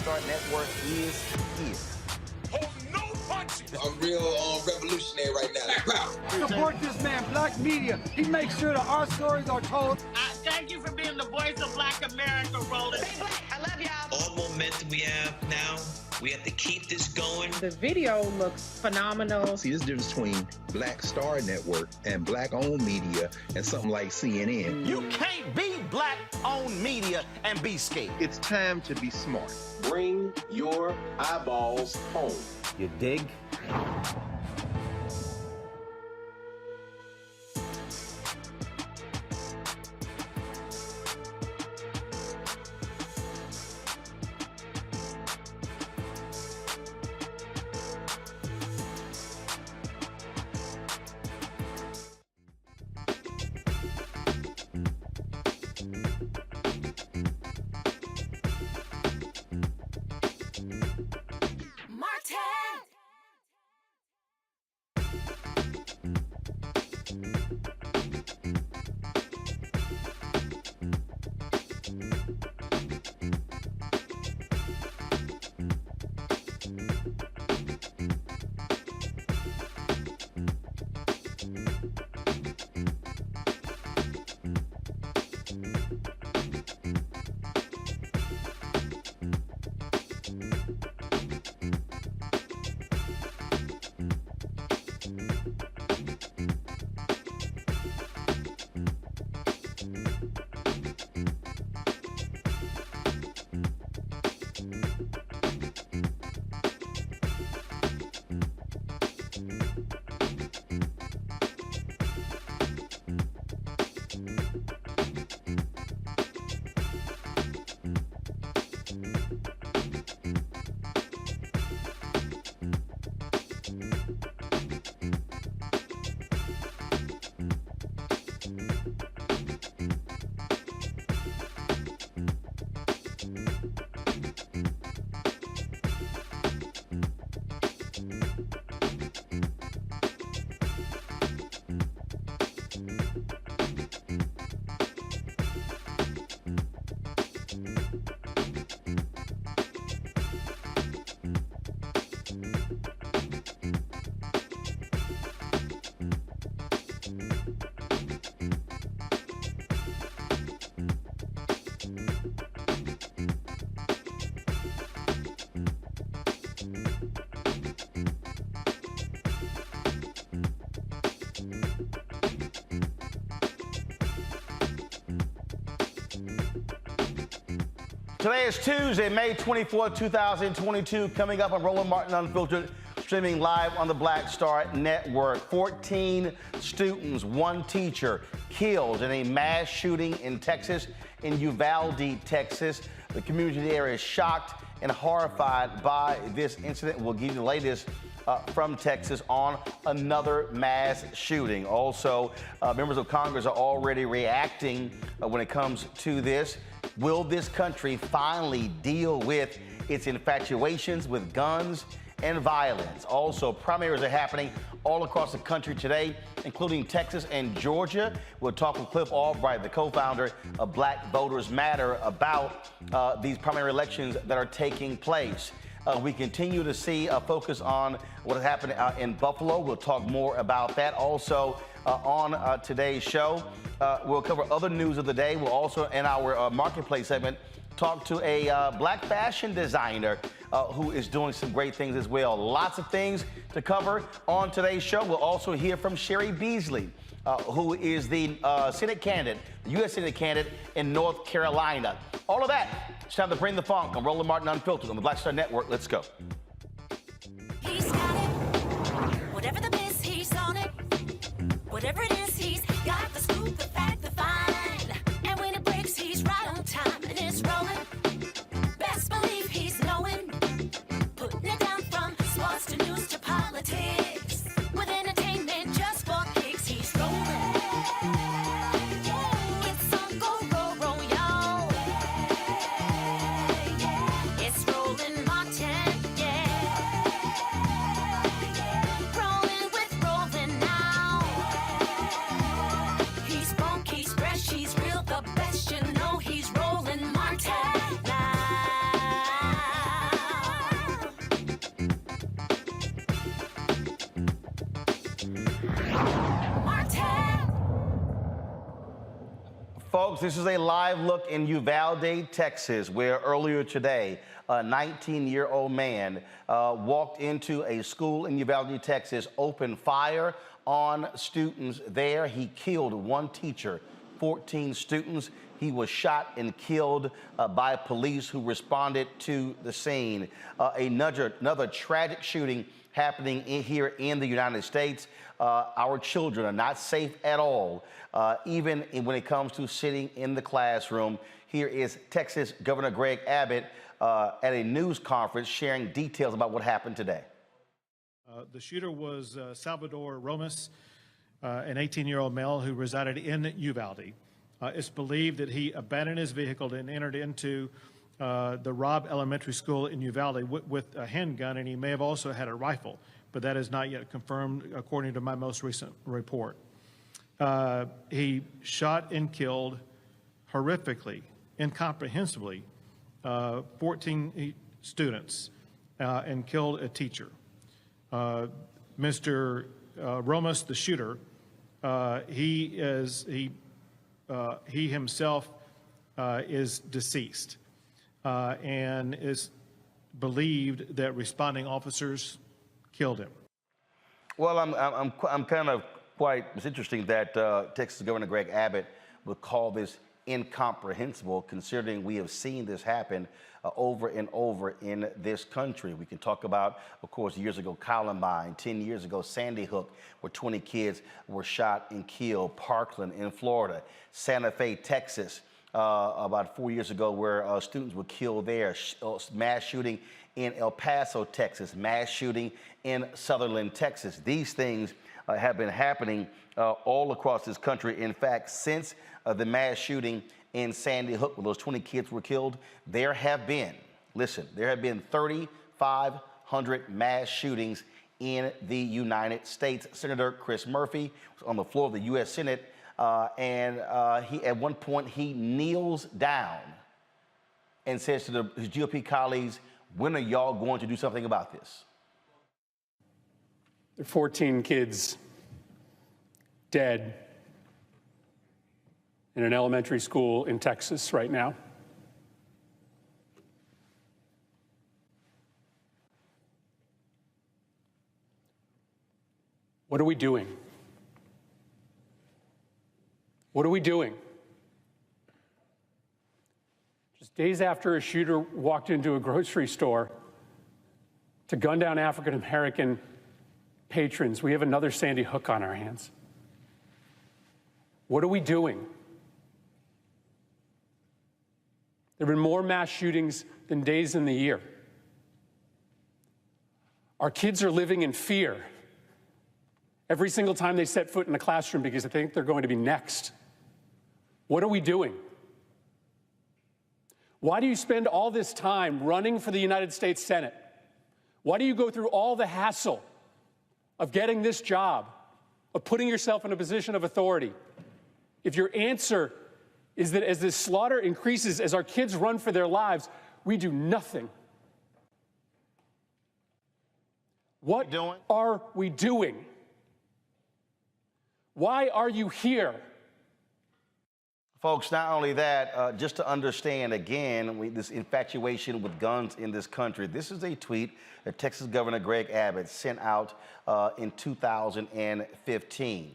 Star Network is here. Hold no punches! I'm real revolutionary right now. Support this man, Black Media. He makes sure that our stories are told. Thank you for being the voice of Black America, Roland. Stay black. I love y'all. All momentum we have now, we have to keep this going. The video looks phenomenal. See, this difference between Black Star Network and Black-owned media and something like CNN. You can't be Black-owned media and be scared. It's time to be smart. Bring your eyeballs home. You dig? Today is Tuesday, May 24, 2022. Coming up on Roland Martin Unfiltered, streaming live on the Black Star Network. 14 students, one teacher killed in a mass shooting in Texas, in Uvalde, Texas. The community there is shocked and horrified by this incident. We'll give you the latest from Texas on another mass shooting. Also, members of Congress are already reacting when it comes to this. Will this country finally deal with its infatuations with guns and violence? Also, primaries are happening all across the country today, including Texas and Georgia. We'll talk with Cliff Albright, the co-founder of Black Voters Matter, about these primary elections that are taking place. We continue to see a focus on what has happened in Buffalo. We'll talk more about that. Also, on today's show, we'll cover other news of the day. We'll also, in our marketplace segment, talk to a black fashion designer who is doing some great things as well. Lots of things to cover on today's show. We'll also hear from Cheri Beasley, who is the Senate candidate, the U.S. Senate candidate in North Carolina. All of that. It's time to bring the funk on Roland Martin Unfiltered on the Black Star Network. Let's go. He's got it. Whatever the biz, he's on it. Whatever it is, he's got the scoop, the fact, the find. And when it breaks, he's right on time and it's rolling. Best believe he's knowing. Putting it down from sports to news to politics. With entertainment just for kicks, he's rolling. It's on go, roll, roll, y'all. It's Roland Martin, yeah. Rolling with Roland now. He's funky. Folks, this is a live look in Uvalde, Texas, where earlier today, a 19-year-old man walked into a school in Uvalde, Texas, opened fire on students there. He killed one teacher, 14 students. He was shot and killed by police who responded to the scene. Another tragic shooting happening here in the United States. Our children are not safe at all, even when it comes to sitting in the classroom. Here is Texas Governor Greg Abbott at a news conference sharing details about what happened today. The shooter was Salvador Romas, an 18-year-old male who resided in Uvalde. It's believed that he abandoned his vehicle and entered into the Robb Elementary School in Uvalde with a handgun, and he may have also had a rifle, but that is not yet confirmed according to my most recent report. He shot and killed horrifically, incomprehensibly, 14 students and killed a teacher. Mr. Romas, the shooter, he himself is deceased and is believed that responding officers killed him. Well, I'm kind of it's interesting that Texas Governor Greg Abbott would call this incomprehensible, considering we have seen this happen over and over in this country. We can talk about, of course, years ago, Columbine, 10 years ago, Sandy Hook, where 20 kids were shot and killed, Parkland in Florida, Santa Fe, Texas, about 4 years ago, where students were killed there, mass shooting in El Paso, Texas, mass shooting in Sutherland, Texas. These things have been happening all across this country. In fact, since the mass shooting in Sandy Hook, where those 20 kids were killed, there have been 3,500 mass shootings in the United States. Senator Chris Murphy was on the floor of the U.S. Senate, and he, at one point, he kneels down and says to his GOP colleagues, when are y'all going to do something about this? There are 14 kids dead in an elementary school in Texas right now. What are we doing? What are we doing? Just days after a shooter walked into a grocery store to gun down African American patrons, we have another Sandy Hook on our hands. What are we doing? There have been more mass shootings than days in the year. Our kids are living in fear every single time they set foot in a classroom because they think they're going to be next. What are we doing? Why do you spend all this time running for the United States Senate? Why do you go through all the hassle of getting this job, of putting yourself in a position of authority, if your answer is that as this slaughter increases, as our kids run for their lives, we do nothing? What are we doing? Why are you here? Folks, not only that, just to understand again, this infatuation with guns in this country, this is a tweet that Texas Governor Greg Abbott sent out in 2015.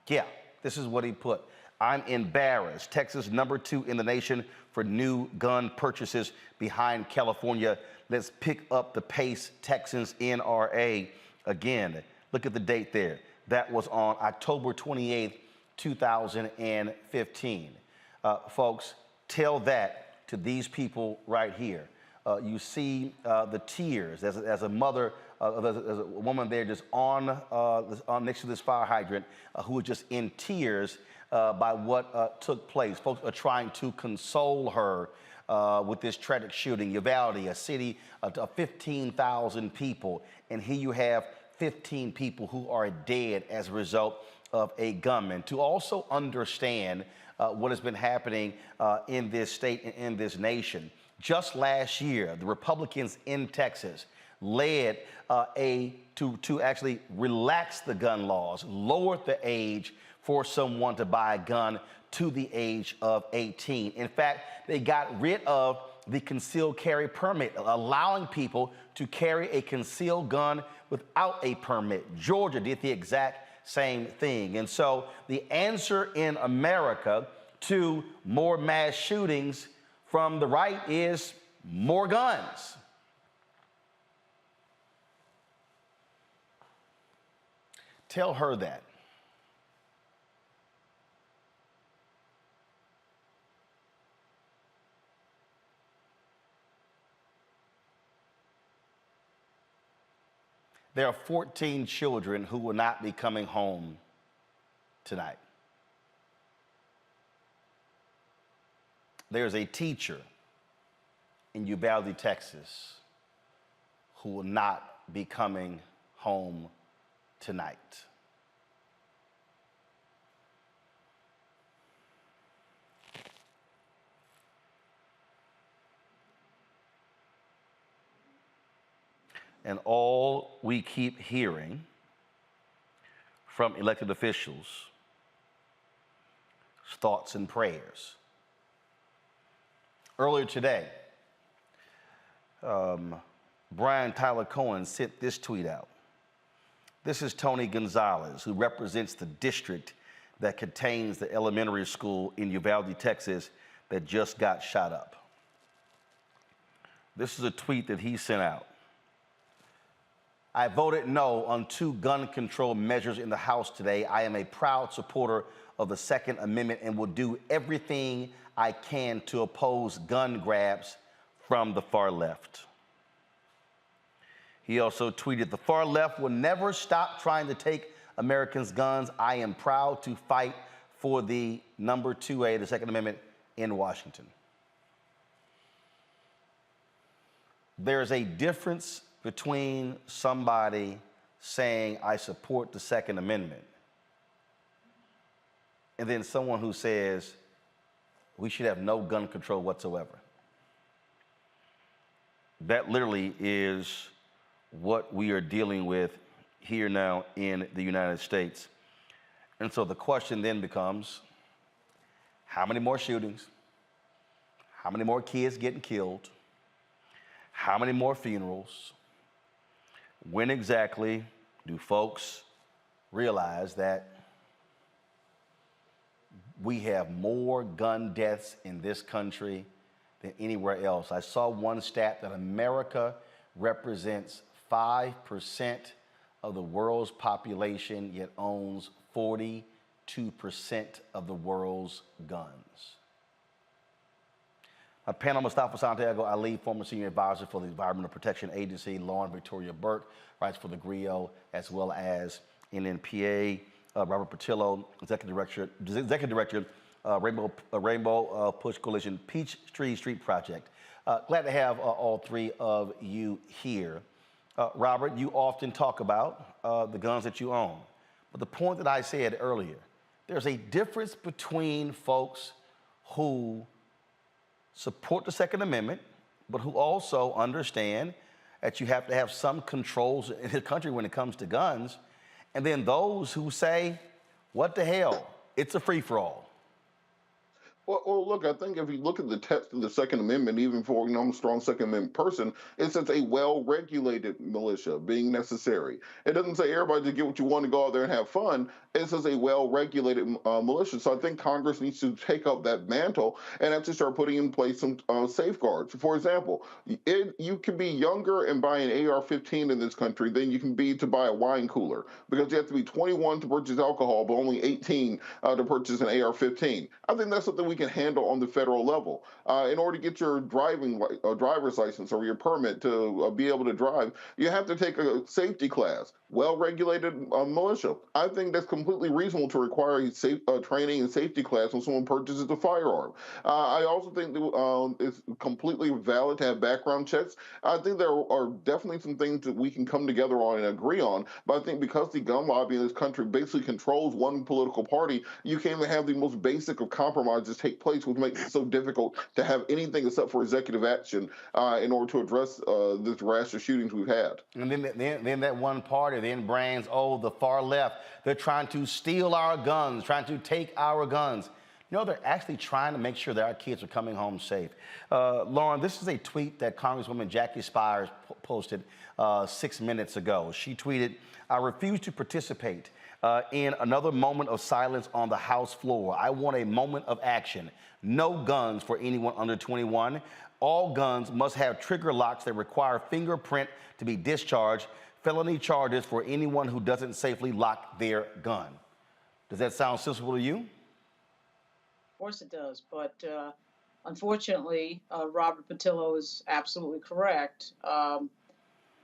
Yeah, this is what he put. I'm embarrassed. Texas #2 in the nation for new gun purchases behind California. Let's pick up the pace, Texans NRA. Again, look at the date there. That was on October 28th, 2015. Folks, tell that to these people right here. You see the tears as a mother, there's a woman there just on next to this fire hydrant who was just in tears by what took place. Folks are trying to console her with this tragic shooting. Uvalde, a city of 15,000 people, and here you have 15 people who are dead as a result of a gunman. To also understand what has been happening in this state and in this nation. Just last year, the Republicans in Texas led to actually relax the gun laws, lowered the age for someone to buy a gun to the age of 18. In fact, they got rid of the concealed carry permit, allowing people to carry a concealed gun without a permit. Georgia did the exact same thing. And so the answer in America to more mass shootings from the right is more guns. Tell her that. There are 14 children who will not be coming home tonight. There's a teacher in Uvalde, Texas, who will not be coming home tonight. And all we keep hearing from elected officials is thoughts and prayers. Earlier today, Brian Tyler Cohen sent this tweet out. This is Tony Gonzalez, who represents the district that contains the elementary school in Uvalde, Texas, that just got shot up. This is a tweet that he sent out. I voted no on 2 gun control measures in the House today. I am a proud supporter of the Second Amendment and will do everything I can to oppose gun grabs from the far left. He also tweeted, the far left will never stop trying to take Americans' guns. I am proud to fight for the number 2A, the Second Amendment, in Washington. There's a difference between somebody saying, I support the Second Amendment, and then someone who says, we should have no gun control whatsoever. That literally is what we are dealing with here now in the United States. And so the question then becomes, how many more shootings? How many more kids getting killed? How many more funerals? When exactly do folks realize that we have more gun deaths in this country than anywhere else? I saw one stat that America represents 5% of the world's population, yet owns 42% of the world's guns. My panel, Mustafa Santiago Ali, former senior advisor for the Environmental Protection Agency, Lauren Victoria Burke, writes for the GRIO, as well as NNPA, Robert Patillo, Executive Director, Rainbow Push Coalition, Peachtree Street Project. Glad to have all 3 of you here. Robert, you often talk about the guns that you own. But the point that I said earlier, there's a difference between folks who support the Second Amendment, but who also understand that you have to have some controls in the country when it comes to guns, and then those who say, what the hell, it's a free-for-all. Well, look, I think if you look at the text of the Second Amendment, even for, I'm a strong Second Amendment person, it says a well-regulated militia being necessary. It doesn't say everybody to get what you want to go out there and have fun. It says a well-regulated militia. So I think Congress needs to take up that mantle and actually start putting in place some safeguards. For example, you can be younger and buy an AR-15 in this country than you can be to buy a wine cooler, because you have to be 21 to purchase alcohol, but only 18 to purchase an AR-15. I think that's something we can handle on the federal level. In order to get your driver's license or your permit to be able to drive, you have to take a safety class. Well-regulated militia. I think that's completely reasonable to require a training and safety class when someone purchases a firearm. I also think that it's completely valid to have background checks. I think there are definitely some things that we can come together on and agree on, but I think because the gun lobby in this country basically controls one political party, you can't even have the most basic of compromises take place, which makes it so difficult to have anything except for executive action in order to address this rash of shootings we've had. And then that one party then brands, oh, the far left, they're trying to steal our guns, trying to take our guns. You know, they're actually trying to make sure that our kids are coming home safe. Lauren, this is a tweet that Congresswoman Jackie Spires posted 6 minutes ago. She tweeted, I refuse to participate in another moment of silence on the House floor. I want a moment of action. No guns for anyone under 21. All guns must have trigger locks that require fingerprint to be discharged. Felony charges for anyone who doesn't safely lock their gun. Does that sound sensible to you? Of course it does, but unfortunately, Robert Patillo is absolutely correct.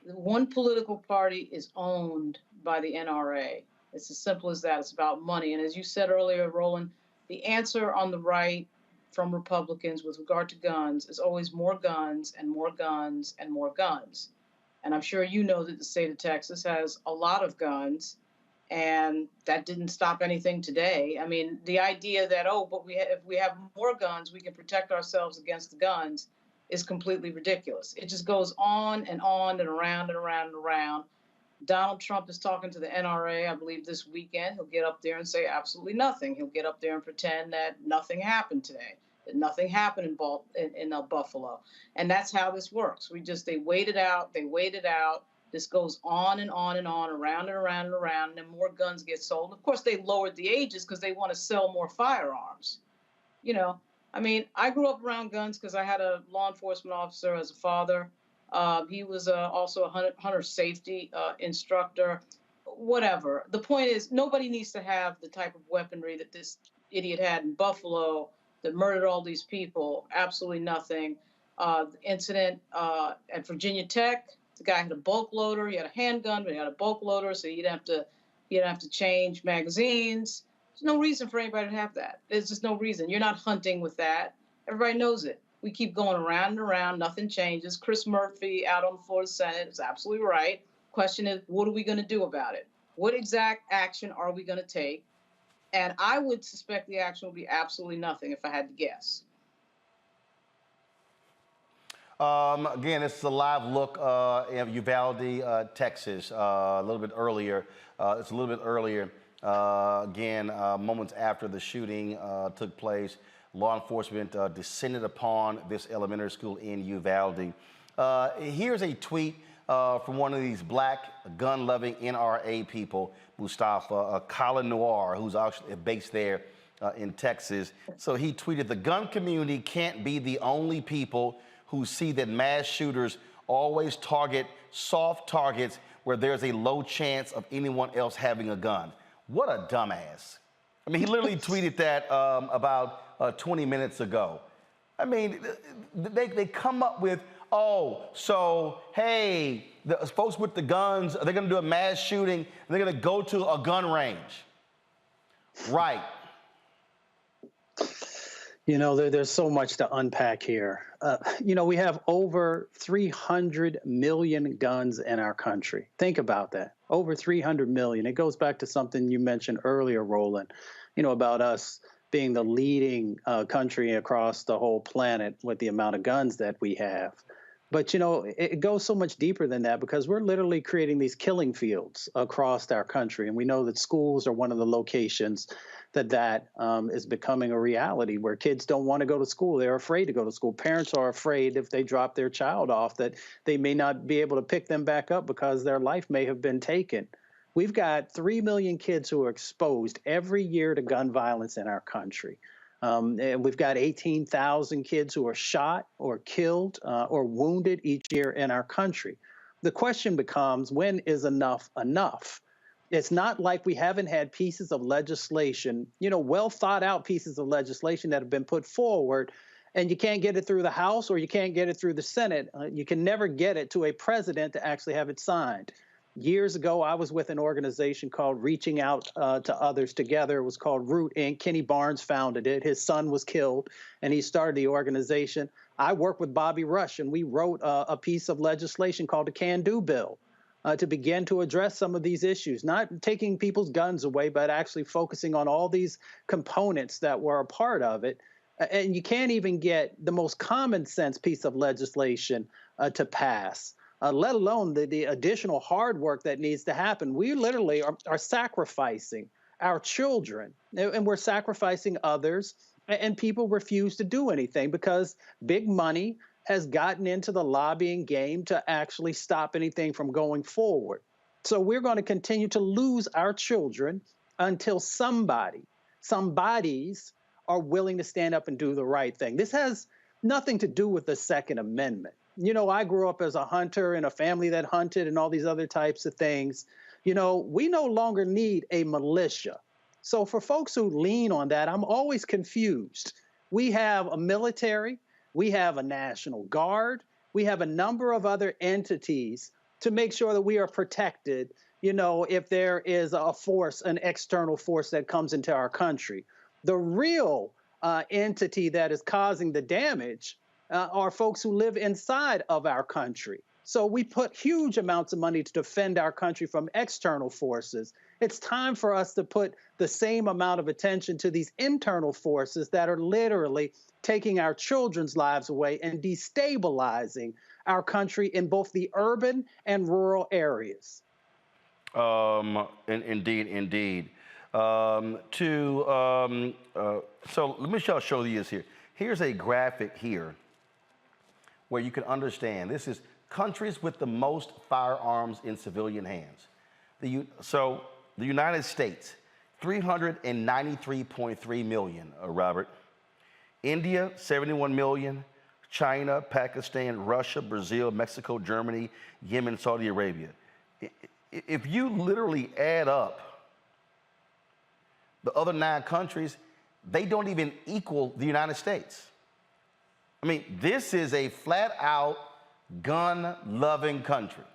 One political party is owned by the NRA. It's as simple as that. It's about money. And as you said earlier, Roland, the answer on the right from Republicans with regard to guns is always more guns and more guns and more guns. And I'm sure you know that the state of Texas has a lot of guns, and that didn't stop anything today. I mean, the idea that, oh, but if we have more guns, we can protect ourselves against the guns is completely ridiculous. It just goes on and on and around and around and around. Donald Trump is talking to the NRA, I believe, this weekend. He'll get up there and say absolutely nothing. He'll get up there and pretend that nothing happened today, that nothing happened in Buffalo. And that's how this works. They wait it out. They wait it out. This goes on and on and on, around and around and around, and then more guns get sold. Of course, they lowered the ages because they want to sell more firearms. You know, I mean, I grew up around guns because I had a law enforcement officer as a father. He was also a hunter safety instructor, whatever. The point is, nobody needs to have the type of weaponry that this idiot had in Buffalo that murdered all these people. Absolutely nothing. The incident at Virginia Tech, the guy had a bulk loader. He had a handgun, but he had a bulk loader, so you'd have to change magazines. There's no reason for anybody to have that. There's just no reason. You're not hunting with that. Everybody knows it. We keep going around and around. Nothing changes. Chris Murphy out on the floor of the Senate is absolutely right. Question is, what are we going to do about it? What exact action are we going to take? And I would suspect the action will be absolutely nothing if I had to guess. Again, this is a live look in Uvalde, Texas, a little bit earlier. It's a little bit earlier. Again, moments after the shooting took place. Law enforcement descended upon this elementary school in Uvalde. Here's a tweet from one of these black gun-loving NRA people, Mustafa Colin Noir, who's actually based there in Texas. So he tweeted, the gun community can't be the only people who see that mass shooters always target soft targets where there's a low chance of anyone else having a gun. What a dumbass. I mean, he literally tweeted that about 20 minutes ago. I mean, they come up with, oh, so, hey, the folks with the guns, they're going to do a mass shooting, and they're going to go to a gun range. Right. You know, there's so much to unpack here. You know, we have over 300 million guns in our country. Think about that. Over 300 million. It goes back to something you mentioned earlier, Roland, you know, about us being the leading country across the whole planet with the amount of guns that we have. But, you know, it goes so much deeper than that because we're literally creating these killing fields across our country. And we know that schools are one of the locations that is becoming a reality where kids don't want to go to school. They're afraid to go to school. Parents are afraid if they drop their child off that they may not be able to pick them back up because their life may have been taken. We've got 3 million kids who are exposed every year to gun violence in our country. And we've got 18,000 kids who are shot or killed or wounded each year in our country. The question becomes, when is enough enough? It's not like we haven't had pieces of legislation, you know, well thought out pieces of legislation that have been put forward, and you can't get it through the House or you can't get it through the Senate. You can never get it to a president to actually have it signed. Years ago, I was with an organization called Reaching Out to Others Together. It was called Root, Inc. Kenny Barnes founded it. His son was killed, and he started the organization. I worked with Bobby Rush, and we wrote a piece of legislation called the Can Do Bill to begin to address some of these issues, not taking people's guns away, but actually focusing on all these components that were a part of it. And you can't even get the most common sense piece of legislation to pass, let alone the additional hard work that needs to happen. We literally are sacrificing our children, and we're sacrificing others, and people refuse to do anything because big money has gotten into the lobbying game to actually stop anything from going forward. So we're going to continue to lose our children until somebody's are willing to stand up and do the right thing. This has nothing to do with the Second Amendment. You know, I grew up as a hunter in a family that hunted and all these other types of things. You know, we no longer need a militia. So for folks who lean on that, I'm always confused. We have a military, we have a National Guard, we have a number of other entities to make sure that we are protected, you know, if there is a force, an external force that comes into our country. The real entity that is causing the damage are folks who live inside of our country. So we put huge amounts of money to defend our country from external forces. It's time for us to put the same amount of attention to these internal forces that are literally taking our children's lives away and destabilizing our country in both the urban and rural areas. Indeed. So let me show you this here. Here's a graphic here where you can understand. This is countries with the most firearms in civilian hands. So the United States, 393.3 million, Robert. India, 71 million. China, Pakistan, Russia, Brazil, Mexico, Germany, Yemen, Saudi Arabia. If you literally add up the other 9 countries, they don't even equal the United States. I mean, this is a flat-out gun-loving country.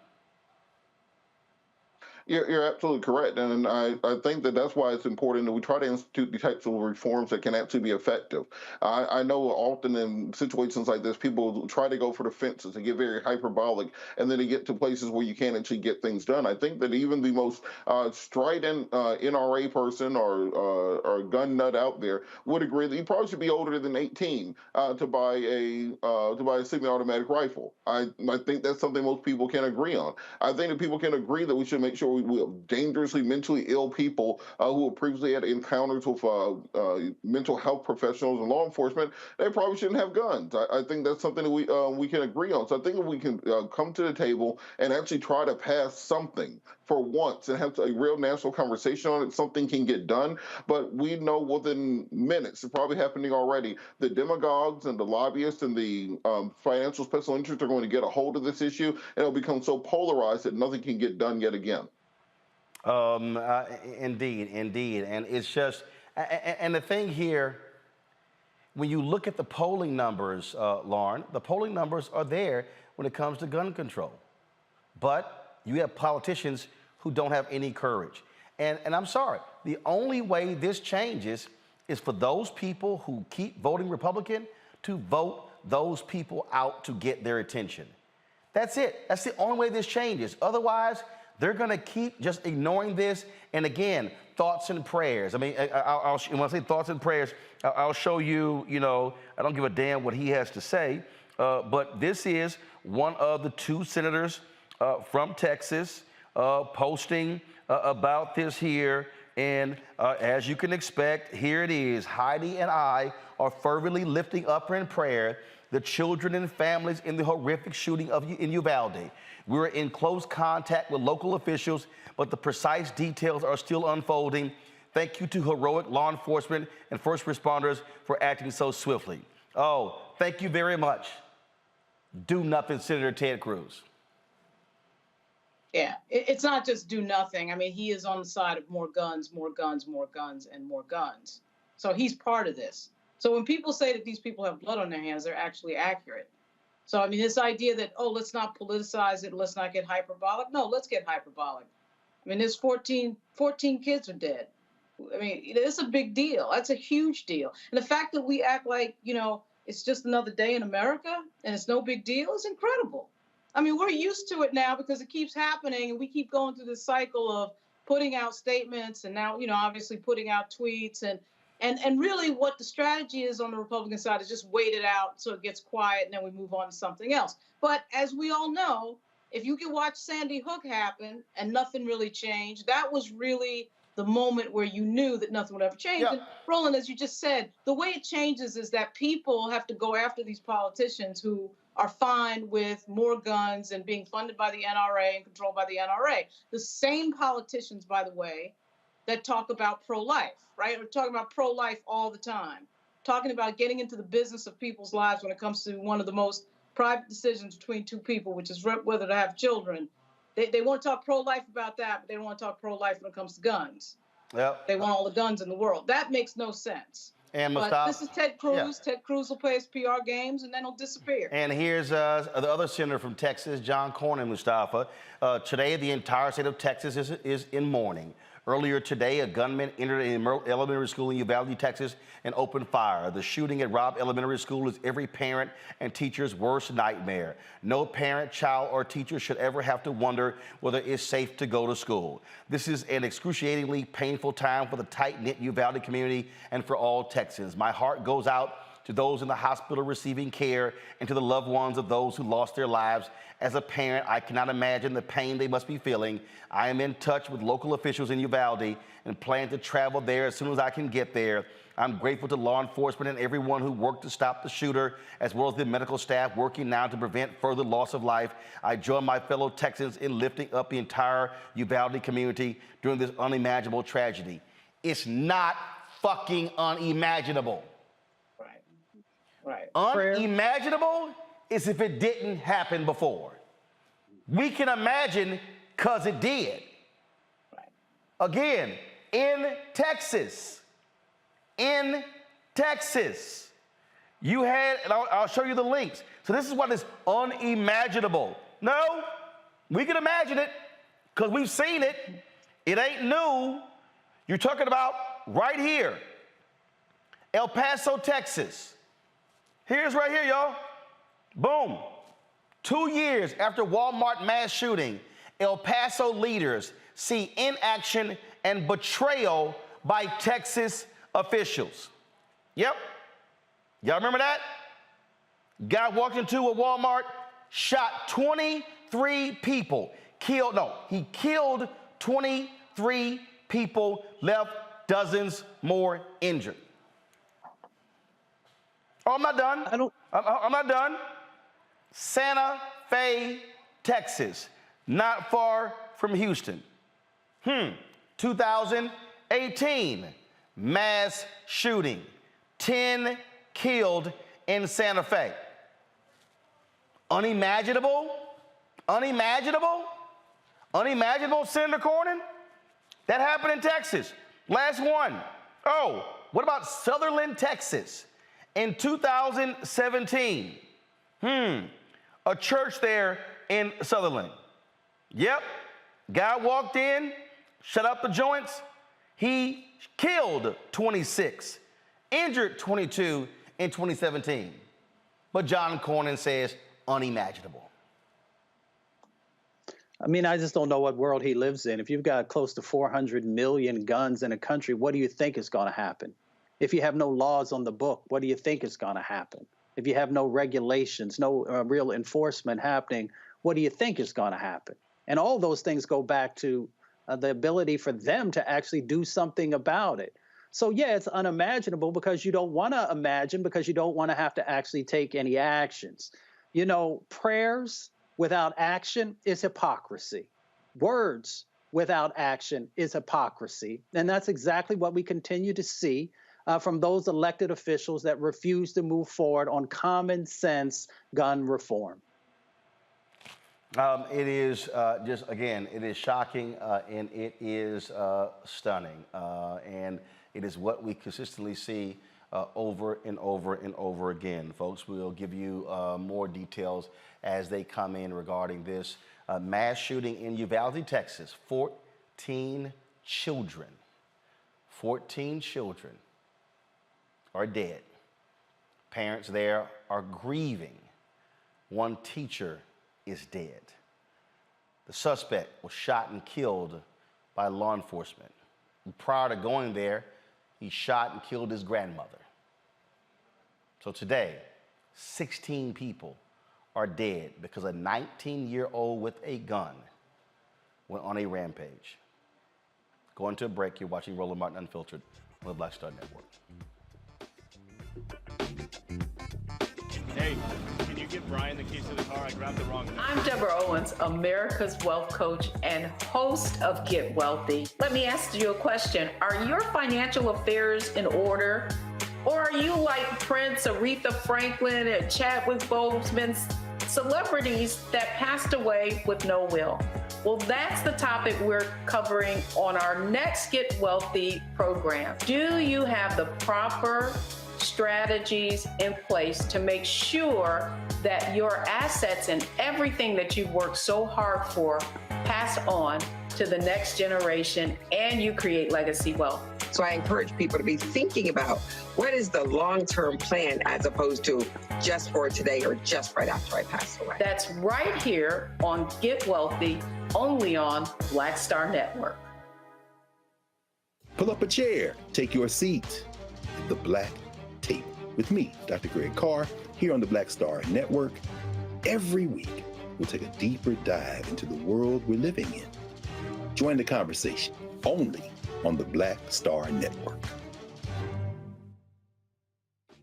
You're absolutely correct, and I think that's why it's important that we try to institute the types of reforms that can actually be effective. I know often in situations like this, people try to go for the fences, they get very hyperbolic, and then they get to places where you can't actually get things done. I think that even the most strident NRA person or gun nut out there would agree that you probably should be older than 18 to buy a semi-automatic rifle. I think that's something most people can agree on. I think that people can agree that we should make sure we have dangerously mentally ill people who have previously had encounters with mental health professionals and law enforcement. They probably shouldn't have guns. I think that's something that we can agree on. So I think if we can come to the table and actually try to pass something for once and have a real national conversation on it, something can get done. But we know within minutes, it's probably happening already, the demagogues and the lobbyists and the financial special interests are going to get a hold of this issue, and it'll become so polarized that nothing can get done yet again. Indeed. And it's just, and the thing here, when you look at the polling numbers, Lauren, the polling numbers are there when it comes to gun control. But you have politicians who don't have any courage. And I'm sorry, the only way this changes is for those people who keep voting Republican to vote those people out to get their attention. That's it. That's the only way this changes. Otherwise, they're going to keep just ignoring this. And again, thoughts and prayers. I mean, when I say thoughts and prayers, I'll show you, you know, I don't give a damn what he has to say. But this is one of the 2 senators from Texas posting about this here. And as you can expect, here it is. Heidi and I are fervently lifting up in prayer the children and families in the horrific shooting in Uvalde. We're in close contact with local officials, but the precise details are still unfolding. Thank you to heroic law enforcement and first responders for acting so swiftly. Oh, thank you very much. Do nothing, Senator Ted Cruz. Yeah, it's not just do nothing. I mean, he is on the side of more guns, more guns, more guns, and more guns. So he's part of this. So when people say that these people have blood on their hands, they're actually accurate. So, I mean, this idea that, oh, let's not politicize it, let's not get hyperbolic. No, let's get hyperbolic. I mean, there's 14 kids are dead. I mean, it's a big deal. That's a huge deal. And the fact that we act like, you know, it's just another day in America and it's no big deal is incredible. I mean, we're used to it now because it keeps happening and we keep going through this cycle of putting out statements and now, you know, obviously putting out tweets. And And really what the strategy is on the Republican side is just wait it out so it gets quiet and then we move on to something else. But as we all know, if you can watch Sandy Hook happen and nothing really changed, that was really the moment where you knew that nothing would ever change. Yeah. And Roland, as you just said, the way it changes is that people have to go after these politicians who are fine with more guns and being funded by the NRA and controlled by the NRA. The same politicians, by the way, that talk about pro-life, right? We're talking about pro-life all the time, talking about getting into the business of people's lives when it comes to one of the most private decisions between two people, which is whether to have children. They want to talk pro-life about that, but they don't want to talk pro-life when it comes to guns. Yep. They want all the guns in the world. That makes no sense. And but this is Ted Cruz. Yeah. Ted Cruz will play his PR games, and then he'll disappear. And here's the other senator from Texas, John Cornyn, Mustafa. Today, the entire state of Texas is in mourning. Earlier today, a gunman entered an elementary school in Uvalde, Texas, and opened fire. The shooting at Robb Elementary School is every parent and teacher's worst nightmare. No parent, child, or teacher should ever have to wonder whether it's safe to go to school. This is an excruciatingly painful time for the tight-knit Uvalde community and for all Texans. My heart goes out to those in the hospital receiving care and to the loved ones of those who lost their lives. As a parent, I cannot imagine the pain they must be feeling. I am in touch with local officials in Uvalde and plan to travel there as soon as I can get there. I'm grateful to law enforcement and everyone who worked to stop the shooter, as well as the medical staff working now to prevent further loss of life. I join my fellow Texans in lifting up the entire Uvalde community during this unimaginable tragedy. It's not fucking unimaginable. Right. Unimaginable is if it didn't happen before. We can imagine because it did. Right. Again, in Texas, you had, and I'll show you the links. So this is what is unimaginable. No, we can imagine it because we've seen it. It ain't new. You're talking about right here, El Paso, Texas. Here's right here, y'all. Boom. 2 years after Walmart mass shooting, El Paso leaders see inaction and betrayal by Texas officials. Yep. Y'all remember that? Guy walked into a Walmart, shot 23 people, he killed 23 people, left dozens more injured. Oh, I'm not done. I'm not done. Santa Fe, Texas, not far from Houston. 2018, mass shooting, 10 killed in Santa Fe. Unimaginable? Unimaginable? Unimaginable, Senator Cornyn? That happened in Texas. Last one. Oh, what about Sutherland, Texas? In 2017, a church there in Sutherland. Yep, guy walked in, shut up the joints. He killed 26, injured 22 in 2017. But John Cornyn says unimaginable. I mean, I just don't know what world he lives in. If you've got close to 400 million guns in a country, what do you think is going to happen? If you have no laws on the book, what do you think is going to happen? If you have no regulations, no real enforcement happening, what do you think is going to happen? And all those things go back to the ability for them to actually do something about it. So, yeah, it's unimaginable because you don't want to imagine, because you don't want to have to actually take any actions. You know, prayers without action is hypocrisy. Words without action is hypocrisy. And that's exactly what we continue to see from those elected officials that refuse to move forward on common sense gun reform. It is just, again, it is shocking and it is stunning. And it is what we consistently see over and over and over again. Folks, we'll give you more details as they come in regarding this mass shooting in Uvalde, Texas. 14 children are dead. Parents there are grieving. One teacher is dead. The suspect was shot and killed by law enforcement. Prior to going there, he shot and killed his grandmother. So today, 16 people are dead because a 19-year-old with a gun went on a rampage. Going to a break, you're watching Roland Martin Unfiltered on the Black Star Network. Hey, can you give Brian the keys to the car? I grabbed the wrong. I'm Deborah Owens, America's Wealth Coach and host of Get Wealthy. Let me ask you a question. Are your financial affairs in order? Or are you like Prince, Aretha Franklin, and Chadwick Boseman, celebrities that passed away with no will? Well, that's the topic we're covering on our next Get Wealthy program. Do you have the proper strategies in place to make sure that your assets and everything that you've worked so hard for pass on to the next generation and you create legacy wealth? So I encourage people to be thinking about what is the long-term plan as opposed to just for today or just right after I pass away. That's right here on Get Wealthy, only on Black Star Network. Pull up a chair, take your seat at the Black Table with me, Dr. Greg Carr, here on the Black Star Network. Every week, we'll take a deeper dive into the world we're living in. Join the conversation only on the Black Star Network.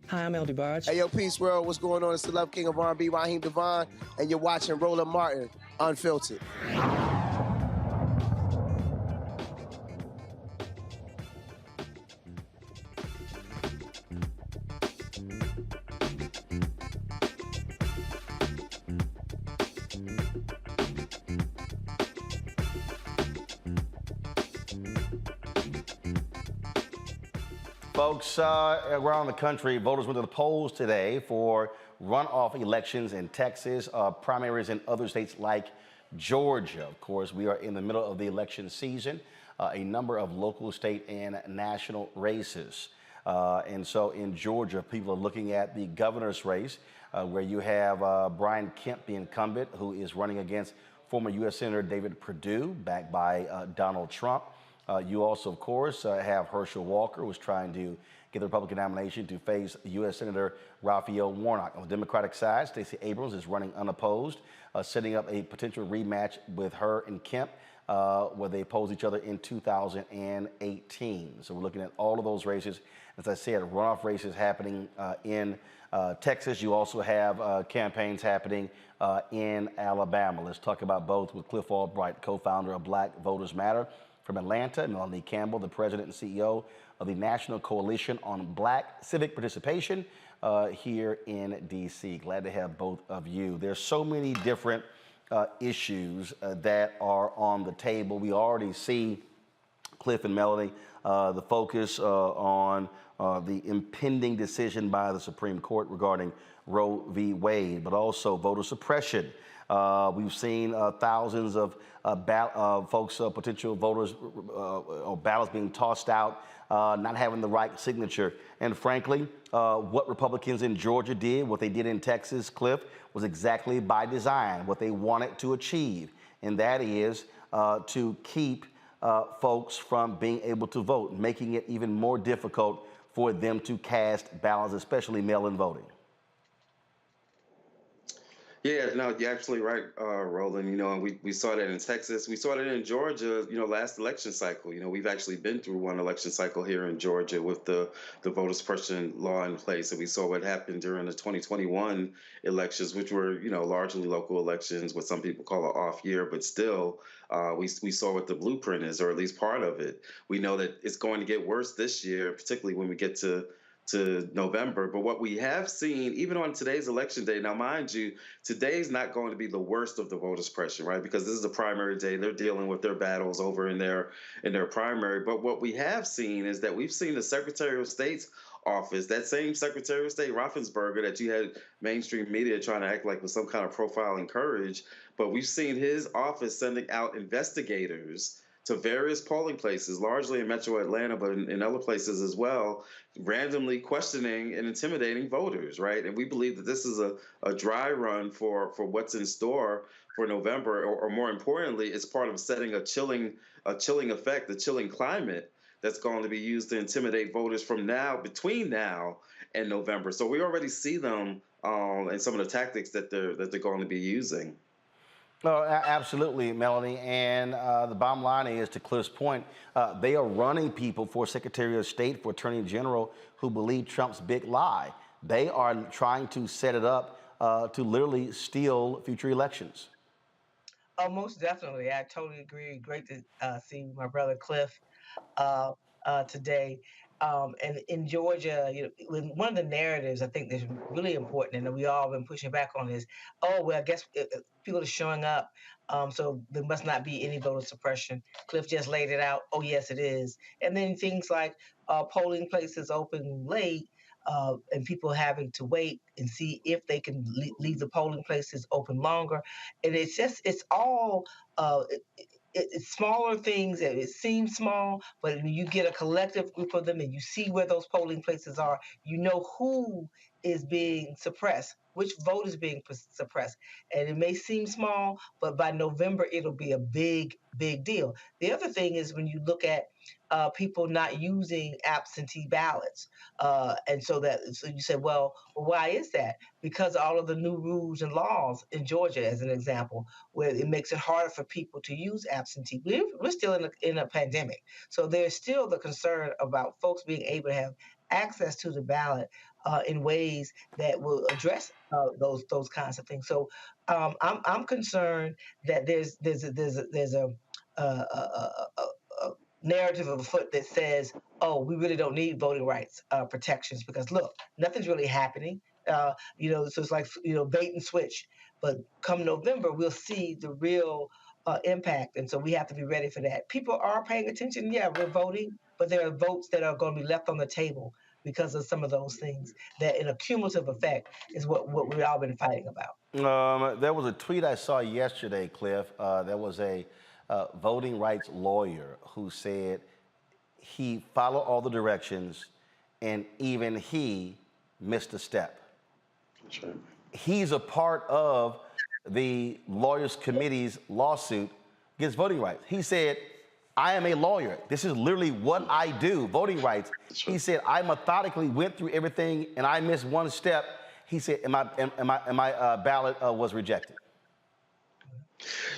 Hi, I'm El DeBarge. Hey, yo, Peace World. What's going on? It's the Love King of R&B, Raheem Devon, and you're watching Roland Martin Unfiltered. Folks, around the country, voters went to the polls today for runoff elections in Texas, primaries in other states like Georgia. Of course, we are in the middle of the election season, a number of local, state, and national races. And so in Georgia, people are looking at the governor's race, where you have Brian Kemp, the incumbent, who is running against former U.S. Senator David Perdue, backed by Donald Trump. You also, of course, have Herschel Walker, who's trying to get the Republican nomination to face U.S. Senator Raphael Warnock. On the Democratic side, Stacey Abrams is running unopposed, setting up a potential rematch with her and Kemp, where they opposed each other in 2018. So we're looking at all of those races. As I said, runoff races happening in Texas. You also have campaigns happening in Alabama. Let's talk about both with Cliff Albright, co-founder of Black Voters Matter. From Atlanta, Melanie Campbell, the president and CEO of the National Coalition on Black Civic Participation here in D.C. Glad to have both of you. There's so many different issues that are on the table. We already see, Cliff and Melanie, the focus on the impending decision by the Supreme Court regarding Roe v. Wade, but also voter suppression. We've seen thousands of folks, potential voters, or ballots being tossed out, not having the right signature. And frankly, what Republicans in Georgia did, what they did in Texas, Cliff, was exactly by design, what they wanted to achieve. And that is to keep folks from being able to vote, making it even more difficult for them to cast ballots, especially mail-in voting. Yeah, no, you're absolutely right, Roland. You know, and we saw that in Texas. We saw that in Georgia, you know, last election cycle. You know, we've actually been through one election cycle here in Georgia with the voter suppression law in place. And we saw what happened during the 2021 elections, which were, you know, largely local elections, what some people call an off year. But still, we saw what the blueprint is, or at least part of it. We know that it's going to get worse this year, particularly when we get to November. But what we have seen, even on today's election day, now mind you, today's not going to be the worst of the voter suppression, right? Because this is the primary day. They're dealing with their battles over in their primary. But what we have seen is that we've seen the Secretary of State's office, that same Secretary of State, Raffensperger, that you had mainstream media trying to act like with some kind of profile and courage. But we've seen his office sending out investigators to various polling places, largely in Metro Atlanta, but in other places as well, randomly questioning and intimidating voters, right? And we believe that this is a dry run for what's in store for November, or more importantly, it's part of setting a chilling effect, a chilling climate that's going to be used to intimidate voters between now and November. So we already see them and some of the tactics that they're going to be using. No, absolutely, Melanie. And the bottom line is, to Cliff's point, they are running people for Secretary of State, for Attorney General, who believe Trump's big lie. They are trying to set it up to literally steal future elections. Oh, most definitely. I totally agree. Great to see my brother Cliff today. And in Georgia, one of the narratives I think that's really important, and we all been pushing back on, is, oh, well, I guess people are showing up, so there must not be any voter suppression. Cliff just laid it out. Oh, yes, it is. And then things like polling places open late, and people having to wait and see if they can leave the polling places open longer. And it's all it's smaller things. It seems small, but when you get a collective group of them and you see where those polling places are, you know who is being suppressed, which vote is being suppressed. And it may seem small, but by November, it'll be a big, big deal. The other thing is when you look at people not using absentee ballots. And so you say, well, why is that? Because all of the new rules and laws in Georgia, as an example, where it makes it harder for people to use absentee. We're still in a pandemic. So there's still the concern about folks being able to have access to the ballot in ways that will address those kinds of things. So I'm concerned that there's a narrative afoot that says, oh, we really don't need voting rights protections, because look, nothing's really happening. So it's like, bait and switch. But come November, we'll see the real impact. And so we have to be ready for that. People are paying attention. Yeah, we're voting, but there are votes that are going to be left on the table because of some of those things that, in a cumulative effect, is what we've all been fighting about. There was a tweet I saw yesterday, Cliff. There was a voting rights lawyer who said he followed all the directions and even he missed a step. That's right. He's a part of the Lawyers Committee's lawsuit against voting rights. He said, I am a lawyer. This is literally what I do, voting rights. He said, I methodically went through everything and I missed one step. He said, and my ballot was rejected.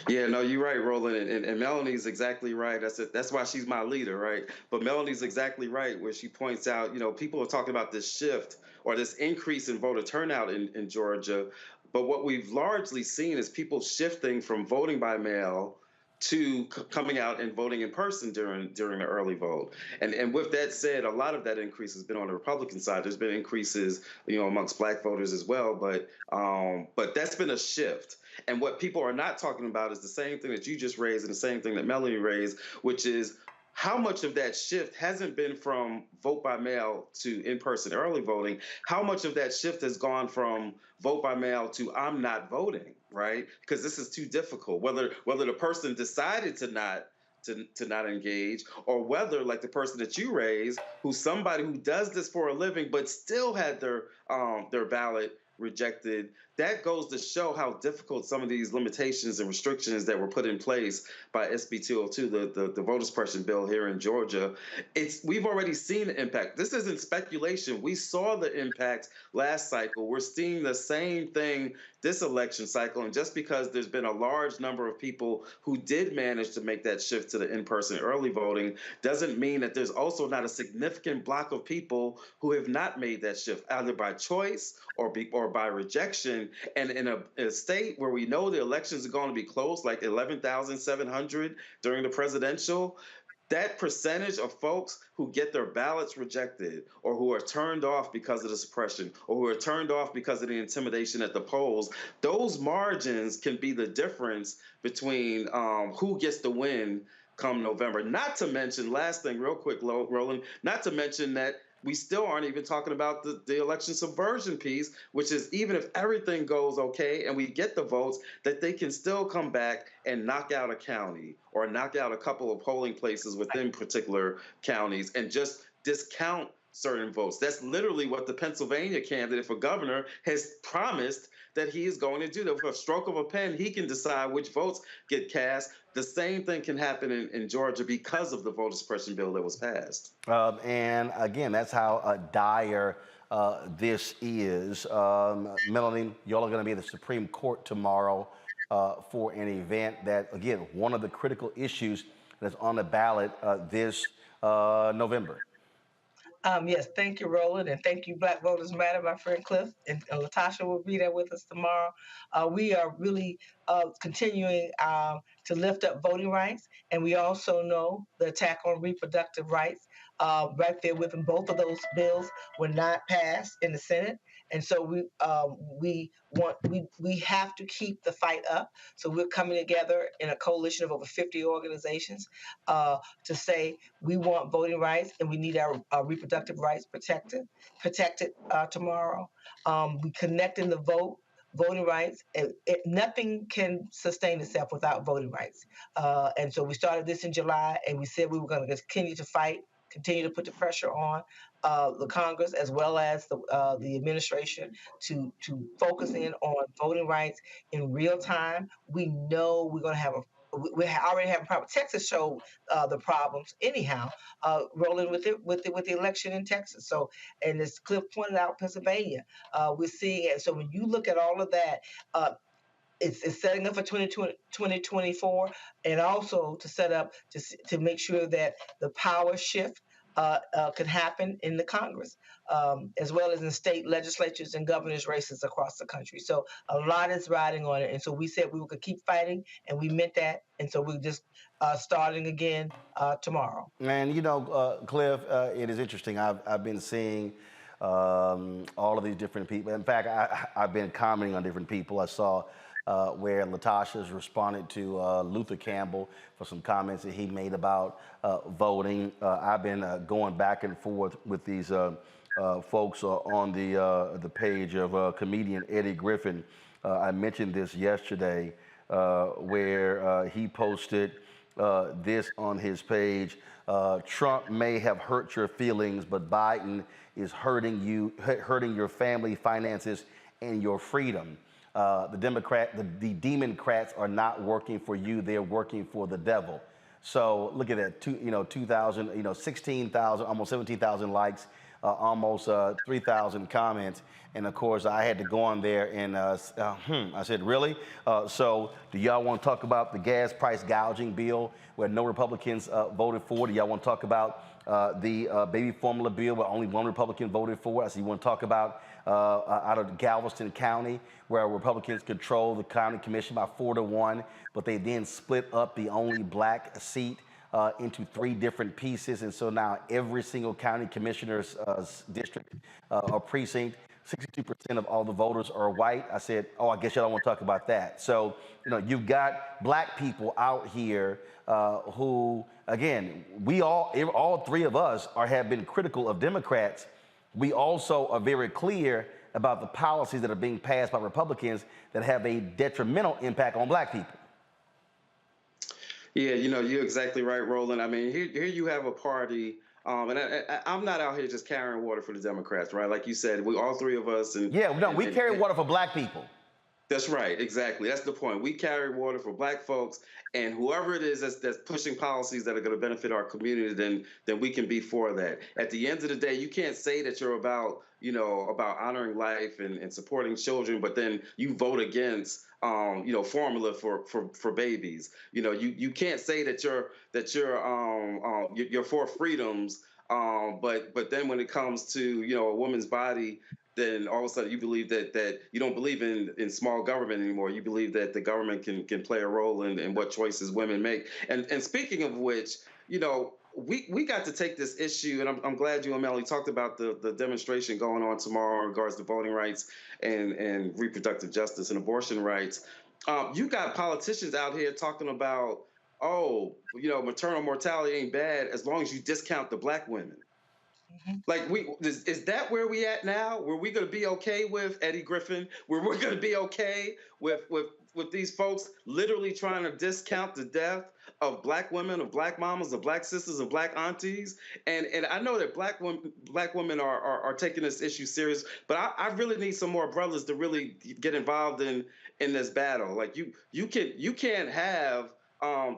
Yeah, no, you're right, Roland, and Melanie's exactly right. That's why she's my leader, right? But Melanie's exactly right, where she points out, people are talking about this shift or this increase in voter turnout in Georgia, but what we've largely seen is people shifting from voting by mail to coming out and voting in person during the early vote. And with that said, a lot of that increase has been on the Republican side. There's been increases, amongst Black voters as well, but that's been a shift. And what people are not talking about is the same thing that you just raised and the same thing that Melanie raised, which is how much of that shift hasn't been from vote by mail to in-person early voting? How much of that shift has gone from vote by mail to I'm not voting, right? Because this is too difficult. Whether the person decided to not engage, or whether, like the person that you raised, who's somebody who does this for a living but still had their ballot rejected, that goes to show how difficult some of these limitations and restrictions that were put in place by SB 202, the voter suppression bill here in Georgia. We've already seen the impact. This isn't speculation. We saw the impact last cycle. We're seeing the same thing this election cycle. And just because there's been a large number of people who did manage to make that shift to the in-person early voting doesn't mean that there's also not a significant block of people who have not made that shift, either by choice or by rejection. And in a state where we know the elections are going to be close, like 11,700 during the presidential, that percentage of folks who get their ballots rejected, or who are turned off because of the suppression, or who are turned off because of the intimidation at the polls, those margins can be the difference between who gets the win come November. Not to mention, last thing real quick, Roland, not to mention that we still aren't even talking about the election subversion piece, which is, even if everything goes okay and we get the votes, that they can still come back and knock out a county or knock out a couple of polling places within particular counties and just discount certain votes. That's literally what the Pennsylvania candidate for governor has promised that he is going to do. That with a stroke of a pen, he can decide which votes get cast. The same thing can happen in Georgia because of the voter suppression bill that was passed. And again, that's how dire this is. Melanie, y'all are going to be at the Supreme Court tomorrow for an event that, again, one of the critical issues that's on the ballot this November. Yes, thank you, Roland, and thank you, Black Voters Matter, my friend Cliff, and Latasha will be there with us tomorrow. We are really continuing to lift up voting rights, and we also know the attack on reproductive rights right there with them. Both of those bills were not passed in the Senate, and so we have to keep the fight up. So we're coming together in a coalition of over 50 organizations to say we want voting rights and we need our reproductive rights protected tomorrow. We connecting the voting rights. Nothing can sustain itself without voting rights. And so we started this in July, and we said we were going to continue to fight, continue to put the pressure on the Congress as well as the administration to focus in on voting rights in real time. We know we're going to have we already have a problem. Texas showed the problems anyhow, rolling with the election in Texas. So, and as Cliff pointed out, Pennsylvania, we're seeing it. So when you look at all of that, it's setting up for 2024, and also to set up to make sure that the power shift can happen in the Congress, as well as in state legislatures and governors' races across the country. So a lot is riding on it. And so we said we could keep fighting, and we meant that. And so we're just starting again tomorrow. And, you know, Cliff, it is interesting. I've been seeing all of these different people. In fact, I've been commenting on different people. I saw where Latasha's responded to Luther Campbell for some comments that he made about voting. I've been going back and forth with these folks on the page of comedian Eddie Griffin. I mentioned this yesterday where he posted this on his page. Trump may have hurt your feelings, but Biden is hurting your family, finances, and your freedom. The Democrats are not working for you; they're working for the devil. So look at that, 2,000, 16,000, almost 17,000 likes, almost 3,000 comments, and of course I had to go on there and I said, really? So do y'all want to talk about the gas price gouging bill where no Republicans voted for? Do y'all want to talk about the baby formula bill where only one Republican voted for? I said, you want to talk about out of Galveston County, where Republicans control the county commission by 4-1, but they then split up the only black seat into 3 different pieces. And so now every single county commissioner's district or precinct, 62% of all the voters are white. I said, oh, I guess y'all don't want to talk about that. So, you've got black people out here who, again, we all 3 of us have been critical of Democrats. We also are very clear about the policies that are being passed by Republicans that have a detrimental impact on black people. Yeah, you're exactly right, Roland. I mean, here you have a party, and I'm not out here just carrying water for the Democrats, right? Like you said, we all 3 of us. And yeah, no, we carry water for black people. That's right, exactly. That's the point. We carry water for black folks, and whoever it is that's pushing policies that are going to benefit our community, then we can be for that. At the end of the day, you can't say that you're about honoring life and supporting children, but then you vote against formula for babies. You can't say that you're for freedoms, but then when it comes to a woman's body, then all of a sudden you believe that you don't believe in small government anymore. You believe that the government can play a role in what choices women make. And speaking of which, we got to take this issue, and I'm glad you and Melanie talked about the demonstration going on tomorrow in regards to voting rights and reproductive justice and abortion rights. You got politicians out here talking about, maternal mortality ain't bad as long as you discount the black women. Like, is that where we at now? Were we going to be okay with Eddie Griffin? Were we going to be okay with these folks literally trying to discount the death of black women, of black mamas, of black sisters, of black aunties. And I know that black women are taking this issue serious, but I really need some more brothers to really get involved in this battle. Like you can't have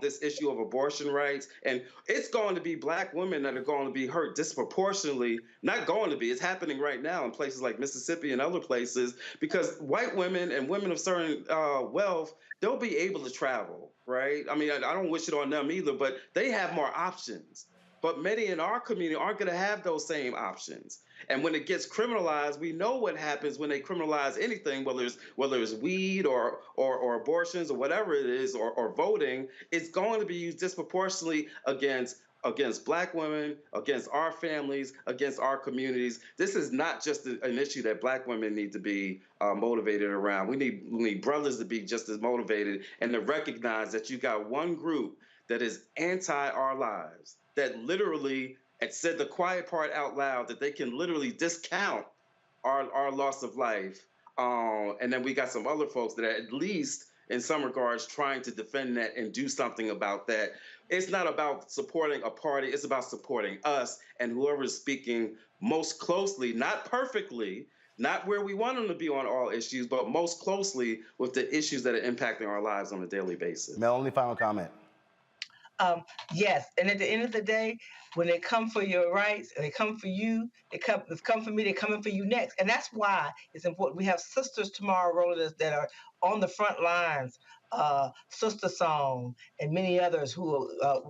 this issue of abortion rights, and it's going to be black women that are going to be hurt disproportionately. Not going to be, it's happening right now in places like Mississippi and other places, because white women and women of certain wealth, they'll be able to travel, right? I mean, I don't wish it on them either, but they have more options. But many in our community aren't going to have those same options. And when it gets criminalized, we know what happens when they criminalize anything, whether it's weed or abortions or whatever it is, or voting. It's going to be used disproportionately against black women, against our families, against our communities. This is not just an issue that black women need to be motivated around. We need brothers to be just as motivated, and to recognize that you got one group that is anti our lives, that literally said the quiet part out loud, that they can literally discount our loss of life. And then we got some other folks that are, at least in some regards, trying to defend that and do something about that. It's not about supporting a party. It's about supporting us and whoever is speaking most closely, not perfectly, not where we want them to be on all issues, but most closely with the issues that are impacting our lives on a daily basis. Melanie, final comment. Yes, and at the end of the day, when they come for your rights, and they come for you, they come for me, they're coming for you next. And that's why it's important. We have sisters tomorrow, Roland, that are on the front lines, Sister Song, and many others who are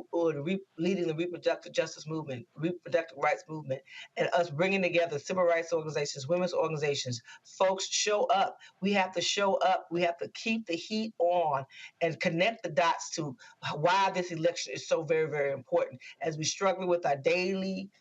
leading the reproductive justice movement, reproductive rights movement, and us bringing together civil rights organizations, women's organizations. Folks, show up. We have to show up. We have to keep the heat on and connect the dots to why this election is so very, very important. As we struggle with our daily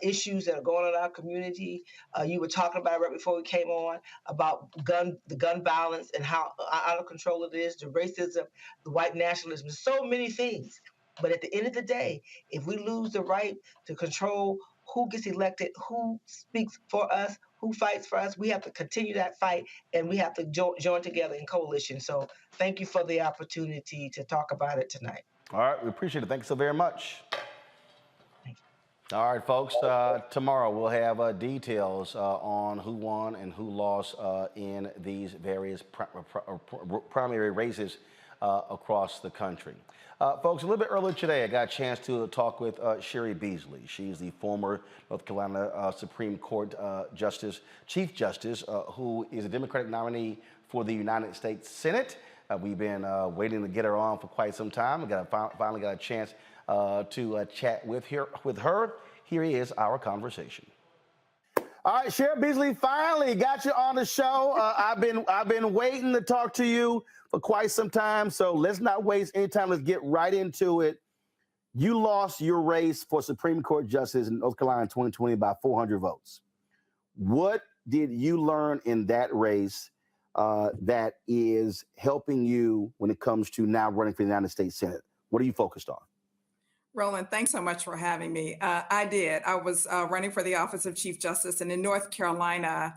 issues that are going on in our community. You were talking about right before we came on about the gun violence and how out of control it is, the racism, the white nationalism, so many things. But at the end of the day, if we lose the right to control who gets elected, who speaks for us, who fights for us, we have to continue that fight, and we have to join together in coalition. So thank you for the opportunity to talk about it tonight. All right, we appreciate it. Thank you so very much. All right, folks, tomorrow we'll have details on who won and who lost in these various primary races across the country. Folks, a little bit earlier today, I got a chance to talk with Cheri Beasley. She's the former North Carolina Supreme Court Chief Justice, who is a Democratic nominee for the United States Senate. We've been waiting to get her on for quite some time. We finally got a chance to chat with her. Here is our conversation. All right, Cheri Beasley, finally got you on the show. I've been waiting to talk to you for quite some time, so let's not waste any time. Let's get right into it. You lost your race for Supreme Court Justice in North Carolina in 2020 by 400 votes. What did you learn in that race that is helping you when it comes to now running for the United States Senate? What are you focused on? Roland, thanks so much for having me. I did. I was running for the office of Chief Justice, and in North Carolina,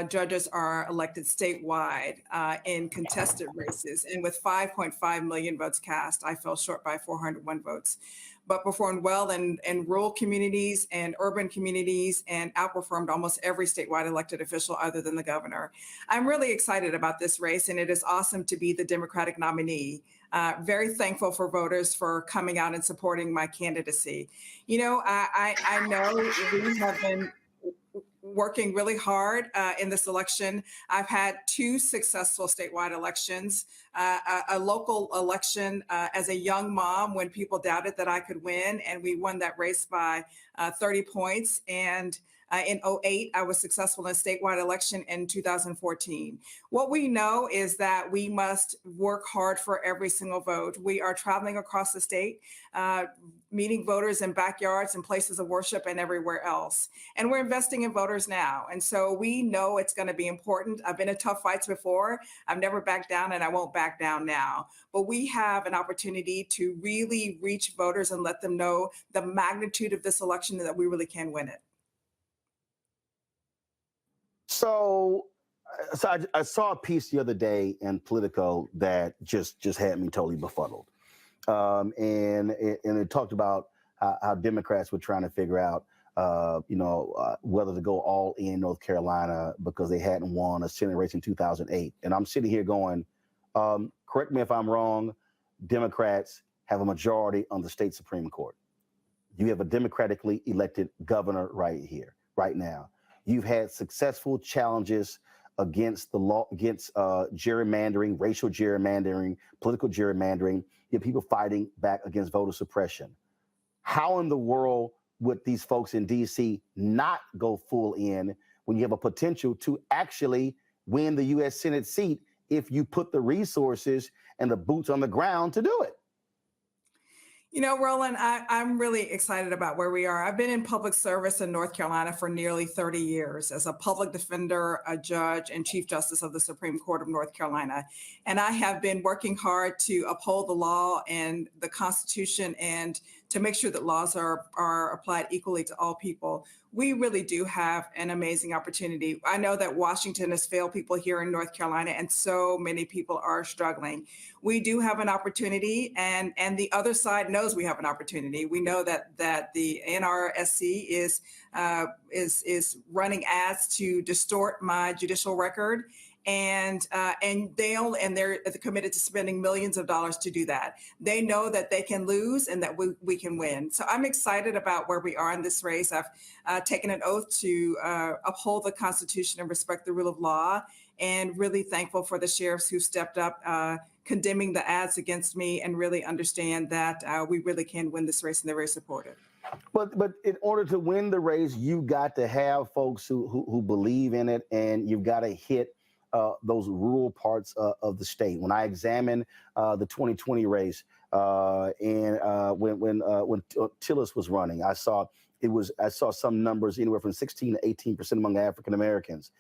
judges are elected statewide in contested races. And with 5.5 million votes cast, I fell short by 401 votes, but performed well in rural communities and urban communities, and outperformed almost every statewide elected official other than the governor. I'm really excited about this race, and it is awesome to be the Democratic nominee. Very thankful for voters for coming out and supporting my candidacy. You know, I know we have been working really hard in this election. I've had 2 successful statewide elections, a local election as a young mom when people doubted that I could win, and we won that race by 30 points. And in 2008, I was successful in a statewide election in 2014. What we know is that we must work hard for every single vote. We are traveling across the state, meeting voters in backyards and places of worship and everywhere else. And we're investing in voters now. And so we know it's going to be important. I've been in tough fights before. I've never backed down, and I won't back down now. But we have an opportunity to really reach voters and let them know the magnitude of this election and that we really can win it. So I saw a piece the other day in Politico that just had me totally befuddled. and it talked about how Democrats were trying to figure out, whether to go all in North Carolina because they hadn't won a Senate race in 2008. And I'm sitting here going, correct me if I'm wrong, Democrats have a majority on the state Supreme Court. You have a democratically elected governor right here, right now. You've had successful challenges against the law, against gerrymandering, racial gerrymandering, political gerrymandering. You have people fighting back against voter suppression. How in the world would these folks in D.C. not go full in when you have a potential to actually win the U.S. Senate seat if you put the resources and the boots on the ground to do it? You know, Roland, I'm really excited about where we are. I've been in public service in North Carolina for nearly 30 years as a public defender, a judge, and Chief Justice of the Supreme Court of North Carolina. And I have been working hard to uphold the law and the Constitution and to make sure that laws are applied equally to all people. We really do have an amazing opportunity. I know that Washington has failed people here in North Carolina, and so many people are struggling. We do have an opportunity, and the other side knows we have an opportunity. We know that the NRSC is running ads to distort my judicial record. And they're committed to spending millions of dollars to do that. They know that they can lose and that we can win. So I'm excited about where we are in this race. I've taken an oath to uphold the Constitution and respect the rule of law, and really thankful for the sheriffs who stepped up, condemning the ads against me, and really understand that we really can win this race, and they're very supportive. But in order to win the race, you've got to have folks who believe in it, and you've got to hit those rural parts of the state. When I examined the 2020 race, and when Tillis was running, I saw some numbers anywhere from 16 to 18% among African Americans,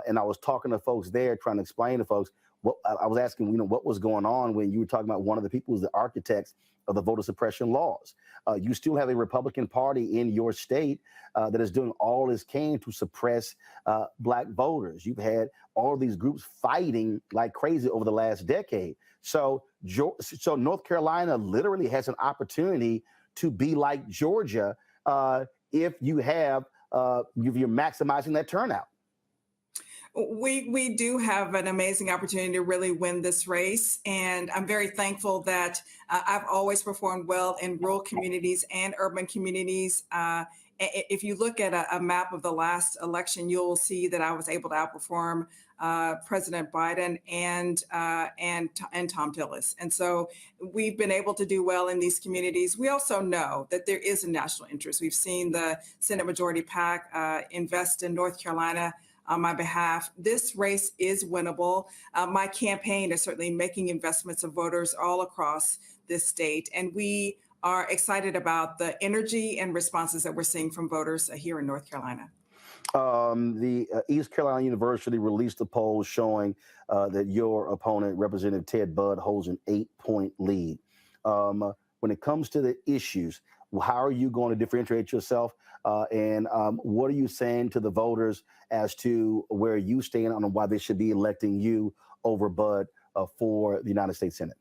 and I was talking to folks there, trying to explain to folks what I was asking, what was going on when you were talking about one of the people who's the architects of the voter suppression laws. You still have a Republican Party in your state that is doing all it can to suppress Black voters. You've had all of these groups fighting like crazy over the last decade. So North Carolina literally has an opportunity to be like Georgia if you're maximizing that turnout. We do have an amazing opportunity to really win this race. And I'm very thankful that I've always performed well in rural communities and urban communities. If you look at a map of the last election, you'll see that I was able to outperform President Biden and Tom Tillis. And so we've been able to do well in these communities. We also know that there is a national interest. We've seen the Senate Majority PAC invest in North Carolina on my behalf. This race is winnable. My campaign is certainly making investments of voters all across this state. And we are excited about the energy and responses that we're seeing from voters here in North Carolina. The East Carolina University released a poll showing that your opponent, Representative Ted Budd, holds an 8-point lead. When it comes to the issues, how are you going to differentiate yourself? And what are you saying to the voters as to where you stand on why they should be electing you over Budd for the United States Senate?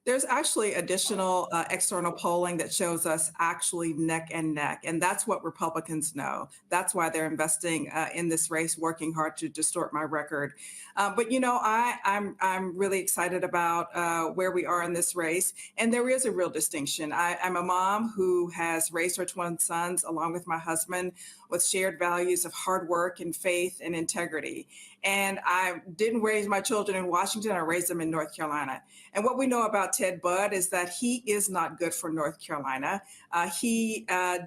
There's actually additional external polling that shows us actually neck and neck. And that's what Republicans know. That's why they're investing in this race, working hard to distort my record. But, I'm really excited about where we are in this race. And there is a real distinction. I'm a mom who has raised her twin sons along with my husband with shared values of hard work and faith and integrity. And I didn't raise my children in Washington, I raised them in North Carolina. And what we know about Ted Budd is that he is not good for North Carolina. He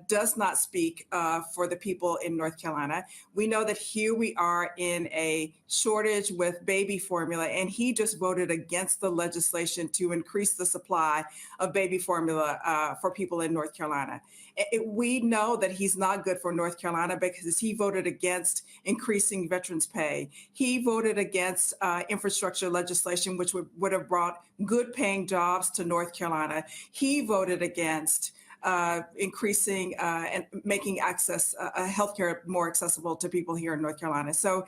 does not speak for the people in North Carolina. We know that here we are in a shortage with baby formula, and he just voted against the legislation to increase the supply of baby formula for people in North Carolina. We know that he's not good for North Carolina because he voted against increasing veterans' pay. He voted against infrastructure legislation, which would have brought good paying jobs to North Carolina. He voted against increasing and making access healthcare more accessible to people here in North Carolina. So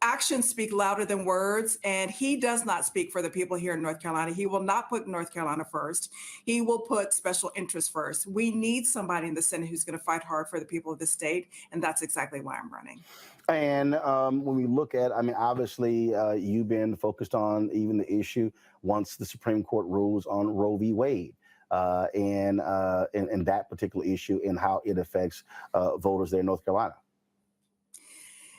actions speak louder than words, and he does not speak for the people here in North Carolina. He will not put North Carolina first. He will put special interests first. We need somebody in the Senate who's going to fight hard for the people of the state, and that's exactly why I'm running. And when we look at, I mean, obviously, you've been focused on even the issue once the Supreme Court rules on Roe v. Wade and that particular issue and how it affects voters there in North Carolina.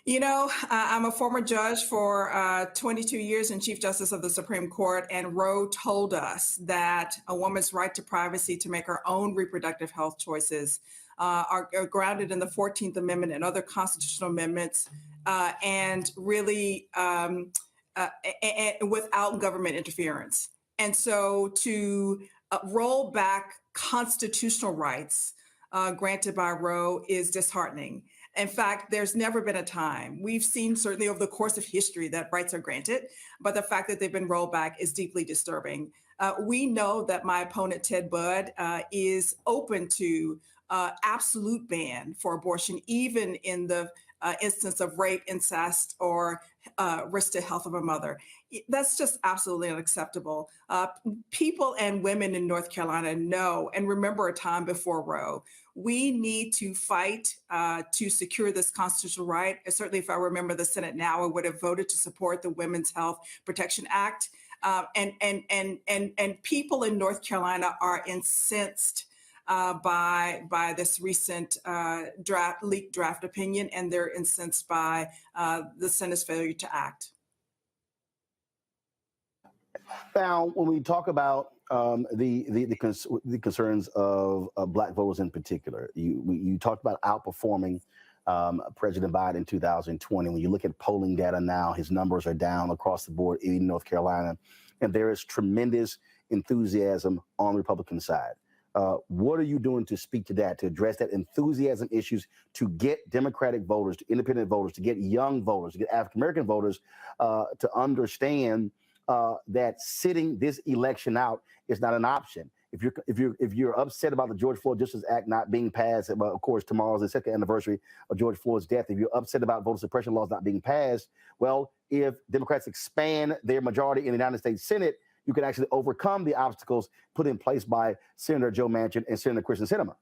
You know, I'm a former judge for 22 years and Chief Justice of the Supreme Court, and Roe told us that a woman's right to privacy to make her own reproductive health choices are grounded in the 14th Amendment and other constitutional amendments, and really and without government interference. And so to roll back constitutional rights granted by Roe is disheartening. In fact, there's never been a time. We've seen certainly over the course of history that rights are granted, but the fact that they've been rolled back is deeply disturbing. We know that my opponent, Ted Budd, is open to absolute ban for abortion, even in the instance of rape, incest, or risk to health of a mother. That's just absolutely unacceptable. People and women in North Carolina know and remember a time before Roe. We need to fight to secure this constitutional right. And certainly, if I remember the Senate now, I would have voted to support the Women's Health Protection Act. And people in North Carolina are incensed by this recent leaked draft opinion, and they're incensed by the Senate's failure to act. Now, when we talk about the concerns of Black voters in particular, you talked about outperforming President Biden in 2020. When you look at polling data now, his numbers are down across the board in North Carolina, and there is tremendous enthusiasm on the Republican side. What are you doing to speak to that, to address that enthusiasm issues, to get Democratic voters, to independent voters, to get young voters, to get African-American voters to understand that sitting this election out is not an option? If you're upset about the George Floyd Justice Act not being passed, of course, tomorrow's the second anniversary of George Floyd's death. If you're upset about voter suppression laws not being passed, well, if Democrats expand their majority in the United States Senate, you can actually overcome the obstacles put in place by Senator Joe Manchin and Senator Kyrsten Sinema.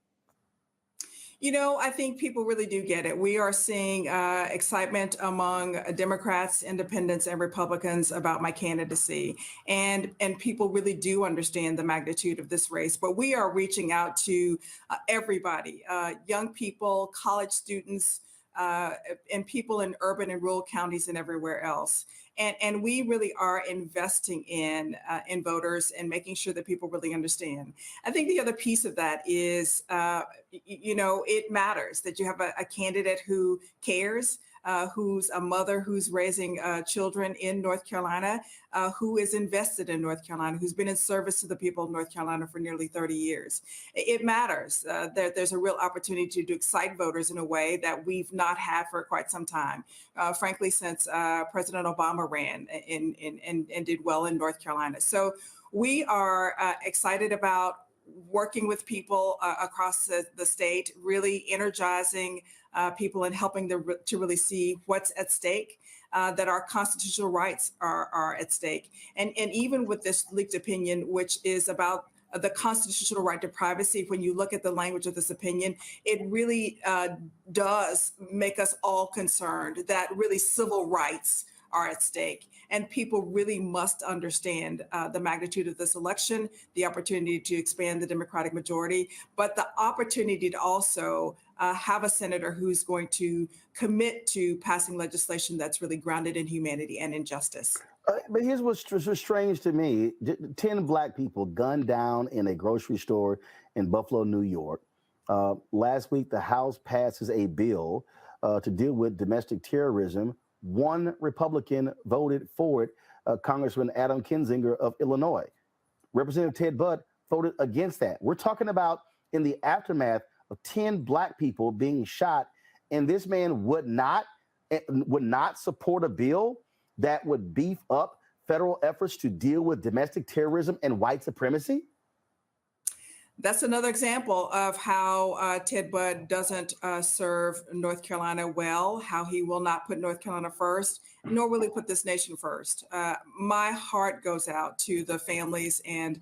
You know, I think people really do get it. We are seeing excitement among Democrats, independents, and Republicans about my candidacy. And people really do understand the magnitude of this race. But we are reaching out to everybody, young people, college students, and people in urban and rural counties and everywhere else. And we really are investing in voters and making sure that people really understand. I think the other piece of that is, you know, it matters that you have a candidate who cares, who's a mother who's raising children in North Carolina, who is invested in North Carolina, who's been in service to the people of North Carolina for nearly 30 years. It matters. There's a real opportunity to excite voters in a way that we've not had for quite some time, frankly, since President Obama ran and did well in North Carolina. So we are excited about working with people across the state, really energizing people and helping them to really see what's at stake, that our constitutional rights are at stake. And even with this leaked opinion, which is about the constitutional right to privacy, when you look at the language of this opinion, it really does make us all concerned that really civil rights are at stake. And people really must understand the magnitude of this election, the opportunity to expand the Democratic majority, but the opportunity to also have a senator who's going to commit to passing legislation that's really grounded in humanity and in justice. But here's what's strange to me. 10 Black people gunned down in a grocery store in Buffalo, New York. Last week, the House passes a bill to deal with domestic terrorism. One Republican voted for it, Congressman Adam Kinzinger of Illinois. Representative Ted Budd voted against that. We're talking about in the aftermath of 10 Black people being shot, and this man would not support a bill that would beef up federal efforts to deal with domestic terrorism and white supremacy? That's another example of how Ted Budd doesn't serve North Carolina well, how he will not put North Carolina first, nor will he put this nation first. My heart goes out to the families and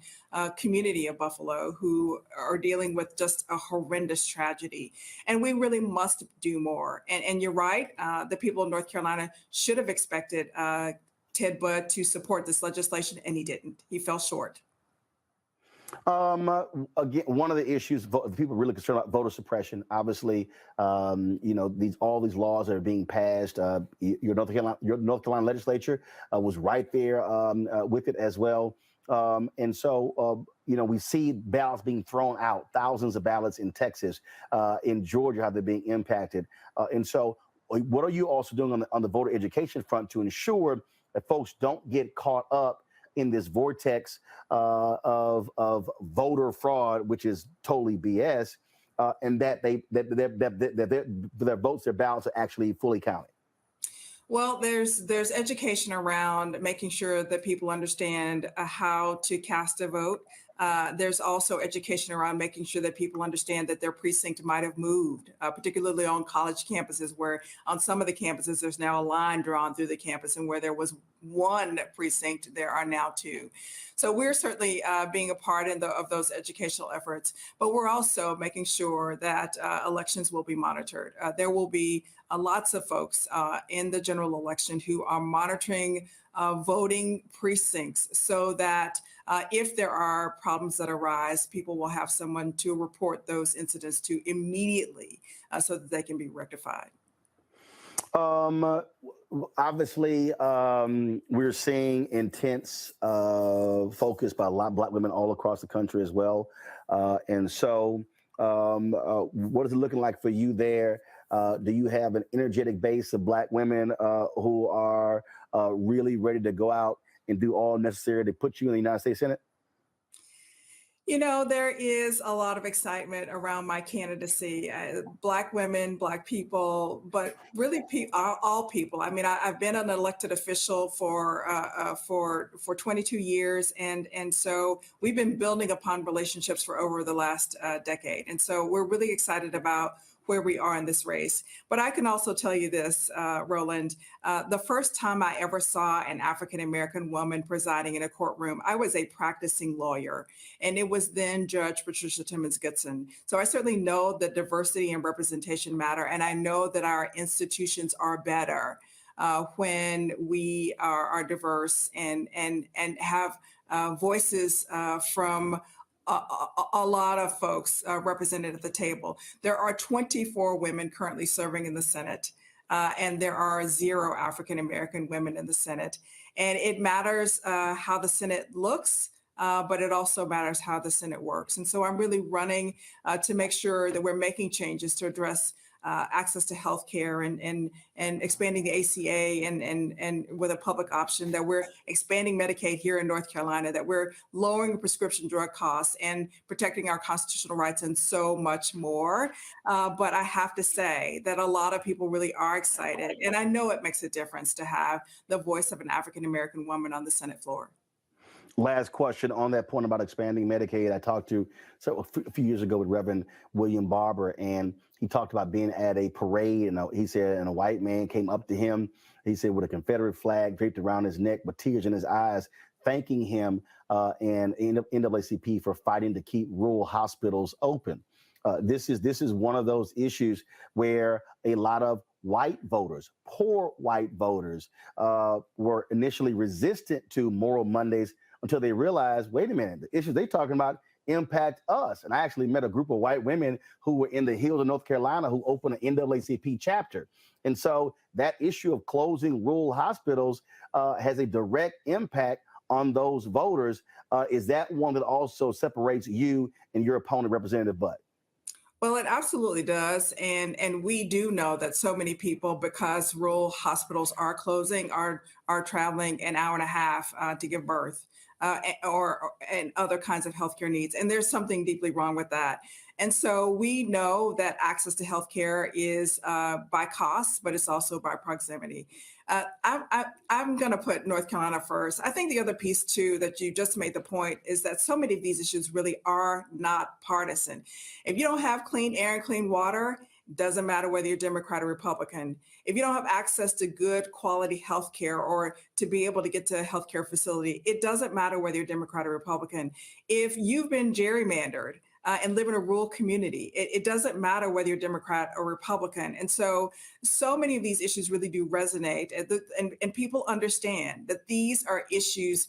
community of Buffalo who are dealing with just a horrendous tragedy. And we really must do more. And you're right, the people of North Carolina should have expected Ted Budd to support this legislation, and he didn't. He fell short. Again, one of the issues people are really concerned about voter suppression. Obviously, you know, all these laws that are being passed. Your North Carolina legislature was right there with it as well. And so, you know, we see ballots being thrown out, thousands of ballots in Texas, in Georgia, how they're being impacted. And so, what are you also doing on the voter education front to ensure that folks don't get caught up in this vortex of voter fraud, which is totally BS, and that their votes, their ballots are actually fully counted? Well, there's education around making sure that people understand how to cast a vote. There's also education around making sure that people understand that their precinct might have moved, particularly on college campuses, where on some of the campuses, there's now a line drawn through the campus, and where there was one precinct, there are now two. So we're certainly being a part of those educational efforts, but we're also making sure that elections will be monitored. There will be lots of folks in the general election who are monitoring voting precincts so that if there are problems that arise, people will have someone to report those incidents to immediately so that they can be rectified. Obviously, we're seeing intense focus by a lot of Black women all across the country as well. And so what is it looking like for you there? Do you have an energetic base of Black women who are really ready to go out and do all necessary to put you in the United States Senate? You know, there is a lot of excitement around my candidacy. Black women, Black people, but really all people. I mean, I've been an elected official for 22 years, and so we've been building upon relationships for over the last decade. And so we're really excited about where we are in this race. But I can also tell you this, Roland, the first time I ever saw an African-American woman presiding in a courtroom, I was a practicing lawyer, and it was then Judge Patricia Timmons Goodson. So I certainly know that diversity and representation matter, and I know that our institutions are better when we are diverse and have voices from a lot of folks represented at the table. There are 24 women currently serving in the Senate, and there are 0 African-American women in the Senate. And it matters how the Senate looks, but it also matters how the Senate works. And so I'm really running to make sure that we're making changes to address access to health care and expanding the ACA and with a public option, that we're expanding Medicaid here in North Carolina, that we're lowering prescription drug costs and protecting our constitutional rights and so much more. But I have to say that a lot of people really are excited. And I know it makes a difference to have the voice of an African-American woman on the Senate floor. Last question on that point about expanding Medicaid. I talked to a few years ago with Reverend William Barber, and he talked about being at a parade, and he said, and a white man came up to him, he said, with a Confederate flag draped around his neck, but tears in his eyes, thanking him and NAACP for fighting to keep rural hospitals open. This is one of those issues where a lot of white voters, poor white voters, were initially resistant to Moral Mondays until they realized, wait a minute, the issues they're talking about impact us. And I actually met a group of white women who were in the hills of North Carolina who opened an NAACP chapter. And so that issue of closing rural hospitals has a direct impact on those voters. Is that one that also separates you and your opponent, Representative Budd? Well, it absolutely does. And we do know that so many people, because rural hospitals are closing, are traveling an hour and a half to give birth. and other kinds of healthcare needs. And there's something deeply wrong with that. And so we know that access to healthcare is by cost, but it's also by proximity. I'm going to put North Carolina first. I think the other piece, too, that you just made the point is that so many of these issues really are not partisan. If you don't have clean air and clean water, doesn't matter whether you're Democrat or Republican. If you don't have access to good quality health care or to be able to get to a healthcare facility, it doesn't matter whether you're Democrat or Republican. If you've been gerrymandered and live in a rural community, it doesn't matter whether you're Democrat or Republican. And so many of these issues really do resonate, and people understand that these are issues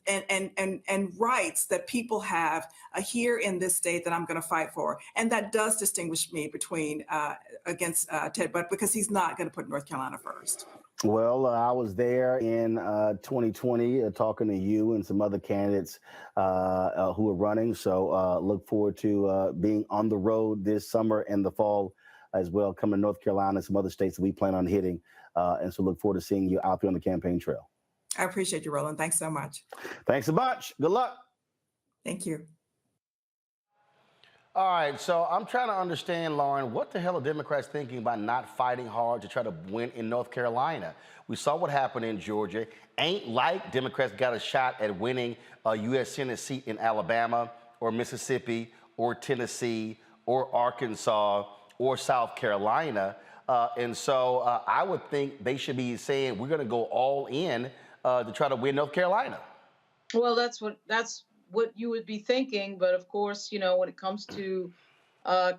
and rights that people have here in this state that I'm going to fight for. And that does distinguish me between against Ted Budd, because he's not going to put North Carolina first. Well, I was there in 2020 talking to you and some other candidates who are running. So look forward to being on the road this summer and the fall as well, coming to North Carolina and some other states that we plan on hitting. And so look forward to seeing you out there on the campaign trail. I appreciate you, Roland. Thanks so much. Thanks a bunch. Good luck. Thank you. All right, so I'm trying to understand, Lauren, what the hell are Democrats thinking about not fighting hard to try to win in North Carolina? We saw what happened in Georgia. Ain't like Democrats got a shot at winning a U.S. Senate seat in Alabama or Mississippi or Tennessee or Arkansas or South Carolina. And so I would think they should be saying we're going to go all in to try to win North Carolina. Well, that's what you would be thinking. But of course, you know, when it comes to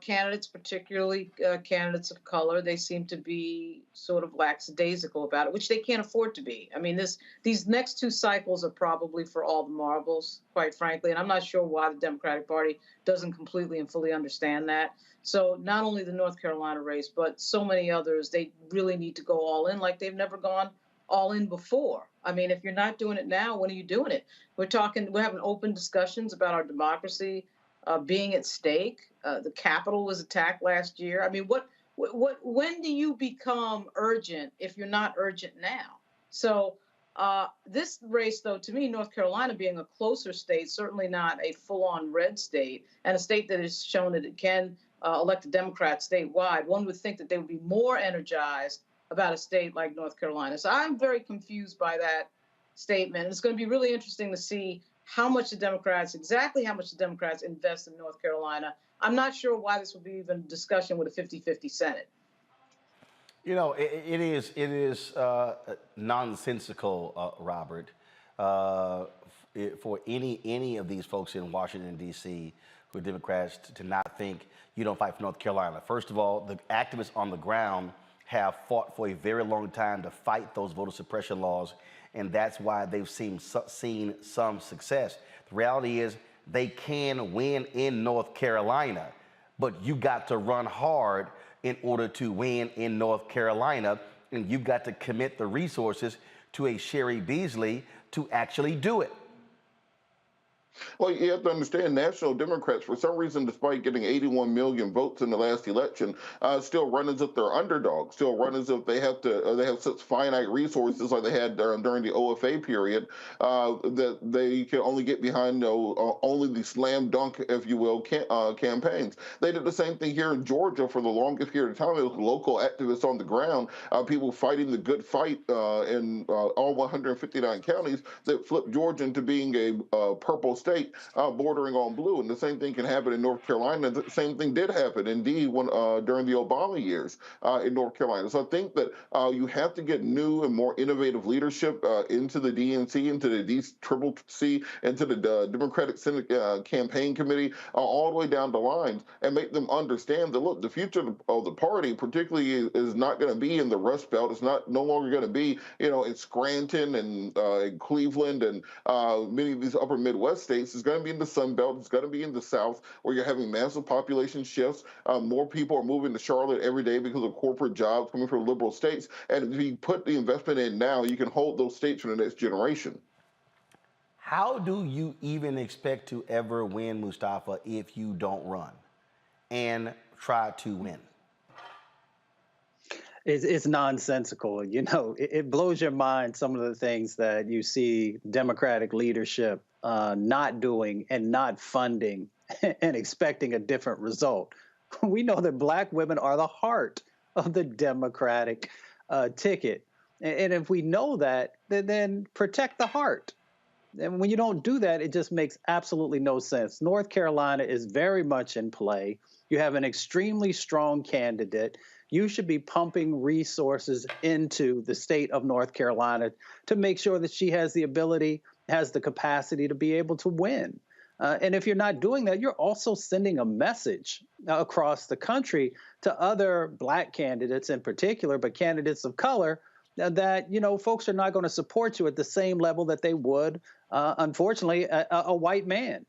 candidates, particularly candidates of color, they seem to be sort of lackadaisical about it, which they can't afford to be. I mean, these next two cycles are probably for all the marbles, quite frankly. And I'm not sure why the Democratic Party doesn't completely and fully understand that. So not only the North Carolina race, but so many others, they really need to go all in like they've never gone all in before. I mean, if you're not doing it now, when are you doing it? We're having open discussions about our democracy being at stake. The Capitol was attacked last year. I mean, when do you become urgent if you're not urgent now? So this race, though, to me, North Carolina being a closer state, certainly not a full-on red state, and a state that has shown that it can elect a Democrat statewide, one would think that they would be more energized about a state like North Carolina. So I'm very confused by that statement. It's going to be really interesting to see exactly how much the Democrats invest in North Carolina. I'm not sure why this would be even a discussion with a 50-50 Senate. You know, it is nonsensical, Robert, for any of these folks in Washington, D.C., who are Democrats, to not think you don't fight for North Carolina. First of all, the activists on the ground have fought for a very long time to fight those voter suppression laws, and that's why they've seen some success. The reality is they can win in North Carolina, but you got to run hard in order to win in North Carolina, and you've got to commit the resources to a Cheri Beasley to actually do it. Well, you have to understand, national Democrats, for some reason, despite getting 81 million votes in the last election, still run as if they're underdogs, still run as if they have such finite resources like they had during the OFA period that they can only get behind only the slam dunk, if you will, campaigns. They did the same thing here in Georgia for the longest period of time. It was local activists on the ground, people fighting the good fight in all 159 counties that flipped Georgia into being a purple state bordering on blue. And the same thing can happen in North Carolina. The same thing did happen, indeed, during the Obama years in North Carolina. So I think that you have to get new and more innovative leadership into the DNC, into the DCCC, into the Democratic Senate Campaign Committee, all the way down the lines, and make them understand that, look, the future of the party particularly is not going to be in the Rust Belt. It's no longer going to be, in Scranton and in Cleveland and many of these upper Midwest states. It's going to be in the Sun Belt. It's going to be in the South, where you're having massive population shifts. More people are moving to Charlotte every day because of corporate jobs coming from liberal states. And if you put the investment in now, you can hold those states for the next generation. How do you even expect to ever win, Mustafa, if you don't run and try to win? It's nonsensical. You know, it blows your mind some of the things that you see Democratic leadership not doing and not funding and expecting a different result. We know that Black women are the heart of the Democratic ticket. And if we know that, then protect the heart. And when you don't do that, it just makes absolutely no sense. North Carolina is very much in play. You have an extremely strong candidate. You should be pumping resources into the state of North Carolina to make sure that she has the ability, has the capacity to be able to win. And if you're not doing that, you're also sending a message across the country to other Black candidates in particular, but candidates of color, that, you know, folks are not going to support you at the same level that they would, unfortunately, a white man.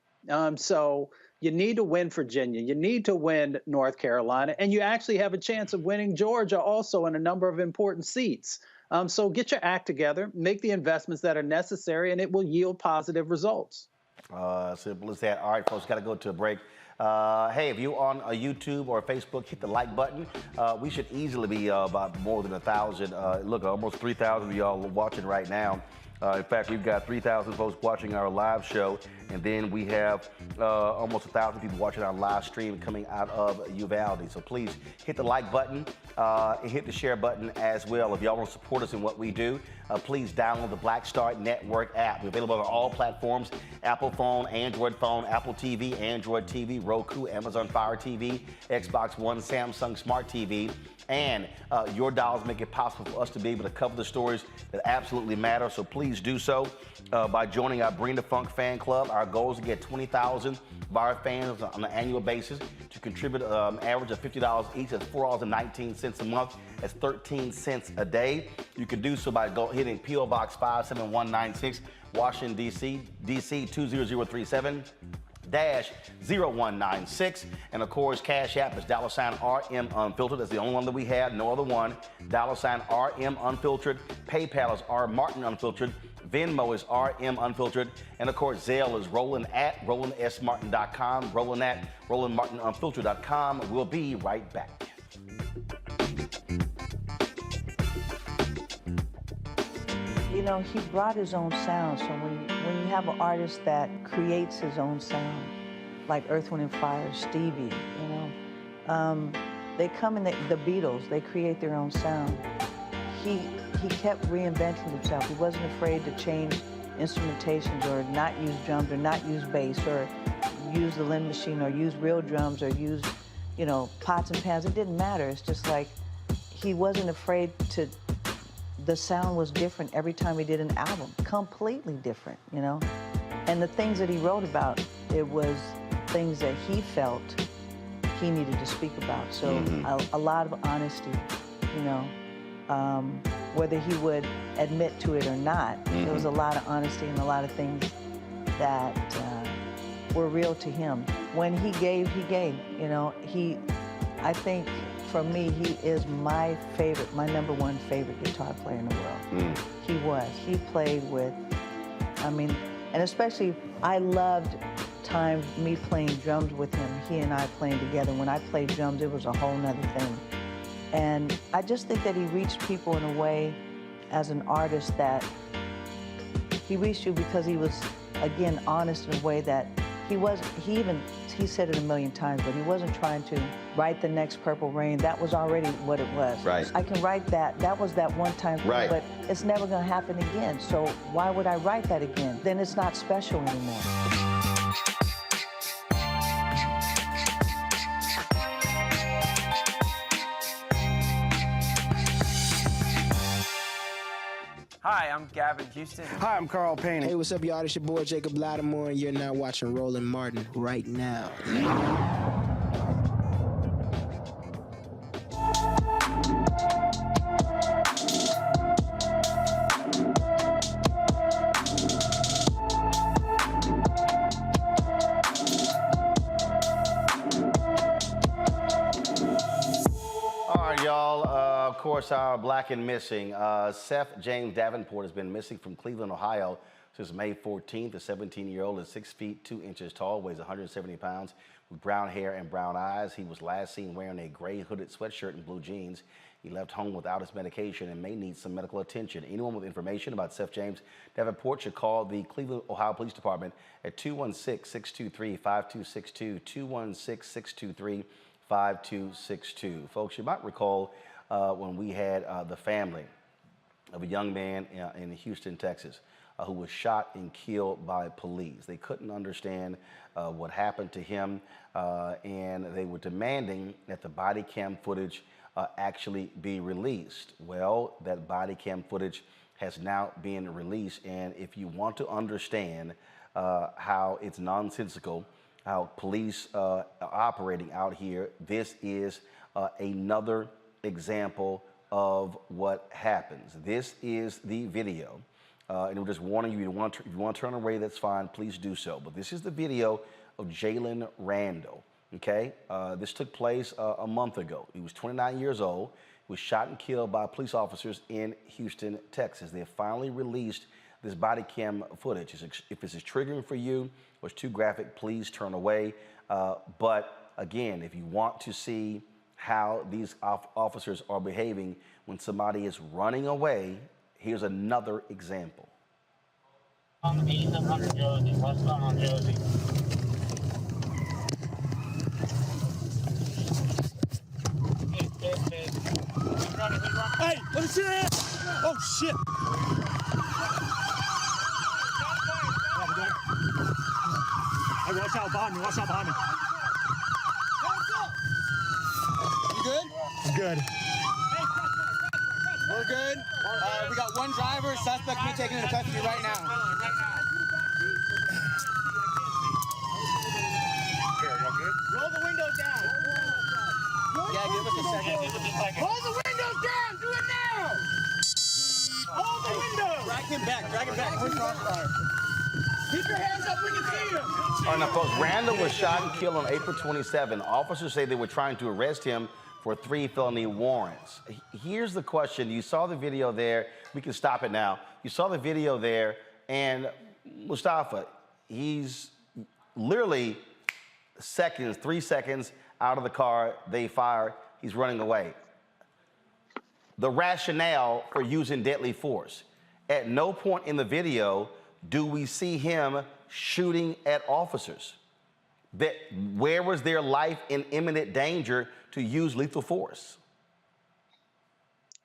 So you need to win Virginia. You need to win North Carolina. And you actually have a chance of winning Georgia also in a number of important seats. So get your act together, make the investments that are necessary, and it will yield positive results. Simple as that. All right, folks, got to go to a break. Hey, if you're on YouTube or Facebook, hit the like button. We should easily be about more than 1,000. Look, almost 3,000 of y'all watching right now. In fact, we've got 3,000 folks watching our live show, and then we have almost 1,000 people watching our live stream coming out of Uvalde. So please hit the like button and hit the share button as well. If y'all want to support us in what we do, please download the Black Star Network app. We're available on all platforms: Apple phone, Android phone, Apple TV, Android TV, Roku, Amazon Fire TV, Xbox One, Samsung Smart TV. And your dollars make it possible for us to be able to cover the stories that absolutely matter. So please do so by joining our Bring the Funk fan club. Our goal is to get 20,000 of our fans on an annual basis to contribute an average of $50 each. That's $4.19 a month. That's 13 cents a day. You can do so by hitting P.O. Box 57196, Washington, D.C. 20037. -0196, and of course Cash App is $RM Unfiltered. That's the only one that we have, no other one. $RM Unfiltered. PayPal is R Martin Unfiltered. Venmo is RM Unfiltered, and of course Zelle is Roland at RolandSMartin.com. Roland at RolandMartinUnfiltered.com. We'll be right back. You know, he brought his own sound. So when you have an artist that creates his own sound, like Earth, Wind & Fire, Stevie, you know, they come in, the Beatles, they create their own sound. He kept reinventing himself. He wasn't afraid to change instrumentations or not use drums or not use bass or use the Lynn machine or use real drums or use, you know, pots and pans. It didn't matter. It's just like he wasn't afraid to. The sound was different every time he did an album, completely different, you know? And the things that he wrote about, it was things that he felt he needed to speak about. So a lot of honesty, you know, whether he would admit to it or not, there was a lot of honesty and a lot of things that were real to him. When he gave, you know, I think, for me, he is my favorite, my #1 favorite guitar player in the world. He was. He played with, I mean, and especially, I loved me playing drums with him, he and I playing together. When I played drums, it was a whole nother thing. And I just think that he reached people in a way, as an artist, that he reached you because he was, again, honest in a way that he said it a million times, but he wasn't trying to write the next Purple Rain. That was already what it was. Right. I can write that. That was that one time thing, right. But it's never going to happen again. So why would I write that again? Then it's not special anymore. Hi, I'm Gavin Houston. Hi, I'm Carl Payne. Hey, what's up, y'all? It's your boy, Jacob Lattimore, and you're now watching Roland Martin right now. Of course, our black and missing. Seth James Davenport has been missing from Cleveland, Ohio, Since May 14th, the 17-year-old is 6 feet 2 inches tall, weighs 170 pounds, with brown hair and brown eyes. He was last seen wearing a gray hooded sweatshirt and blue jeans. He left home without his medication and may need some medical attention. Anyone with information about Seth James Davenport should call the Cleveland, Ohio Police Department at 216-623-5262, 216-623-5262. Folks, you might recall when we had the family of a young man in Houston, Texas, who was shot and killed by police. They couldn't understand what happened to him, and they were demanding that the body cam footage actually be released. Well, that body cam footage has now been released, and if you want to understand how it's nonsensical, how police are operating out here, this is another example of what happens. This is the video. And we're just warning you, if you want to turn away, that's fine, please do so. But this is the video of Jalen Randle, okay? This took place a month ago. He was 29 years old. He was shot and killed by police officers in Houston, Texas. They have finally released this body cam footage. If this is triggering for you or it's too graphic, please turn away. But again, if you want to see how these officers are behaving when somebody is running away, here's another example. On the east of 100 Josie. What's going on, Josie? Hey, let me see that! Oh, shit! Hey, watch out behind me, watch out behind me. You good? I'm good. We're good. We got one driver, suspect being taken into custody right now. Roll the windows down. Yeah, give us a second. Roll the windows down. Do it now. Roll the windows. Drag him back. Drag him back. Keep your hands up. We can see him. All right, now, folks, Randle was shot and killed on April 27. Officers say they were trying to arrest him for 3 felony warrants. Here's the question. You saw the video there. We can stop it now. You saw the video there, and Mustafa, he's literally 3 seconds out of the car. They fire. He's running away. The rationale for using deadly force. At no point in the video do we see him shooting at officers. Where was their life in imminent danger to use lethal force?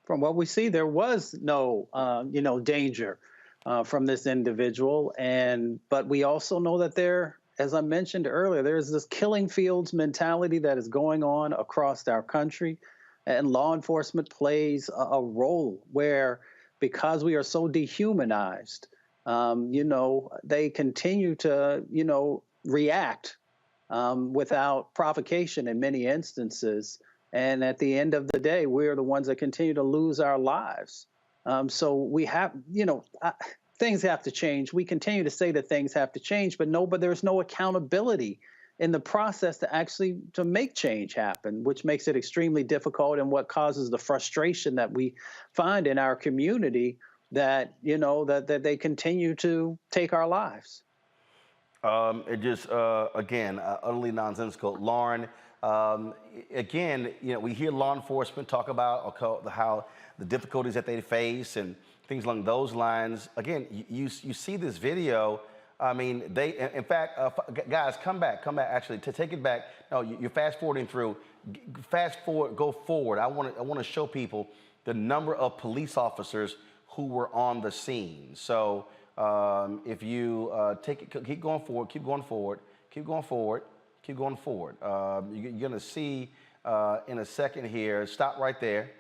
From what we see, there was no, danger from this individual. But we also know that there, as I mentioned earlier, there's this killing fields mentality that is going on across our country. And law enforcement plays a role where, because we are so dehumanized, they continue to, react without provocation in many instances. And at the end of the day, we're the ones that continue to lose our lives. So we have, things have to change. We continue to say that things have to change, but there's no accountability in the process to make change happen, which makes it extremely difficult, and what causes the frustration that we find in our community that, that they continue to take our lives. It just, again, utterly nonsensical. Lauren, again, we hear law enforcement talk about how the difficulties that they face and things along those lines. Again, you see this video. I mean, in fact, guys, come back, actually, to take it back. No, you're fast forwarding through. Go forward. I want to show people the number of police officers who were on the scene. So if you keep going forward. You're going to see in a second here. Stop right there.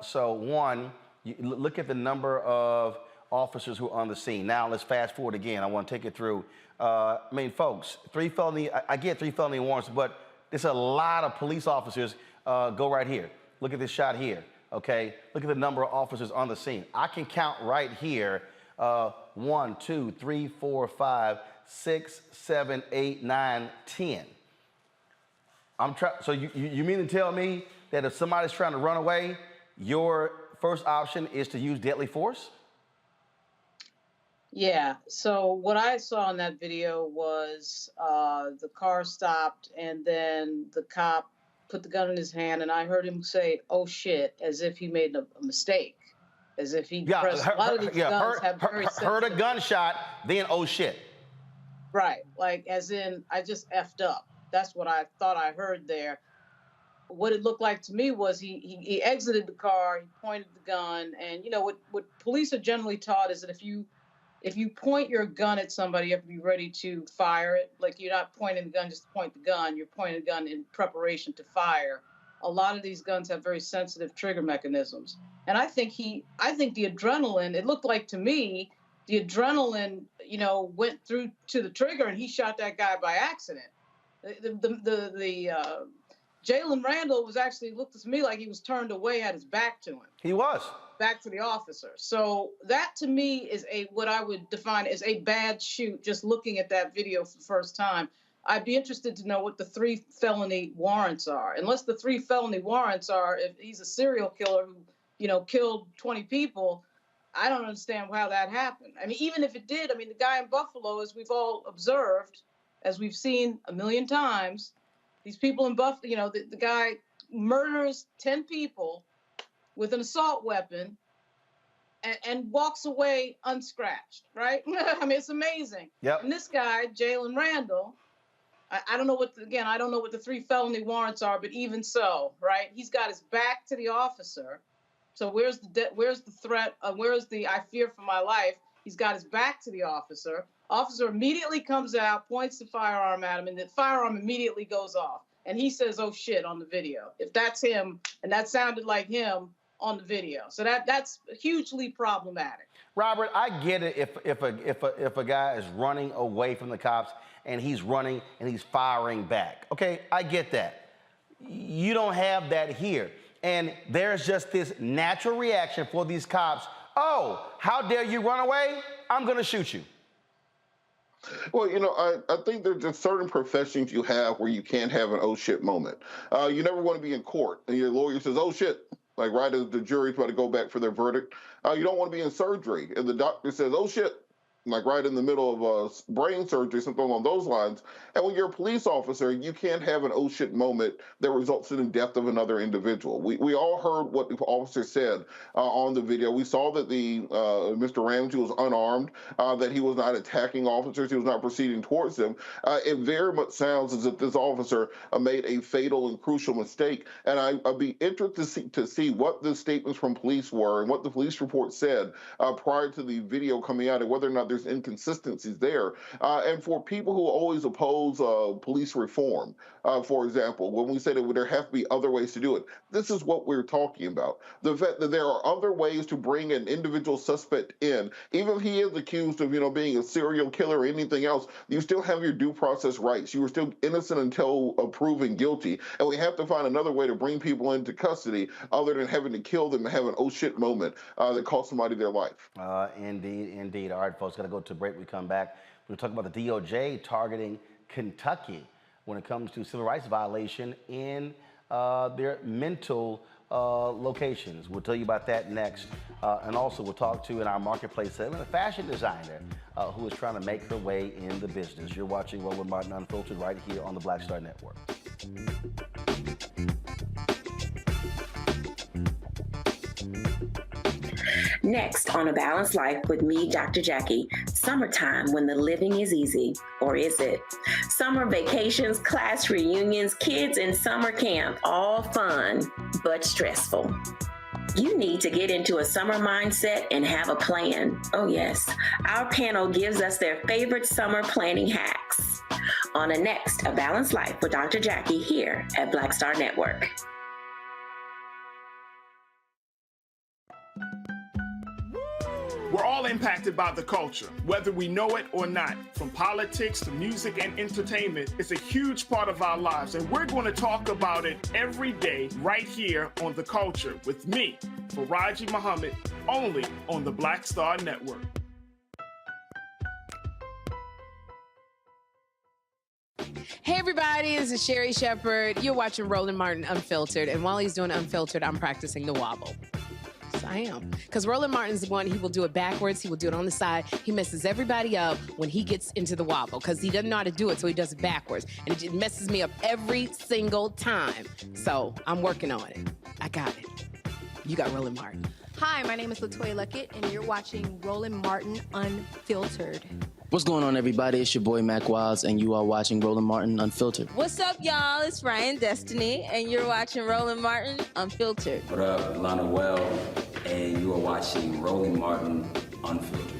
So one, look at the number of officers who are on the scene. Now let's fast forward again. I want to take it through. Folks, I get 3 felony warrants, but there's a lot of police officers. Go right here. Look at this shot here. Okay, look at the number of officers on the scene. I can count right here. 1, 2, 3, 4, 5, 6, 7, 8, 9, 10. So you mean to tell me that if somebody's trying to run away, your first option is to use deadly force? Yeah. So what I saw in that video was the car stopped, and then the cop put the gun in his hand, and I heard him say, "Oh shit," as if he made a mistake, as if he pressed. A lot of these guns have very heard a gunshot, then oh shit. Right, like as in I just effed up. That's what I thought I heard there. What it looked like to me was he exited the car, he pointed the gun, and you know what police are generally taught is that if you point your gun at somebody, you have to be ready to fire it. Like you're not pointing the gun just to point the gun, you're pointing the gun in preparation to fire. A lot of these guns have very sensitive trigger mechanisms. And I think the adrenaline, it looked like to me, the adrenaline, you know, went through to the trigger and he shot that guy by accident. Jalen Randle was actually looked to me like he was turned away, had his back to him. He was. Back to the officer. So that to me is what I would define as a bad shoot, just looking at that video for the first time. I'd be interested to know what the 3 felony warrants are. Unless the 3 felony warrants are, if he's a serial killer who, you know, killed 20 people, I don't understand how that happened. I mean, even if it did, I mean, the guy in Buffalo, as we've all observed, as we've seen a million times, these people in Buffalo, you know, the guy murders 10 people with an assault weapon and walks away unscratched, right? I mean, it's amazing. Yep. And this guy, Jalen Randle, I don't know I don't know what the 3 felony warrants are, but even so, right? He's got his back to the officer. So where's the threat? Where's the I fear for my life? He's got his back to the officer. Officer immediately comes out, points the firearm at him, and the firearm immediately goes off. And he says, "Oh shit," on the video. If that's him, and that sounded like him on the video, so that's hugely problematic. Robert, I get it if a guy is running away from the cops and he's running and he's firing back. Okay, I get that. You don't have that here. And there's just this natural reaction for these cops. Oh, how dare you run away? I'm going to shoot you. Well, you know, I think there's just certain professions you have where you can't have an oh shit moment. You never want to be in court and your lawyer says, oh shit, like right as the jury's about to go back for their verdict. You don't want to be in surgery and the doctor says, oh shit, like right in the middle of brain surgery, something along those lines. And when you're a police officer, you can't have an oh shit moment that results in the death of another individual. We all heard what the officer said on the video. We saw that the Mr. Ramsey was unarmed, that he was not attacking officers, he was not proceeding towards them. It very much sounds as if this officer made a fatal and crucial mistake. And I'd be interested to see what the statements from police were and what the police report said prior to the video coming out and whether or not there's inconsistencies there. And for people who always oppose police reform, for example, when we say that there have to be other ways to do it, this is what we're talking about. The fact that there are other ways to bring an individual suspect in, even if he is accused of, you know, being a serial killer or anything else, you still have your due process rights. You are still innocent until proven guilty. And we have to find another way to bring people into custody other than having to kill them and have an oh shit moment that cost somebody their life. Indeed. All right, folks, got to go to break. We come back. We'll talk about the DOJ targeting Kentucky when it comes to civil rights violation in their mental locations. We'll tell you about that next. And also we'll talk to, in our marketplace segment, a fashion designer who is trying to make her way in the business. You're watching Roland Martin Unfiltered right here on the Black Star Network. Next on A Balanced Life with me, Dr. Jackie, summertime when the living is easy, or is it? Summer vacations, class reunions, kids in summer camp, all fun, but stressful. You need to get into a summer mindset and have a plan. Oh yes, our panel gives us their favorite summer planning hacks. On a next A Balanced Life with Dr. Jackie here at Black Star Network. We're all impacted by the culture, whether we know it or not. From politics to music and entertainment, it's a huge part of our lives, and we're going to talk about it every day right here on The Culture with me, Faraji Muhammad, only on the Black Star Network. Hey everybody, this is Sherry Shepherd. You're watching Roland Martin Unfiltered, and while he's doing Unfiltered, I'm practicing the wobble. So I am. Because Roland Martin's the one, he will do it backwards. He will do it on the side. He messes everybody up when he gets into the wobble because he doesn't know how to do it, so he does it backwards. And it just messes me up every single time. So I'm working on it. I got it. You got Roland Martin. Hi, my name is LaToya Luckett, and you're watching Roland Martin Unfiltered. What's going on, everybody? It's your boy, Mac Wiles, and you are watching Roland Martin Unfiltered. What's up, y'all? It's Ryan Destiny, and you're watching Roland Martin Unfiltered. What up, Lana Well, and you are watching Roland Martin Unfiltered.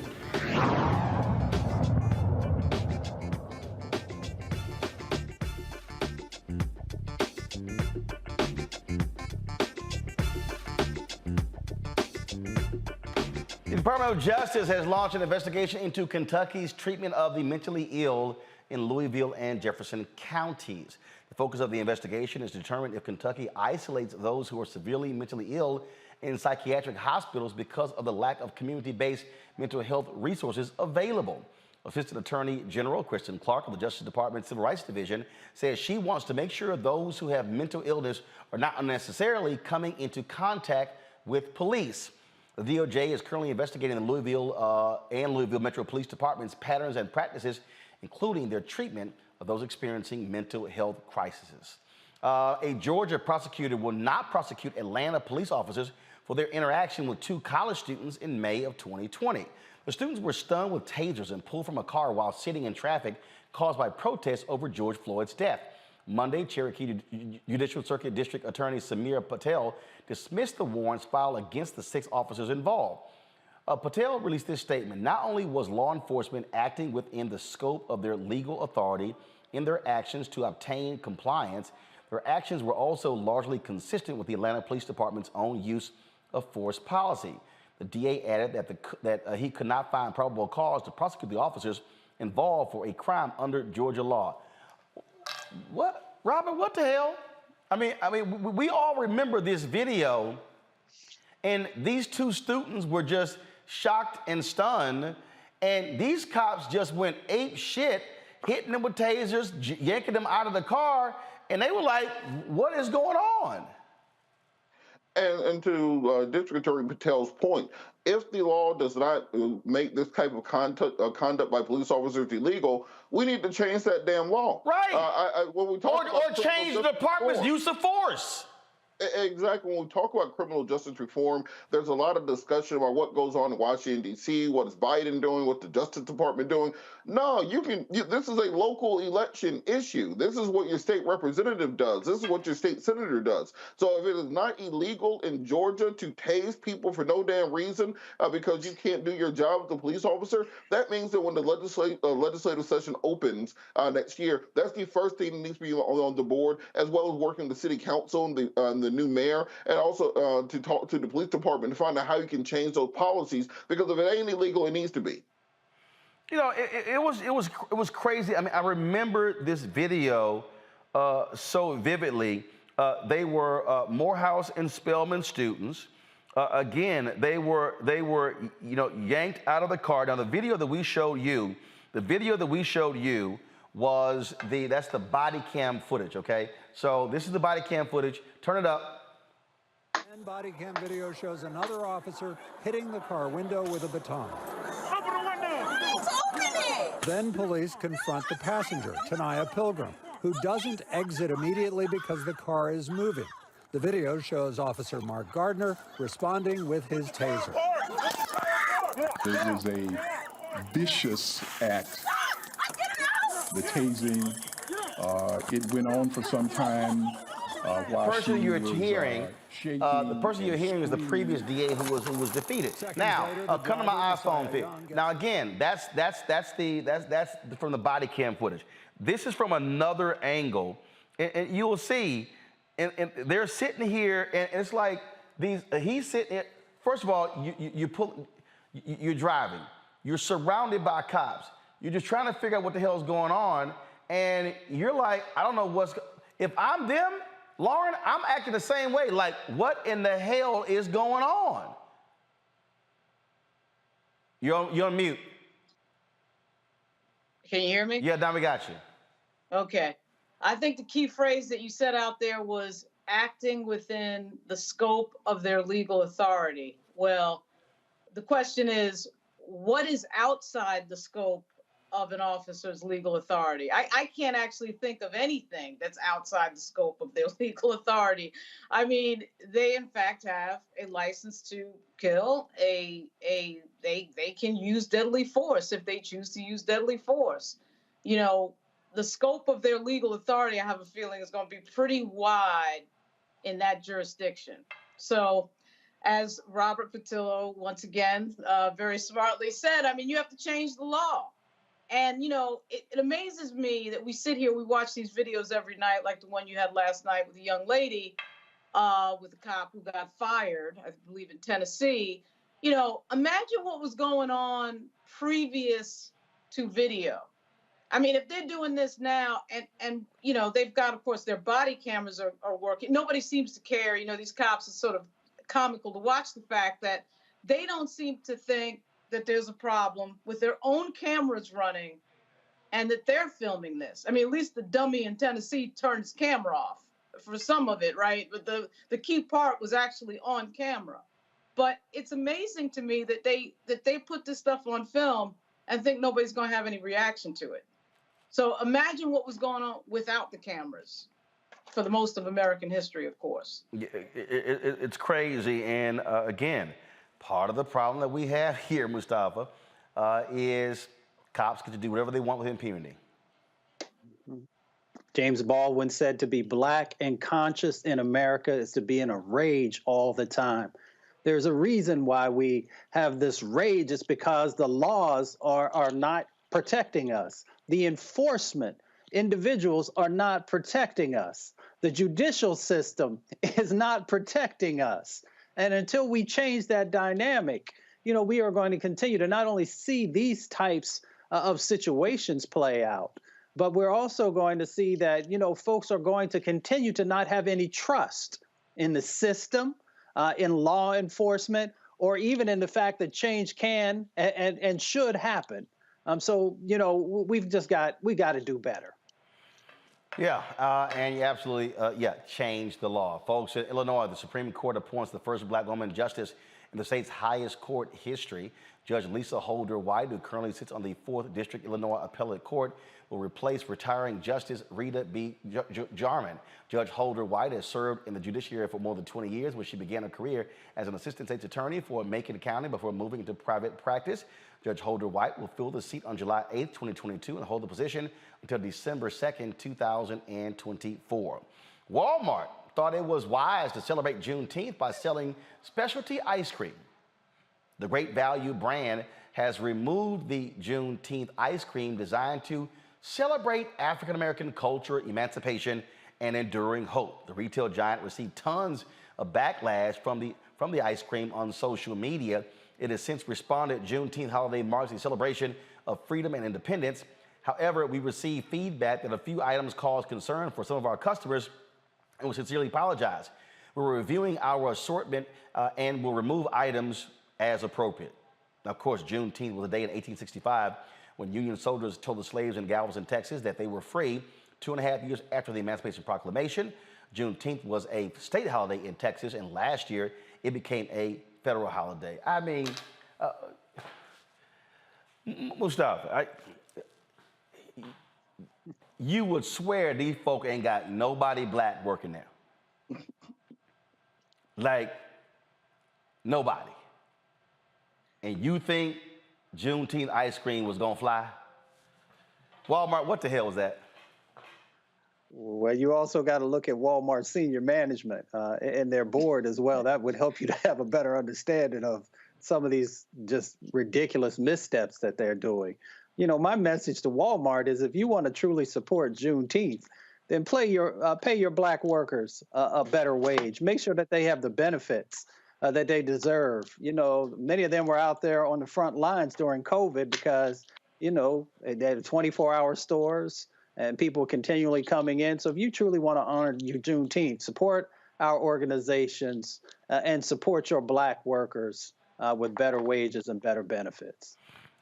The Department of Justice has launched an investigation into Kentucky's treatment of the mentally ill in Louisville and Jefferson counties. The focus of the investigation is to determine if Kentucky isolates those who are severely mentally ill in psychiatric hospitals because of the lack of community-based mental health resources available. Assistant Attorney General Kristen Clark of the Justice Department Civil Rights Division says she wants to make sure those who have mental illness are not unnecessarily coming into contact with police. The DOJ is currently investigating the Louisville and Louisville Metro Police Department's patterns and practices, including their treatment of those experiencing mental health crises. A Georgia prosecutor will not prosecute Atlanta police officers for their interaction with two college students in May of 2020. The students were stunned with tasers and pulled from a car while sitting in traffic caused by protests over George Floyd's death. Monday, Cherokee Judicial Circuit District Attorney Samir Patel dismissed the warrants filed against the 6 officers involved. Patel released this statement. Not only was law enforcement acting within the scope of their legal authority in their actions to obtain compliance, their actions were also largely consistent with the Atlanta Police Department's own use of force policy. The DA added that he could not find probable cause to prosecute the officers involved for a crime under Georgia law. What, Robin, what the hell? I mean, we all remember this video, and these 2 students were just shocked and stunned, and these cops just went ape shit, hitting them with tasers, yanking them out of the car, and they were like, what is going on? And to District Attorney Patel's point, if the law does not make this type of conduct by police officers illegal, we need to change that damn law. Right. When we talk or change the department's use of force. Exactly. When we talk about criminal justice reform, there's a lot of discussion about what goes on in Washington, D.C., what is Biden doing, what the Justice Department doing. No, this is a local election issue. This is what your state representative does. This is what your state senator does. So if it is not illegal in Georgia to tase people for no damn reason because you can't do your job as a police officer, that means that when the legislative session opens next year, that's the first thing that needs to be on the board, as well as working with the city council and the new mayor, and also to talk to the police department to find out how you can change those policies, because if it ain't illegal, it needs to be. You know, it was crazy. I mean, I remember this video so vividly. They were Morehouse and Spelman students. Again, they were yanked out of the car. Now, the video that we showed you was that's the body cam footage, okay? So this is the body cam footage. Turn it up. And body cam video shows another officer hitting the car window with a baton. Open the window! Open it! Then police confront the passenger, Tanaya Pilgrim, who doesn't exit immediately because the car is moving. The video shows Officer Mark Gardner responding with his taser. It was a vicious act. The tasing, it went on for some time. The person you're hearing is the previous DA who was defeated. Now, come to my iPhone feed. Now again, that's from the body cam footage. This is from another angle, and you will see, and they're sitting here, and it's like these. He's sitting. First of all, you're driving. You're surrounded by cops. You're just trying to figure out what the hell is going on, and you're like, I don't know what's. If I'm them, Lauren, I'm acting the same way. Like, what in the hell is going on? You're on mute. Can you hear me? Yeah, now we got you. Okay. I think the key phrase that you said out there was acting within the scope of their legal authority. Well, the question is, what is outside the scope of an officer's legal authority? I can't actually think of anything that's outside the scope of their legal authority. I mean, they in fact have a license to kill. They can use deadly force if they choose to use deadly force. You know, the scope of their legal authority, I have a feeling, is going to be pretty wide in that jurisdiction. So, as Robert Patillo, once again, very smartly said, I mean, you have to change the law. And, you know, it amazes me that we sit here, we watch these videos every night, like the one you had last night with a young lady, with a cop who got fired, I believe in Tennessee. You know, imagine what was going on previous to video. I mean, if they're doing this now, and you know, they've got, of course, their body cameras are working. Nobody seems to care. You know, these cops are sort of comical to watch the fact that they don't seem to think that there's a problem with their own cameras running and that they're filming this. I mean, at least the dummy in Tennessee turned his camera off for some of it, right? But the key part was actually on camera. But it's amazing to me that they put this stuff on film and think nobody's going to have any reaction to it. So imagine what was going on without the cameras for the most of American history, of course. It's crazy. And again, part of the problem that we have here, Mustafa, is cops get to do whatever they want with impunity. James Baldwin said to be black and conscious in America is to be in a rage all the time. There's a reason why we have this rage. It's because the laws are not protecting us. The enforcement, individuals are not protecting us. The judicial system is not protecting us. And until we change that dynamic, you know, we are going to continue to not only see these types of situations play out, but we're also going to see that, you know, folks are going to continue to not have any trust in the system, in law enforcement, or even in the fact that change can and should happen. So, you know, we got to do better. Yeah, and you absolutely, change the law. Folks, in Illinois, the Supreme Court appoints the first black woman justice in the state's highest court history. Judge Lisa Holder White, who currently sits on the 4th District Illinois Appellate Court, will replace retiring Justice Rita B. Jarman. Judge Holder White has served in the judiciary for more than 20 years, where she began her career as an assistant state's attorney for Macon County before moving into private practice. Judge Holder White will fill the seat on July 8th, 2022, and hold the position until December 2nd, 2024. Walmart thought it was wise to celebrate Juneteenth by selling specialty ice cream. The Great Value brand has removed the Juneteenth ice cream designed to celebrate African-American culture, emancipation, and enduring hope. The retail giant received tons of backlash from the ice cream on social media. It has since responded. Juneteenth holiday marks a celebration of freedom and independence. However, we received feedback that a few items caused concern for some of our customers, and we sincerely apologize. We're reviewing our assortment and will remove items as appropriate. Now, of course, Juneteenth was a day in 1865 when Union soldiers told the slaves in Galveston, Texas, that they were free. 2.5 years after the Emancipation Proclamation, Juneteenth was a state holiday in Texas, and last year it became a federal holiday. I mean, Mustafa, you would swear these folk ain't got nobody black working there. Like, nobody. And you think Juneteenth ice cream was gonna fly? Walmart, what the hell was that? Well, you also got to look at Walmart senior management and their board as well. That would help you to have a better understanding of some of these just ridiculous missteps that they're doing. You know, my message to Walmart is if you want to truly support Juneteenth, then pay your black workers a better wage. Make sure that they have the benefits that they deserve. You know, many of them were out there on the front lines during COVID because, you know, they had 24-hour stores and people continually coming in. So if you truly want to honor your Juneteenth, support our organizations and support your black workers with better wages and better benefits.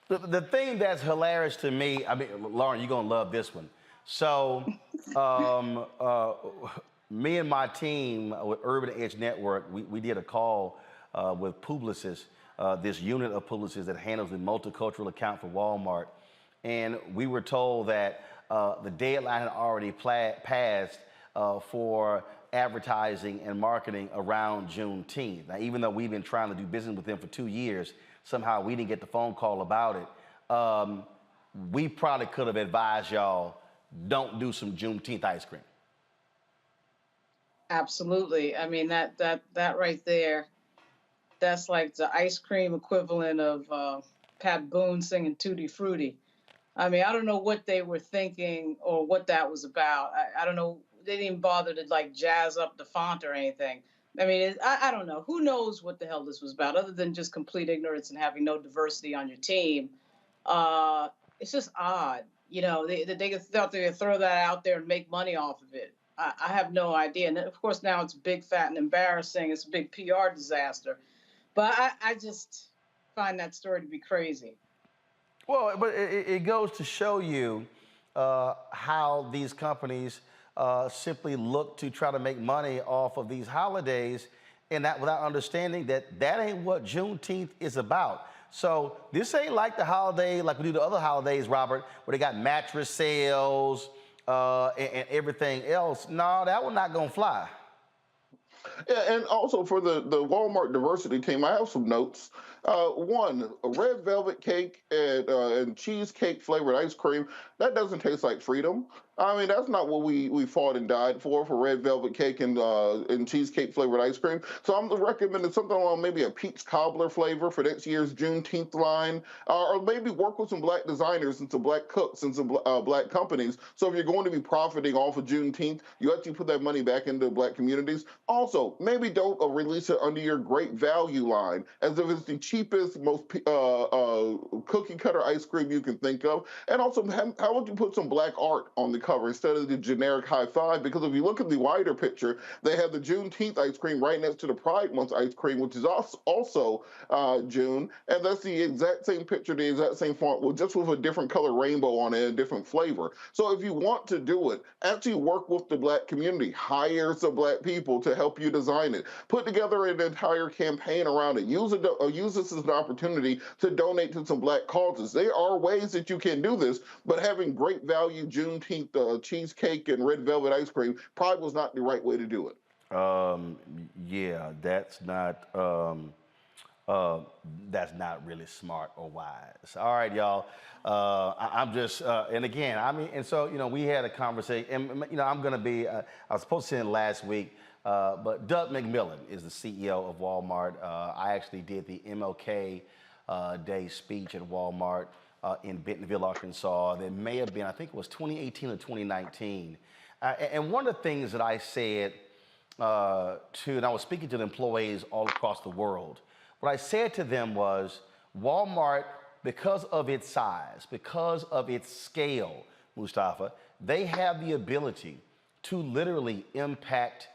The thing that's hilarious to me, I mean, Lauren, you're going to love this one. So me and my team with Urban Edge Network, we did a call with Publicis, this unit of Publicis that handles the multicultural account for Walmart. And we were told that the deadline had already passed for advertising and marketing around Juneteenth. Now, even though we've been trying to do business with them for 2 years, somehow we didn't get the phone call about it. We probably could have advised y'all, don't do some Juneteenth ice cream. Absolutely. I mean, that right there, that's like the ice cream equivalent of Pat Boone singing Tutti Frutti. I mean, I don't know what they were thinking or what that was about. I don't know. They didn't even bother to like jazz up the font or anything. I mean, I don't know. Who knows what the hell this was about, other than just complete ignorance and having no diversity on your team. It's just odd. You know, they thought they could throw that out there and make money off of it. I have no idea. And of course, now it's big, fat, and embarrassing. It's a big PR disaster. But I just find that story to be crazy. Well, but it goes to show you how these companies simply look to try to make money off of these holidays, and that without understanding that that ain't what Juneteenth is about. So this ain't like the holiday, like we do the other holidays, Robert, where they got mattress sales and everything else. No, that one not gonna fly. Yeah, and also for the Walmart diversity team, I have some notes. One, a red velvet cake and cheesecake flavored ice cream, that doesn't taste like freedom. I mean, that's not what we fought and died for red velvet cake and cheesecake flavored ice cream. So I'm recommending something along maybe a peach cobbler flavor for next year's Juneteenth line, or maybe work with some black designers and some black cooks and some black companies. So if you're going to be profiting off of Juneteenth, you actually put that money back into black communities. Also, maybe don't release it under your great value line, as if it's the cheapest, most cookie cutter ice cream you can think of. And also, how would you put some black art on the cover instead of the generic high five? Because if you look at the wider picture, they have the Juneteenth ice cream right next to the Pride Month ice cream, which is also June, and that's the exact same picture, the exact same font, just with a different color rainbow on it, a different flavor. So if you want to do it, actually work with the black community, hire some black people to help you design it, put together an entire campaign around it, use this as an opportunity to donate to some black causes. There are ways that you can do this, but having great value Juneteenth cheesecake and red velvet ice cream probably was not the right way to do it. Yeah, that's not really smart or wise. All right, y'all. I'm just, and again, I mean, and so, you know, we had a conversation, and, you know, I'm going to be, I was supposed to send it last week, but Doug McMillon is the CEO of Walmart. I actually did the MLK Day speech at Walmart in Bentonville, Arkansas. That may have been, I think it was 2018 or 2019. And one of the things that I said and I was speaking to the employees all across the world, what I said to them was, Walmart, because of its size, because of its scale, Mustafa, they have the ability to literally impact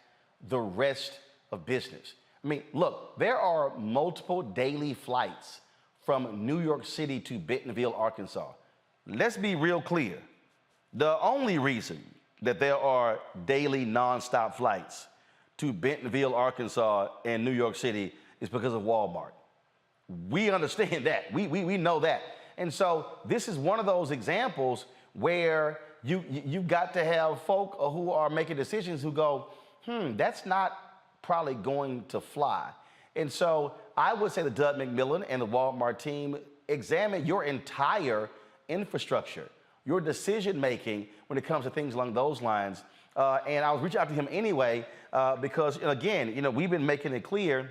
the rest of business. I mean, look, there are multiple daily flights from New York City to Bentonville, Arkansas. Let's be real clear. The only reason that there are daily nonstop flights to Bentonville, Arkansas and New York City is because of Walmart. We understand that. We know that. And so this is one of those examples where you got to have folk who are making decisions who go, that's not probably going to fly. And so I would say to Doug McMillon and the Walmart team, examine your entire infrastructure, your decision-making when it comes to things along those lines. And I was reaching out to him anyway, because, again, you know, we've been making it clear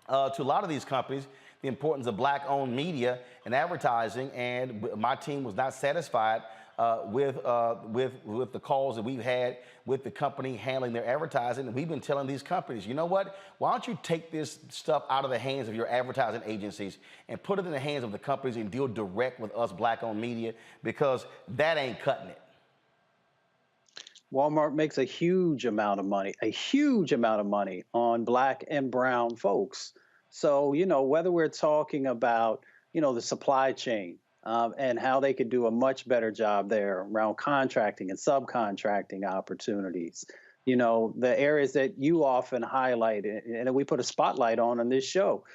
to a lot of these companies the importance of black-owned media and advertising, and my team was not satisfied with the calls that we've had with the company handling their advertising. And we've been telling these companies, you know what? Why don't you take this stuff out of the hands of your advertising agencies and put it in the hands of the companies and deal direct with us black-owned media, because that ain't cutting it. Walmart makes a huge amount of money on black and brown folks. So, you know, whether we're talking about, you know, the supply chain and how they could do a much better job there around contracting and subcontracting opportunities, the areas that you often highlight and we put a spotlight on this show,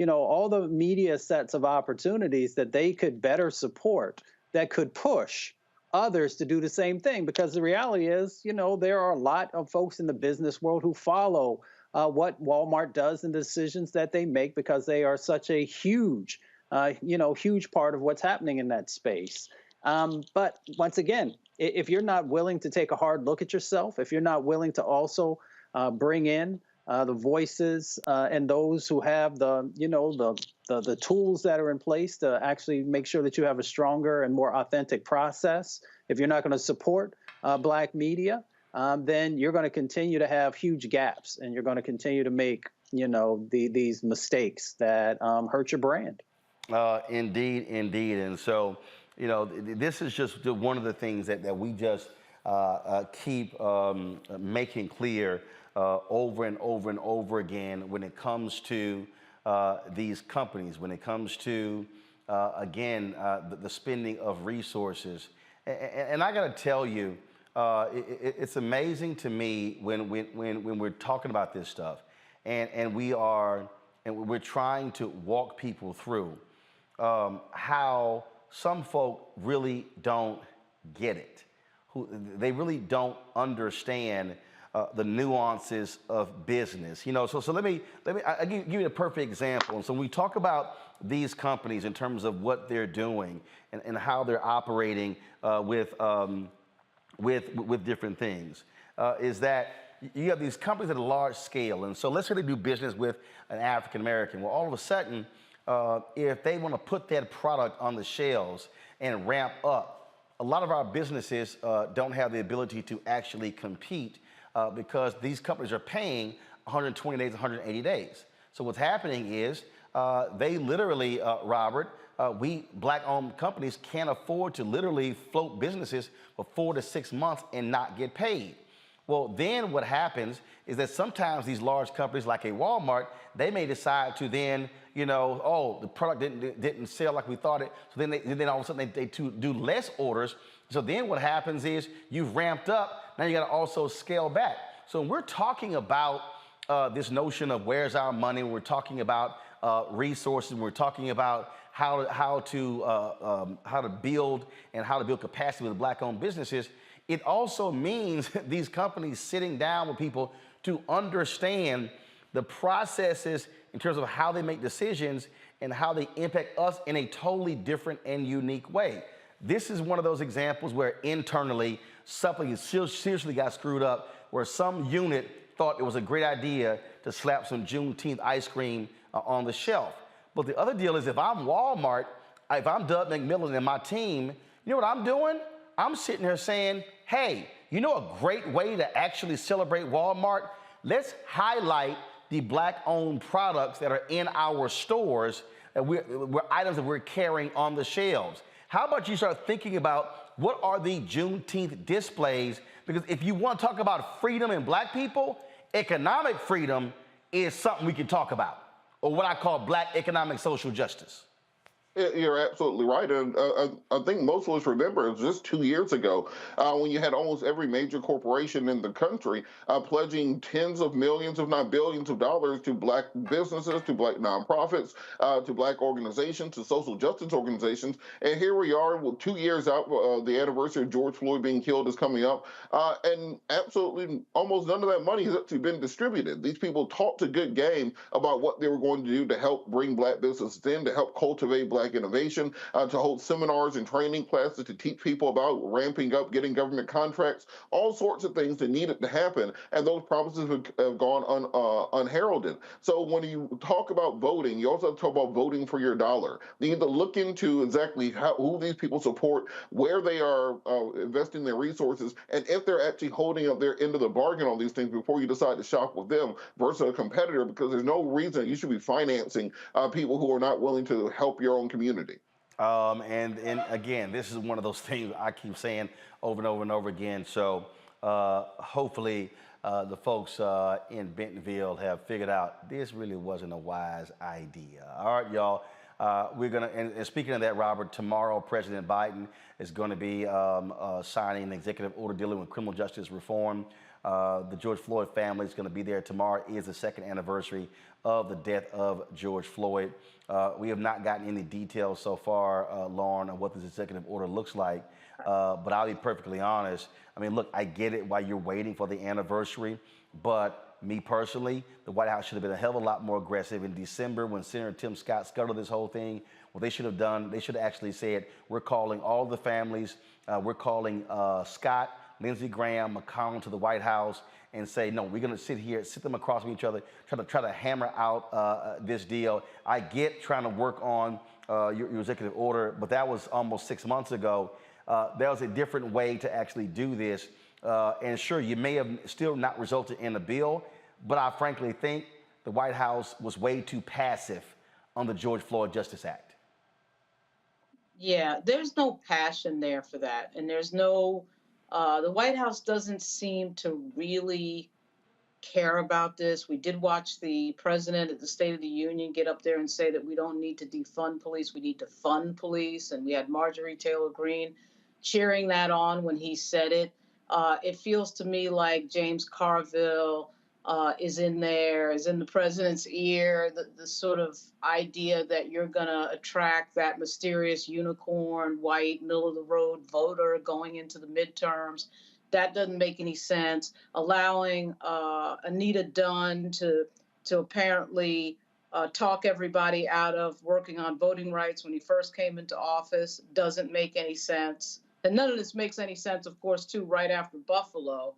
all the media sets of opportunities that they could better support, that could push others to do the same thing. Because the reality is, there are a lot of folks in the business world who follow what Walmart does and the decisions that they make, because they are such a huge part of what's happening in that space. But once again, if you're not willing to take a hard look at yourself, if you're not willing to also bring in the voices and those who have the tools that are in place to actually make sure that you have a stronger and more authentic process, if you're not going to support Black media, then you're going to continue to have huge gaps, and you're going to continue to make these mistakes that hurt your brand. Indeed. And so, this is just one of the things that we just keep making clear over and over again when it comes to these companies, when it comes to, the spending of resources. And I got to tell you, it's amazing to me when we're talking about this stuff, and we're trying to walk people through how some folk really don't get it. They really don't understand the nuances of business. So let me I give you a perfect example. And so when we talk about these companies in terms of what they're doing and how they're operating with different things, is that you have these companies at a large scale. And so let's say they do business with an African American. Well, all of a sudden, if they want to put that product on the shelves and ramp up, a lot of our businesses don't have the ability to actually compete because these companies are paying 120 days, 180 days. So what's happening is they literally, Robert, we Black-owned companies can't afford to literally float businesses for 4 to 6 months and not get paid. Well, then what happens is that sometimes these large companies like a Walmart, they may decide to then, the product didn't sell like we thought it. So then all of a sudden they do less orders. So then what happens is you've ramped up. Now you got to also scale back. So when we're talking about this notion of where's our money, we're talking about resources, we're talking about how to build and how to build capacity with Black-owned businesses. It also means these companies sitting down with people to understand the processes in terms of how they make decisions and how they impact us in a totally different and unique way. This is one of those examples where internally something seriously got screwed up, where some unit thought it was a great idea to slap some Juneteenth ice cream on the shelf. But the other deal is, if I'm Walmart, if I'm Doug McMillan and my team, you know what I'm doing? I'm sitting here saying, hey, a great way to actually celebrate Walmart? Let's highlight the Black-owned products that are in our stores, items that we're carrying on the shelves. How about you start thinking about what are the Juneteenth displays? Because if you want to talk about freedom and Black people, economic freedom is something we can talk about, or what I call Black economic social justice. You're absolutely right. And I think most of us remember it was just 2 years ago when you had almost every major corporation in the country pledging tens of millions, if not billions of dollars to Black businesses, to Black nonprofits, to Black organizations, to social justice organizations. And here we are, 2 years out, the anniversary of George Floyd being killed is coming up. And absolutely almost none of that money has actually been distributed. These people talked a good game about what they were going to do to help bring Black businesses in, to help cultivate Black innovation, to hold seminars and training classes to teach people about ramping up, getting government contracts, all sorts of things that needed to happen. And those promises have gone unheralded. So when you talk about voting, you also talk about voting for your dollar. You need to look into exactly who these people support, where they are investing their resources, and if they're actually holding up their end of the bargain on these things before you decide to shop with them versus a competitor, because there's no reason you should be financing people who are not willing to help your own community. And again, this is one of those things I keep saying over and over and over again. So hopefully the folks in Bentonville have figured out this really wasn't a wise idea. All right, y'all. We're going to, and speaking of that, Robert, tomorrow President Biden is going to be signing an executive order dealing with criminal justice reform. The George Floyd family is going to be there. Tomorrow is the 2nd anniversary of the death of George Floyd. We have not gotten any details so far, Lauren, on what this executive order looks like. But I'll be perfectly honest. I mean, look, I get it why you're waiting for the anniversary, but me personally, the White House should have been a hell of a lot more aggressive in December when Senator Tim Scott scuttled this whole thing. What they should have done, they should have actually said, we're calling all the families, we're calling Scott, Lindsey Graham, McConnell to the White House and say, no, we're going to sit here, sit them across from each other, try to hammer out this deal. I get trying to work on your executive order, but that was almost 6 months ago. There was a different way to actually do this. And sure, you may have still not resulted in a bill, but I frankly think the White House was way too passive on the George Floyd Justice Act. Yeah, there's no passion there for that. And there's no, the White House doesn't seem to really care about this. We did watch the president at the State of the Union get up there and say that we don't need to defund police, we need to fund police. And we had Marjorie Taylor Greene cheering that on when he said it. It feels to me like James Carville is in the president's ear, the sort of idea that you're going to attract that mysterious unicorn, white, middle-of-the-road voter going into the midterms. That doesn't make any sense. Allowing Anita Dunn to apparently talk everybody out of working on voting rights when he first came into office doesn't make any sense. And none of this makes any sense, of course, too, right after Buffalo.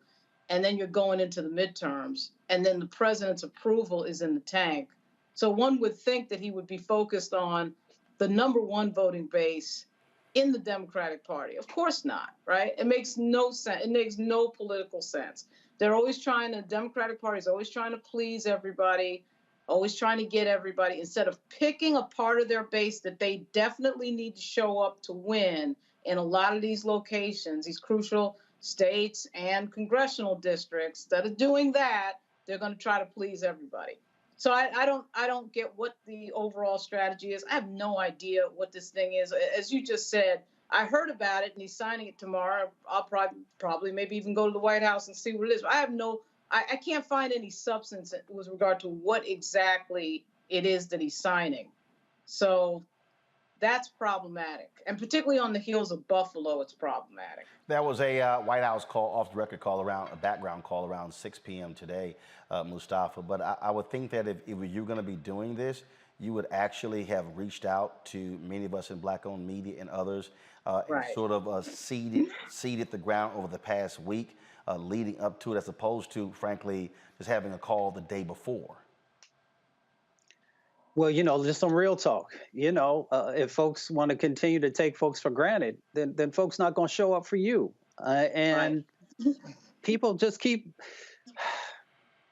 And then you're going into the midterms, and then the president's approval is in the tank. So one would think that he would be focused on the #1 voting base in the Democratic Party. Of course not, right? It makes no sense. It makes no political sense. The Democratic Party is always trying to please everybody, always trying to get everybody, instead of picking a part of their base that they definitely need to show up to win in a lot of these locations, these crucial states and congressional districts. Instead of doing that, they're going to try to please everybody. So I don't get what the overall strategy is. I have no idea what this thing is. As you just said, I heard about it and he's signing it tomorrow. I'll probably maybe even go to the White House and see what it is. I can't find any substance with regard to what exactly it is that he's signing. So that's problematic. And particularly on the heels of Buffalo, it's problematic. There was a White House call, off the record call a background call around 6 p.m. today, Mustafa. But I would think that if you're going to be doing this, you would actually have reached out to many of us in Black-owned media and others and sort of seeded the ground over the past week leading up to it, as opposed to, frankly, just having a call the day before. Well, just some real talk. If folks want to continue to take folks for granted, then folks not going to show up for you. And people just keep,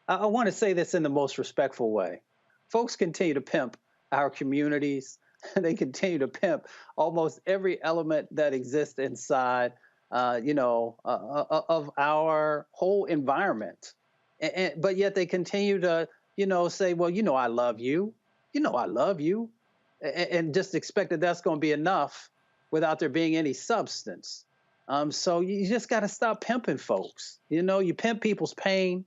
I want to say this in the most respectful way. Folks continue to pimp our communities. They continue to pimp almost every element that exists inside, of our whole environment. But yet they continue to, say, well, I love you. I love you, and just expect that that's going to be enough without there being any substance. So you just got to stop pimping folks. You pimp people's pain,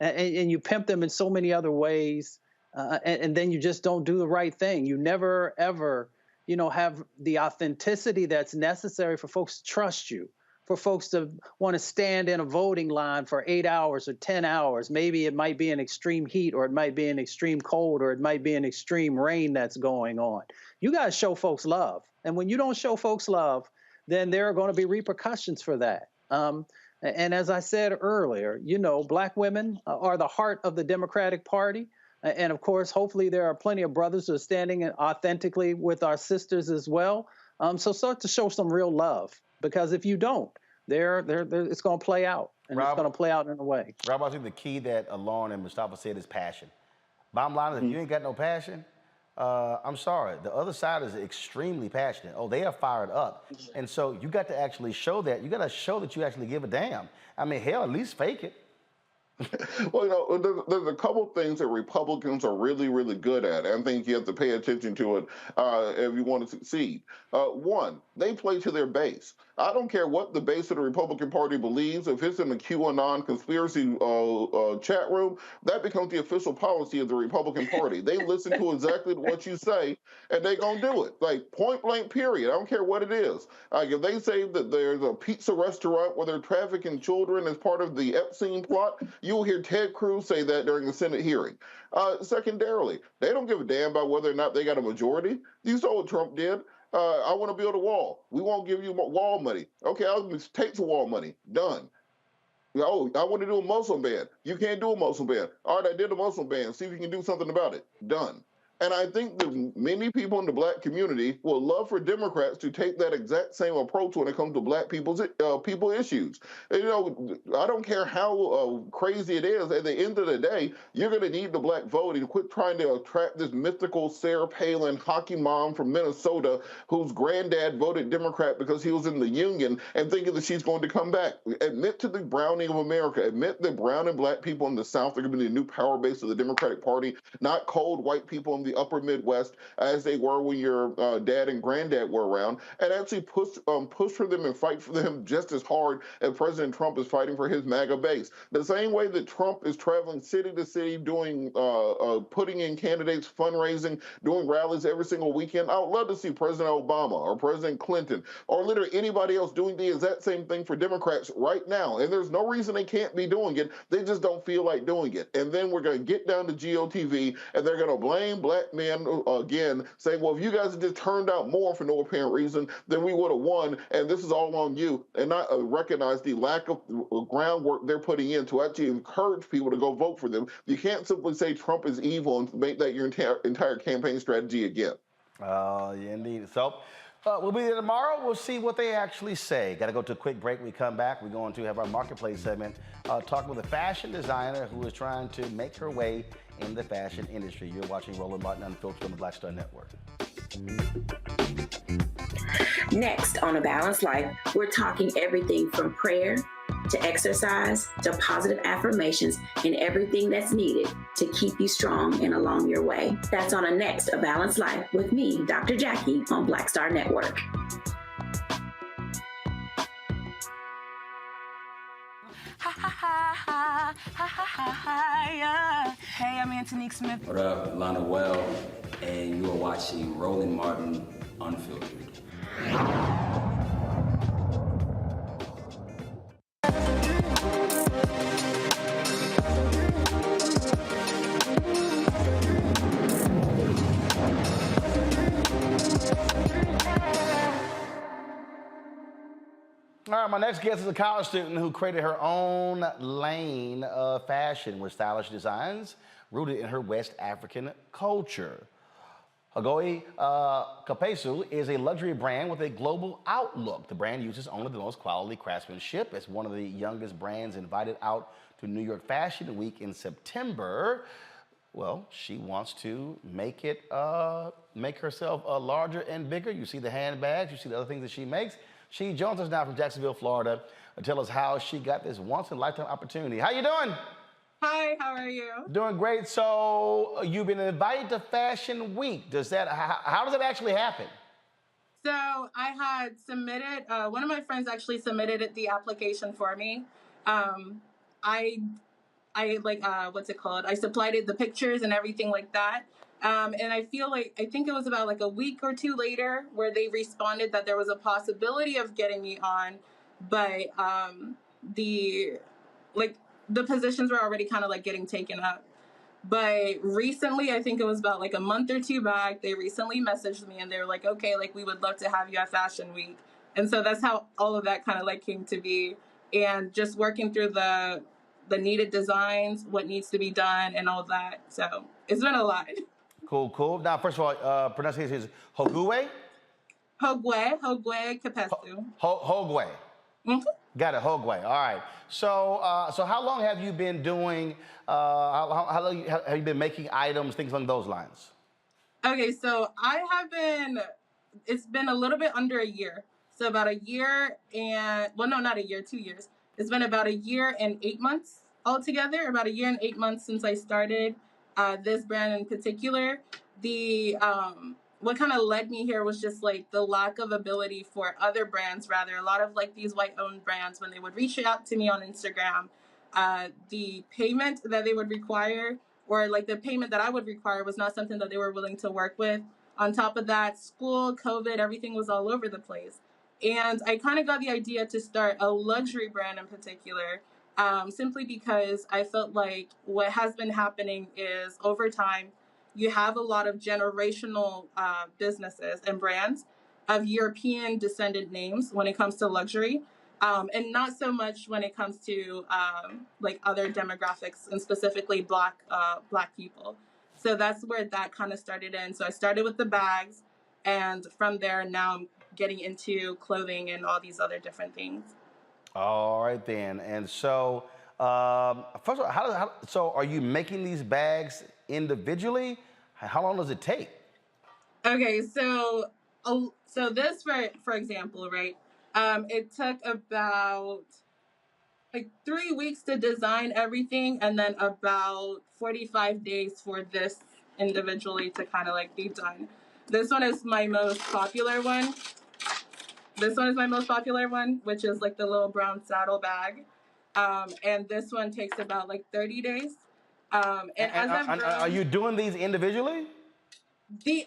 and you pimp them in so many other ways, and then you just don't do the right thing. You never, ever, have the authenticity that's necessary for folks to trust you, for folks to want to stand in a voting line for 8 hours or 10 hours. Maybe it might be an extreme heat, or it might be an extreme cold, or it might be an extreme rain that's going on. You got to show folks love. And when you don't show folks love, then there are going to be repercussions for that. And as I said earlier, Black women are the heart of the Democratic Party. And of course, hopefully there are plenty of brothers who are standing authentically with our sisters as well. So start to show some real love. Because if you don't, it's going to play out, and it's going to play out in a way. Rob, I think the key that Lauren and Mustafa said is passion. Bottom line is, if you ain't got no passion, I'm sorry. The other side is extremely passionate. Oh, they are fired up. And so you got to actually show that. You got to show that you actually give a damn. I mean, hell, at least fake it. Well, there's a couple things that Republicans are really, really good at. And I think you have to pay attention to it if you want to succeed. One, they play to their base. I don't care what the base of the Republican Party believes. If it's in the QAnon conspiracy chat room, that becomes the official policy of the Republican Party. They listen to exactly what you say, and they're going to do it. Like, point blank, period. I don't care what it is. Like, if they say that there's a pizza restaurant where they're trafficking children as part of the Epstein plot, you'll hear Ted Cruz say that during the Senate hearing. Secondarily, they don't give a damn about whether or not they got a majority. You saw what Trump did. I want to build a wall. We won't give you wall money. Okay, I'll take the wall money. Done. Oh, I want to do a Muslim ban. You can't do a Muslim ban. All right, I did a Muslim ban. See if you can do something about it. Done. And I think that many people in the black community would love for Democrats to take that exact same approach when it comes to black people's people issues. I don't care how crazy it is. At the end of the day, you're going to need the black vote and quit trying to attract this mythical Sarah Palin hockey mom from Minnesota whose granddad voted Democrat because he was in the union and thinking that she's going to come back. Admit to the browning of America. Admit that brown and black people in the South are going to be the new power base of the Democratic Party, not cold white people in the upper Midwest as they were when your dad and granddad were around, and actually push for them and fight for them just as hard as President Trump is fighting for his MAGA base. The same way that Trump is traveling city to city, doing putting in candidates, fundraising, doing rallies every single weekend. I would love to see President Obama or President Clinton or literally anybody else doing the exact same thing for Democrats right now. And there's no reason they can't be doing it. They just don't feel like doing it. And then we're going to get down to GOTV and they're going to blame black men again, saying, well, if you guys had just turned out more for no apparent reason, then we would have won, and this is all on you, and not recognize the lack of groundwork they're putting in to actually encourage people to go vote for them. You can't simply say Trump is evil and make that your entire campaign strategy again. Yeah, indeed. So we'll be there tomorrow. We'll see what they actually say. Got to go to a quick break. We come back. We're going to have our marketplace segment talking with a fashion designer who is trying to make her way in the fashion industry. You're watching Roland Martin Unfiltered on the Black Star Network. Next on A Balanced Life, we're talking everything from prayer to exercise to positive affirmations and everything that's needed to keep you strong and along your way. That's on a next A Balanced Life with me, Dr. Jackie, on Black Star Network. Hey, I'm Antonique Smith. What up, Lana Well, and you are watching Roland Martin Unfiltered. All right, my next guest is a college student who created her own lane of fashion with stylish designs rooted in her West African culture. Hagoi Kapesu is a luxury brand with a global outlook. The brand uses only the most quality craftsmanship. It's one of the youngest brands invited out to New York Fashion Week in September. Well, she wants to make herself larger and bigger. You see the handbags, you see the other things that she makes. She joins us now from Jacksonville, Florida, to tell us how she got this once-in-a-lifetime opportunity. How you doing? Hi, how are you? Doing great. So you've been invited to Fashion Week. How does it actually happen? So I had submitted, one of my friends actually submitted the application for me. I what's it called? I supplied the pictures and everything like that. And I think it was about like a week or two later where they responded that there was a possibility of getting me on, but the positions were already kind of like getting taken up. But recently, I think it was about like a month or two back, they recently messaged me and they were like, okay, like we would love to have you at Fashion Week. And so that's how all of that kind of like came to be. And just working through the needed designs, what needs to be done and all that. So it's been a lot. Cool. Now, first of all, pronunciation is Hogwe? Hogwe Kapesu. Hogwe. Mm-hmm. Got it, Hogwe. All right. So how long have you been doing, how long have you been making items, things along those lines? Okay, so it's been a little bit under a year. So about a year and, well, no, not a year, 2 years. It's been about a year and 8 months altogether, about a year and 8 months since I started this brand in particular. The what kind of led me here was just like the lack of ability for other brands, rather a lot of like these white-owned brands, when they would reach out to me on Instagram, the payment that they would require, or like the payment that I would require, was not something that they were willing to work with. On top of that, school, COVID, everything was all over the place. And I kind of got the idea to start a luxury brand in particular, simply because I felt like what has been happening is over time, you have a lot of generational businesses and brands of European descendant names when it comes to luxury, and not so much when it comes to like other demographics, and specifically Black people. So that's where that kind of started in. So I started with the bags, and from there now I'm getting into clothing and all these other different things. All right then. And so, first of all, so are you making these bags individually? How long does it take? Okay, so this for example, right? It took about like 3 weeks to design everything, and then about 45 days for this individually to kind of like be done. This one is my most popular one. Which is like the little brown saddle bag. And this one takes about like 30 days. Are you doing these individually? The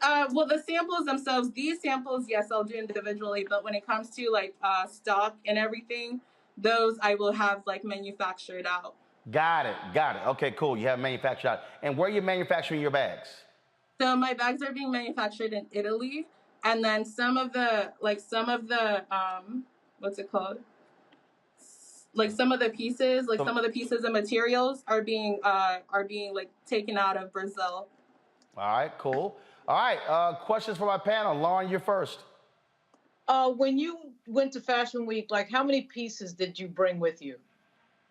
samples themselves, these samples, yes, I'll do individually, but when it comes to like stock and everything, those I will have like manufactured out. Got it. Okay, cool. You have manufactured out. And where are you manufacturing your bags? So my bags are being manufactured in Italy, and then some of the what's it called? Like some of the pieces and materials are being like taken out of Brazil. All right, cool. All right, questions for my panel. Lauren, you're first. When you went to Fashion Week, like how many pieces did you bring with you?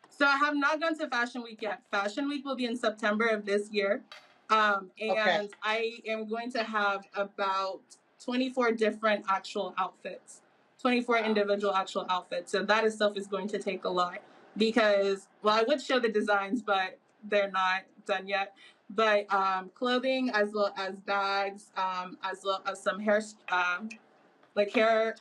So I have not gone to Fashion Week yet. Fashion Week will be in September of this year. And I am going to have about 24 different actual outfits, 24 individual actual outfits. So that itself is going to take a lot because, well, I would show the designs, but they're not done yet. But clothing, as well as bags, as well as some hair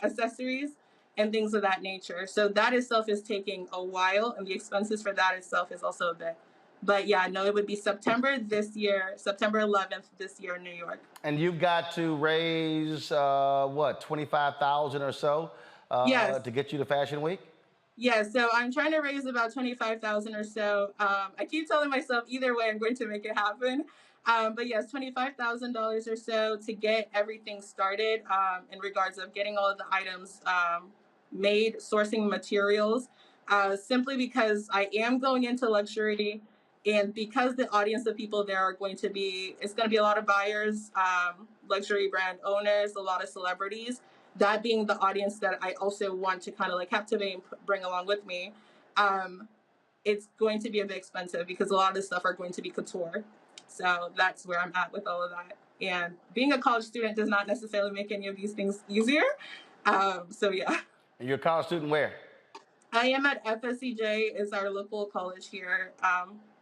accessories and things of that nature. So that itself is taking a while, and the expenses for that itself is also a bit. But yeah, no, it would be September 11th this year in New York. And you've got to raise, what, $25,000 or so yes. to get you to Fashion Week? Yeah, so I'm trying to raise about $25,000 or so. I keep telling myself either way I'm going to make it happen. But yes, $25,000 or so to get everything started in regards of getting all of the items made, sourcing materials, simply because I am going into luxury. And because the audience of people there are going to be, it's going to be a lot of buyers, luxury brand owners, a lot of celebrities, that being the audience that I also want to kind of like captivate and bring along with me, it's going to be a bit expensive because a lot of this stuff are going to be couture. So that's where I'm at with all of that. And being a college student does not necessarily make any of these things easier. So yeah. And you're a college student where? I am at FSCJ, is our local college here.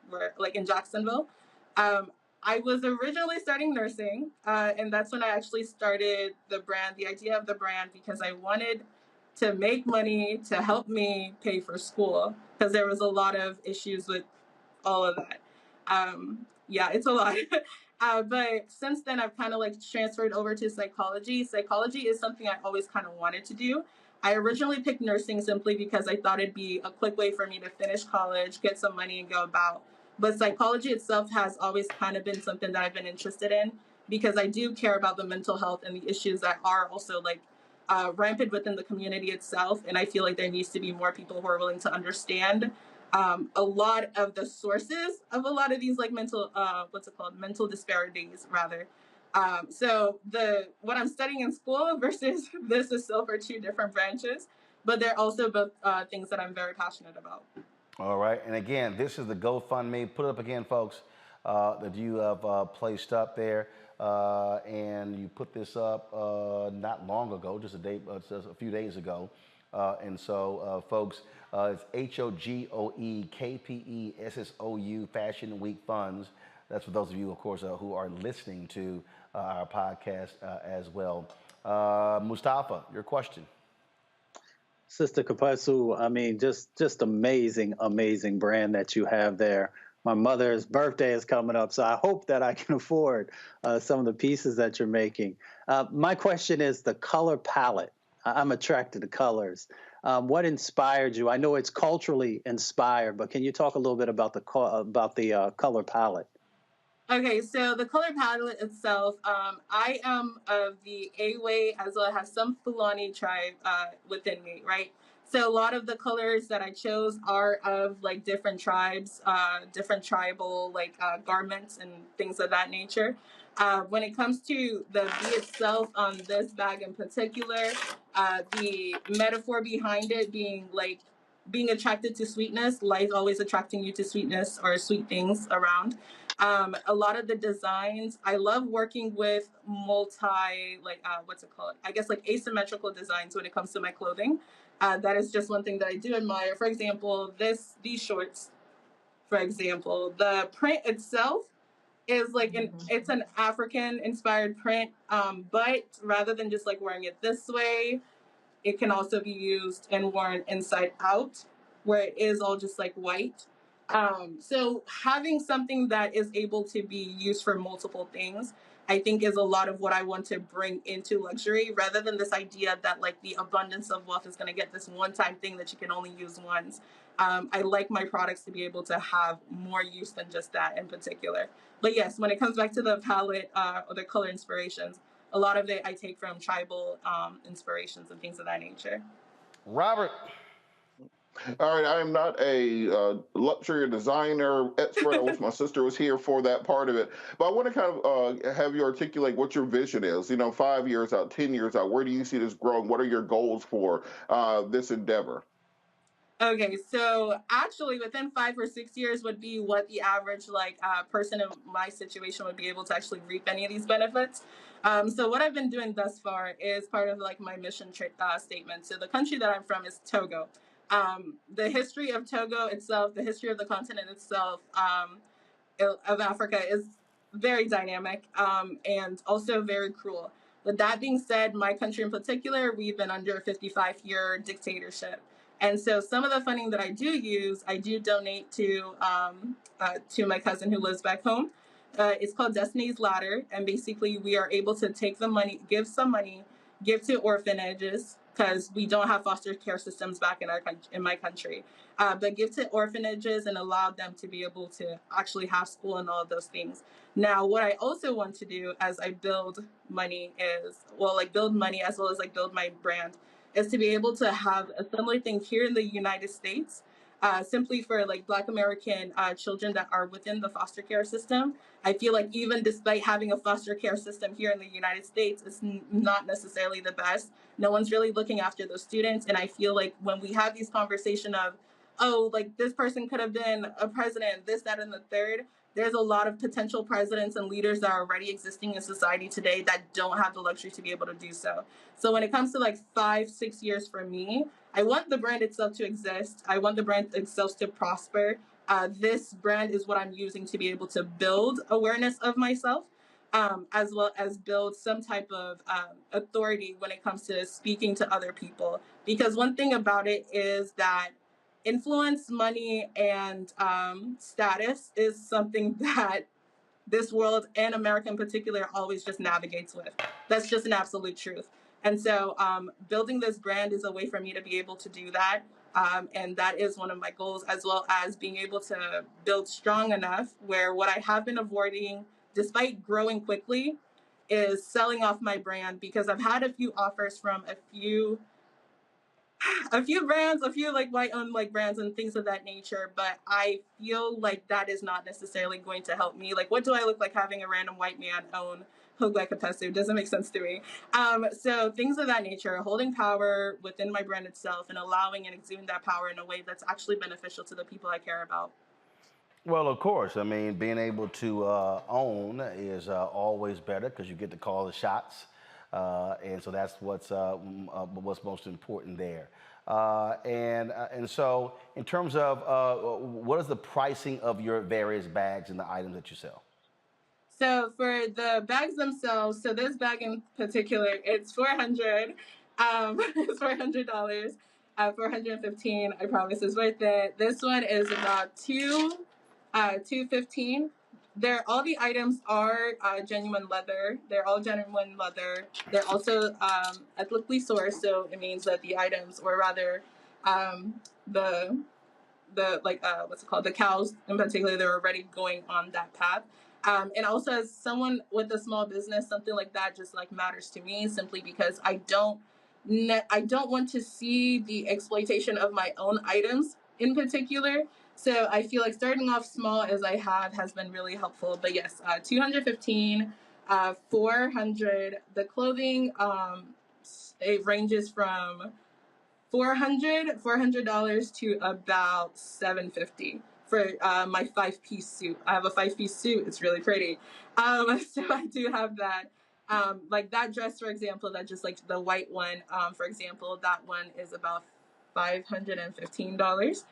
We're like in Jacksonville. I was originally starting nursing, and that's when I actually started the brand, the idea of the brand, because I wanted to make money to help me pay for school, because there was a lot of issues with all of that. Yeah, it's a lot. But since then, I've kind of like transferred over to psychology. Psychology is something I always kind of wanted to do. I originally picked nursing simply because I thought it'd be a quick way for me to finish college, get some money, and go about. But psychology itself has always kind of been something that I've been interested in because I do care about the mental health and the issues that are also like rampant within the community itself. And I feel like there needs to be more people who are willing to understand a lot of the sources of a lot of these like mental, mental disparities rather. So what I'm studying in school versus this is still for two different branches, but they're also both things that I'm very passionate about. All right, and again, this is the GoFundMe. Put it up again, folks, that you have placed up there. And you put this up not long ago, just a few days ago. And so, folks, it's HOGOEKPESSOU Fashion Week Funds. That's for those of you, of course, who are listening to our podcast as well. Mustafa, your question. Sister Kapasu, I mean, just amazing, amazing brand that you have there. My mother's birthday is coming up, so I hope that I can afford some of the pieces that you're making. My question is the color palette. I'm attracted to colors. What inspired you? I know it's culturally inspired, but can you talk a little bit about the color palette? Okay, so the color palette itself, I am of the Awe as well as some Fulani tribe within me, right? So a lot of the colors that I chose are of like different tribes, different tribal like garments and things of that nature. When it comes to the bee itself on this bag in particular, the metaphor behind it being like being attracted to sweetness, life always attracting you to sweetness or sweet things around. A lot of the designs, I love working with what's it called? I guess like asymmetrical designs when it comes to my clothing. That is just one thing that I do admire. For example, these shorts, for example, the print itself is like it's an African inspired print. But rather than just like wearing it this way, it can also be used and worn inside out, where it is all just like white. So having something that is able to be used for multiple things, I think is a lot of what I want to bring into luxury, rather than this idea that like the abundance of wealth is going to get this one-time thing that you can only use once. I like my products to be able to have more use than just that in particular. But yes, when it comes back to the palette or the color inspirations, a lot of it I take from tribal inspirations and things of that nature. Robert. All right, I am not a luxury designer expert. I wish my sister was here for that part of it. But I want to kind of have you articulate what your vision is. 5 years out, 10 years out, where do you see this growing? What are your goals for this endeavor? Okay, so actually within 5 or 6 years would be what the average person in my situation would be able to actually reap any of these benefits. So what I've been doing thus far is part of like my mission statement. So the country that I'm from is Togo. The history of Togo itself, the history of the continent itself of Africa is very dynamic and also very cruel. With that being said, my country in particular, we've been under a 55-year dictatorship. And so some of the funding that I do use, I do donate to my cousin who lives back home. It's called Destiny's Ladder. And basically we are able to take the money, give some money, give to orphanages, because we don't have foster care systems back in my country. But give to orphanages and allow them to be able to actually have school and all of those things. Now, what I also want to do as I build money build money as well as like build my brand, is to be able to have a similar thing here in the United States, simply for like Black American children that are within the foster care system. I feel like even despite having a foster care system here in the United States, it's not necessarily the best. No one's really looking after those students. And I feel like when we have these conversation of, oh, like this person could have been a president, this, that, and the third, there's a lot of potential presidents and leaders that are already existing in society today that don't have the luxury to be able to do so. So when it comes to like 5-6 years for me, I want the brand itself to exist. I want the brand itself to prosper. This brand is what I'm using to be able to build awareness of myself, as well as build some type of authority when it comes to speaking to other people. Because one thing about it is that influence, money, and status is something that this world and America in particular always just navigates with. That's just an absolute truth. And so building this brand is a way for me to be able to do that. And that is one of my goals, as well as being able to build strong enough where what I have been avoiding, despite growing quickly, is selling off my brand, because I've had a few offers from a few brands, a few like white-owned like brands and things of that nature, but I feel like that is not necessarily going to help me. Like, what do I look like having a random white man own Hogla Kapesu? Doesn't make sense to me. So things of that nature, holding power within my brand itself and allowing and exuding that power in a way that's actually beneficial to the people I care about. Well, of course. I mean, being able to own is always better because you get to call the shots. And so that's what's most important there. And so in terms of what is the pricing of your various bags and the items that you sell? So for the bags themselves, so this bag in particular, it's $400. It's $400. 415, I promise, is worth it. This one is about $215. All the items are genuine leather. They're all genuine leather. They're also ethically sourced, so it means that the items, or rather, the what's it called? The cows in particular, they're already going on that path. And also, as someone with a small business, something like that just like matters to me, simply because I don't want to see the exploitation of my own items in particular. So I feel like starting off small as I have has been really helpful. But yes, 215, 400. The clothing, it ranges from $400 to about $750 for my 5-piece suit. I have a 5-piece suit. It's really pretty. So I do have that. Like that dress, for example, that just like the white one, for example, that one is about $515.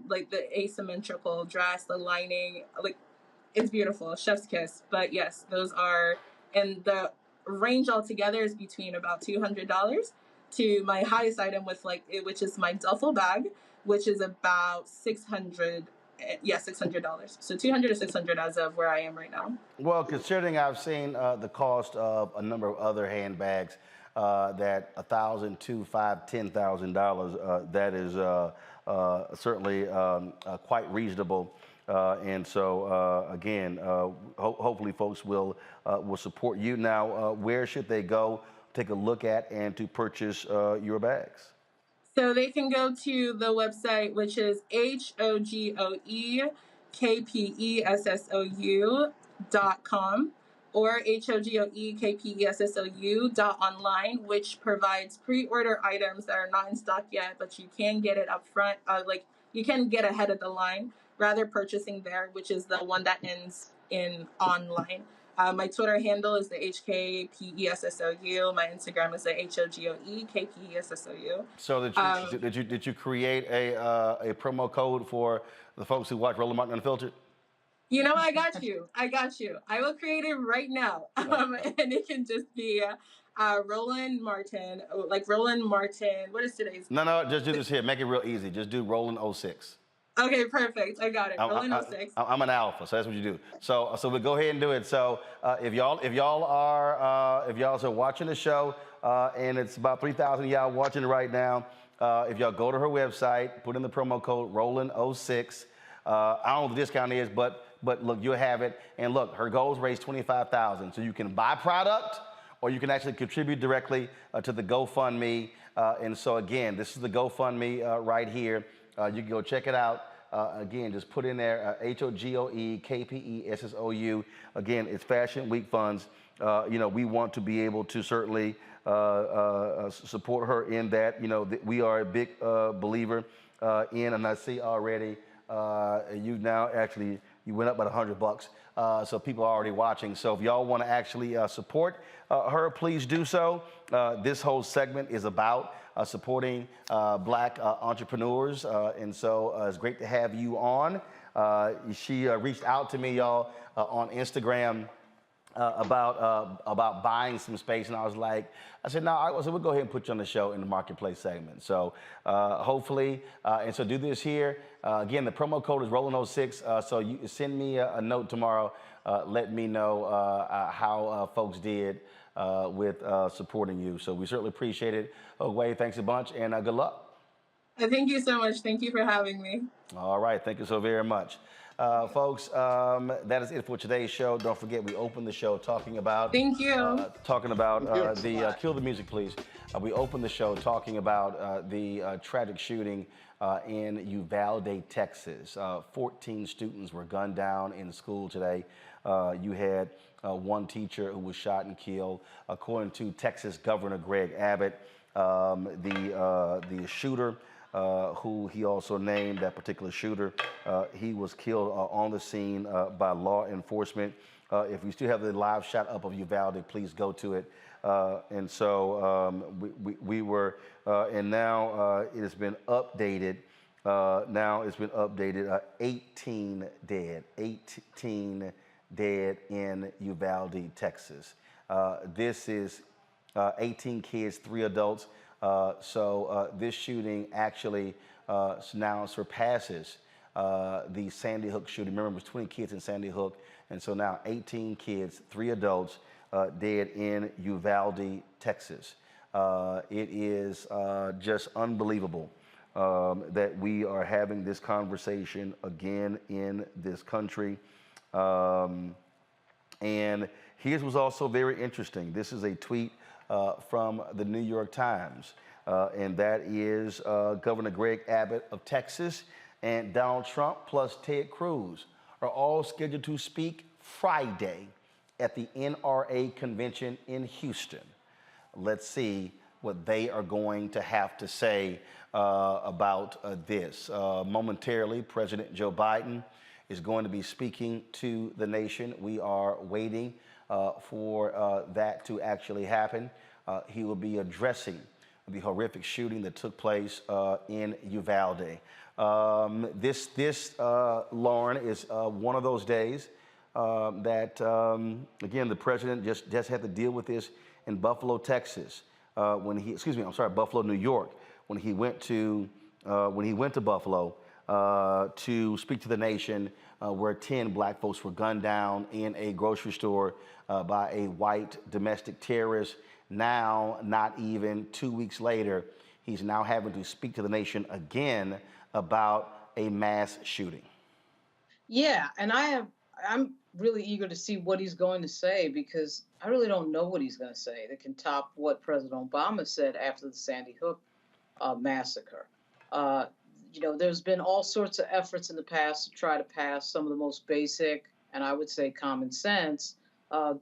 Like the asymmetrical dress, the lining, like it's beautiful, chef's kiss. But yes, those are, and the range altogether is between about $200 to my highest item with which is my duffel bag, which is about $600. So $200 to $600 as of where I am right now. Well, considering I've seen the cost of a number of other handbags that $1,000, $2,000, $5,000, $10,000, that is certainly quite reasonable. And so again, hopefully folks will support you. Now, where should they go, take a look at, and to purchase your bags? So they can go to the website, which is HOGOEKPESSOU.com or HOGOEKPESSOU.online, which provides pre-order items that are not in stock yet, but you can get it up front. You can get ahead of the line, rather purchasing there, which is the one that ends in online. My Twitter handle is the HKPESSOU. My Instagram is the HOGOEKPESSOU. So did you create a promo code for the folks who watch Roland Martin Unfiltered? You know, I got you. I will create it right now. And it can just be Roland Martin, like Roland Martin. What is today's? No, just do this here. Make it real easy. Just do Roland 06. Okay, perfect. I got it. Roland 06. I'm an alpha, so that's what you do. So we'll go ahead and do it. So if y'all are watching the show, and it's about 3,000 of y'all watching it right now, if y'all go to her website, put in the promo code Roland06. I don't know what the discount is, but look, you'll have it. And look, her goals raised $25,000, so you can buy product, or you can actually contribute directly to the GoFundMe. And so again, this is the GoFundMe right here. You can go check it out. Again, just put in there HOGOEKPESSOU. Again, it's Fashion Week funds. We want to be able to certainly support her in that. We are a big believer in, and I see already you went up by $100. So people are already watching. So if y'all want to actually support her, please do so. This whole segment is about supporting black entrepreneurs, and so it's great to have you on. She reached out to me, y'all, on Instagram about buying some space, and I said, no, we'll go ahead and put you on the show in the marketplace segment. So hopefully, and so do this here. Again, the promo code is Roland06. So you send me a note tomorrow. Let me know how folks did with supporting you. So we certainly appreciate it. Wade, thanks a bunch, and good luck. Thank you so much. Thank you for having me. All right. Thank you so very much. Folks, that is it for today's show. Don't forget, we opened the show talking about... Thank you. Talking about Kill the music, please. We opened the show talking about the tragic shooting in Uvalde, Texas. 14 students were gunned down in school today. You had one teacher who was shot and killed. According to Texas Governor Greg Abbott, the shooter who he also named, that particular shooter. He was killed on the scene by law enforcement. If we still have the live shot up of Uvalde, please go to it. And so we were, and now it has been updated. 18 dead, 18 dead in Uvalde, Texas. This is 18 kids, 3 adults. So this shooting actually now surpasses the Sandy Hook shooting. Remember, it was 20 kids in Sandy Hook. And so now 18 kids, 3 adults dead in Uvalde, Texas. It is just unbelievable that we are having this conversation again in this country. And here's what's also very interesting. This is a tweet from the New York Times, and that is Governor Greg Abbott of Texas and Donald Trump plus Ted Cruz are all scheduled to speak Friday at the NRA convention in Houston. Let's see what they are going to have to say about this. Momentarily, President Joe Biden is going to be speaking to the nation. We are waiting for that to actually happen. He will be addressing the horrific shooting that took place in Uvalde. This Lauren, is one of those days that, again, the president just had to deal with this in Buffalo, Texas, Buffalo, New York, when he went to Buffalo to speak to the nation, where 10 black folks were gunned down in a grocery store by a white domestic terrorist. Now, not even 2 weeks later, he's now having to speak to the nation again about a mass shooting. Yeah, and I'm really eager to see what he's going to say, because I really don't know what he's going to say that can top what President Obama said after the Sandy Hook massacre. There's been all sorts of efforts in the past to try to pass some of the most basic, and I would say common sense,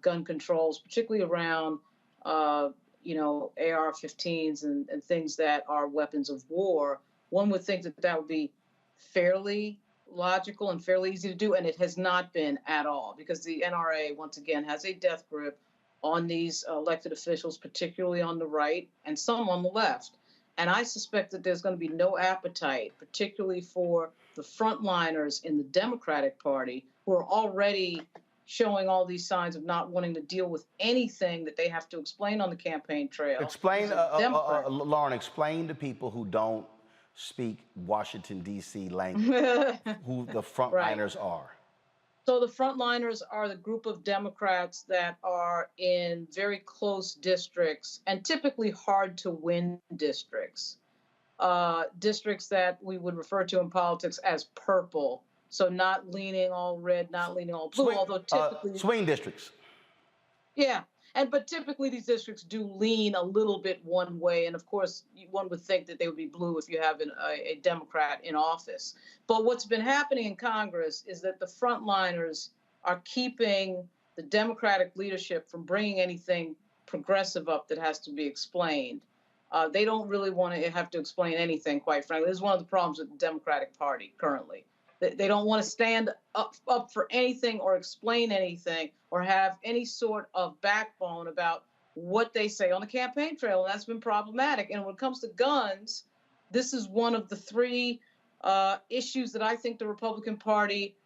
gun controls, particularly around, AR-15s and things that are weapons of war. One would think that would be fairly logical and fairly easy to do, and it has not been at all, because the NRA, once again, has a death grip on these elected officials, particularly on the right and some on the left. And I suspect that there's going to be no appetite, particularly for the frontliners in the Democratic Party, who are already showing all these signs of not wanting to deal with anything that they have to explain on the campagn trail. Explain, Lauren, explain to people who don't speak Washington, D.C. language, who the frontliners are. So the frontliners are the group of Democrats that are in very close districts and typically hard to win districts. Districts that we would refer to in politics as purple. So not leaning all red, not leaning all blue, although typically... swing districts. Yeah. But typically these districts do lean a little bit one way. And of course, one would think that they would be blue if you have a Democrat in office. But what's been happening in Congress is that the frontliners are keeping the Democratic leadership from bringing anything progressive up that has to be explained. They don't really want to have to explain anything, quite frankly. This is one of the problems with the Democratic Party currently. They don't want to stand up for anything or explain anything or have any sort of backbone about what they say on the campaign trail, and that's been problematic. And when it comes to guns, this is one of the 3 issues that I think the Republican Party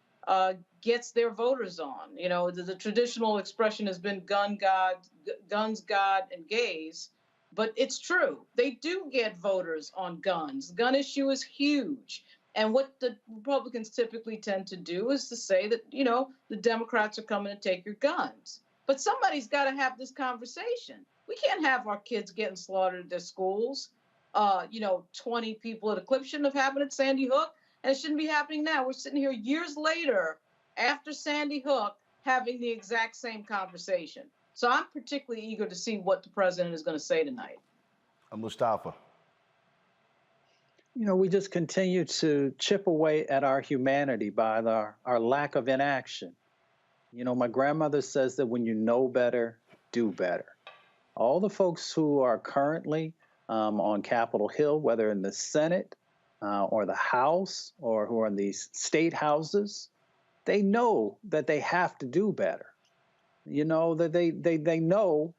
gets their voters on. The traditional expression has been guns, God, and gays, but it's true. They do get voters on guns. The gun issue is huge. And what the Republicans typically tend to do is to say that, the Democrats are coming to take your guns. But somebody's got to have this conversation. We can't have our kids getting slaughtered at their schools. 20 people at a clip shouldn't have happened at Sandy Hook, and it shouldn't be happening now. We're sitting here years later, after Sandy Hook, having the exact same conversation. So I'm particularly eager to see what the president is going to say tonight. Mustafa. We just continue to chip away at our humanity by our lack of inaction. My grandmother says that when you know better, do better. All the folks who are currently on Capitol Hill, whether in the Senate or the House or who are in these state houses, they know that they have to do better. You know, that they know,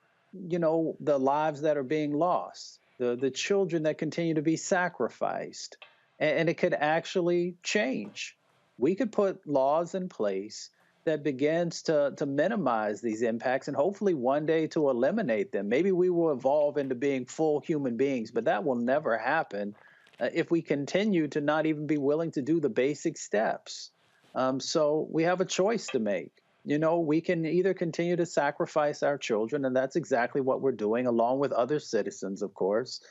you know, the lives that are being lost, the children that continue to be sacrificed, and it could actually change. We could put laws in place that begins to minimize these impacts and hopefully one day to eliminate them. Maybe we will evolve into being full human beings, but that will never happen if we continue to not even be willing to do the basic steps. So we have a choice to make. You know, we can either continue to sacrifice our children, and that's exactly what we're doing, along with other citizens, of course,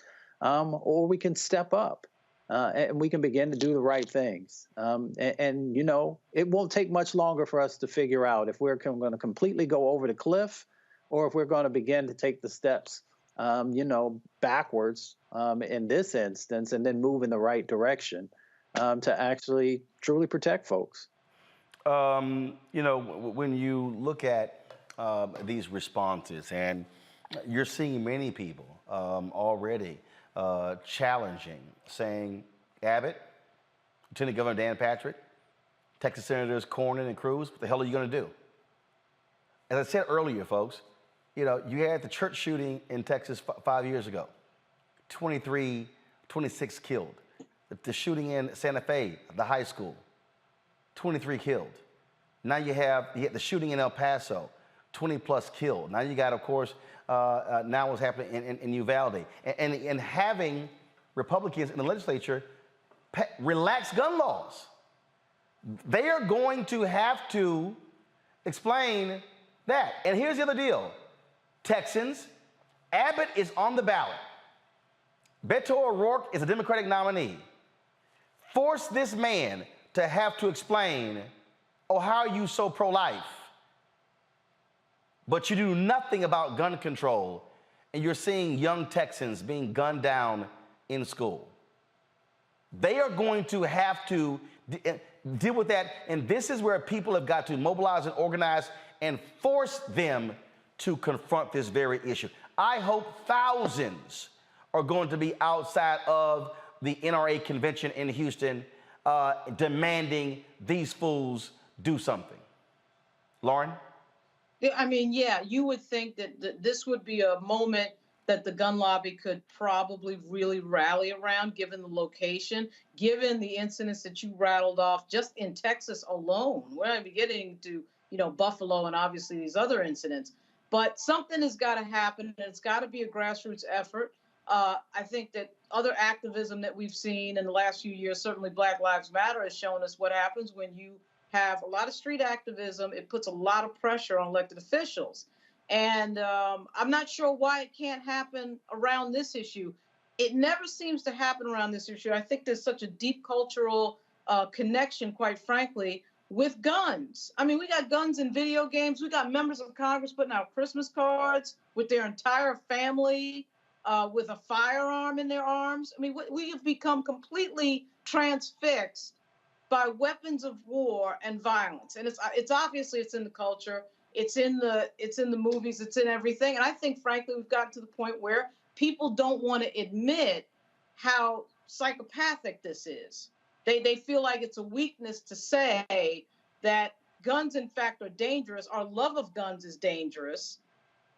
or we can step up and we can begin to do the right things. And, you know, it won't take much longer for us to figure out if we're going to completely go over the cliff or if we're going to begin to take the steps, you know, backwards in this instance and then move in the right direction to actually truly protect folks. You know, when you look at these responses, and you're seeing many people already challenging, saying, Abbott, Lieutenant Governor Dan Patrick, Texas Senators Cornyn and Cruz, what the hell are you going to do? As I said earlier, folks, you know, you had the church shooting in Texas 5 years ago, 26 killed. The shooting in Santa Fe, the high school, 23 killed. Now you have the shooting in El Paso, 20 plus killed. Now you got, of course, now what's happening in Uvalde. And having Republicans in the legislature relax gun laws. They are going to have to explain that. And here's the other deal. Texans, Abbott is on the ballot. Beto O'Rourke is a Democratic nominee. Force this man to have to explain, oh, how are you so pro-life? But you do nothing about gun control, and you're seeing young Texans being gunned down in school. They are going to have to deal with that, and this is where people have got to mobilize and organize and force them to confront this very issue. I hope thousands are going to be outside of the NRA convention in Houston demanding these fools do something. Lauren? I mean, yeah, you would think that this would be a moment that the gun lobby could probably really rally around, given the location, given the incidents that you rattled off just in Texas alone. We're not even getting to, you know, Buffalo and obviously these other incidents. But something has got to happen, and it's got to be a grassroots effort. I think that other activism that we've seen in the last few years, certainly Black Lives Matter, has shown us what happens when you have a lot of street activism. It puts a lot of pressure on elected officials. And I'm not sure why it can't happen around this issue. It never seems to happen around this issue. I think there's such a deep cultural connection, quite frankly, with guns. I mean, we got guns in video games. We got members of Congress putting out Christmas cards with their entire family with a firearm in their arms. I mean, we have become completely transfixed by weapons of war and violence. And it's obviously it's in the culture. It's in the movies. It's in everything. And I think, frankly, we've gotten to the point where people don't want to admit how psychopathic this is. They feel like it's a weakness to say that guns, in fact, are dangerous. Our love of guns is dangerous.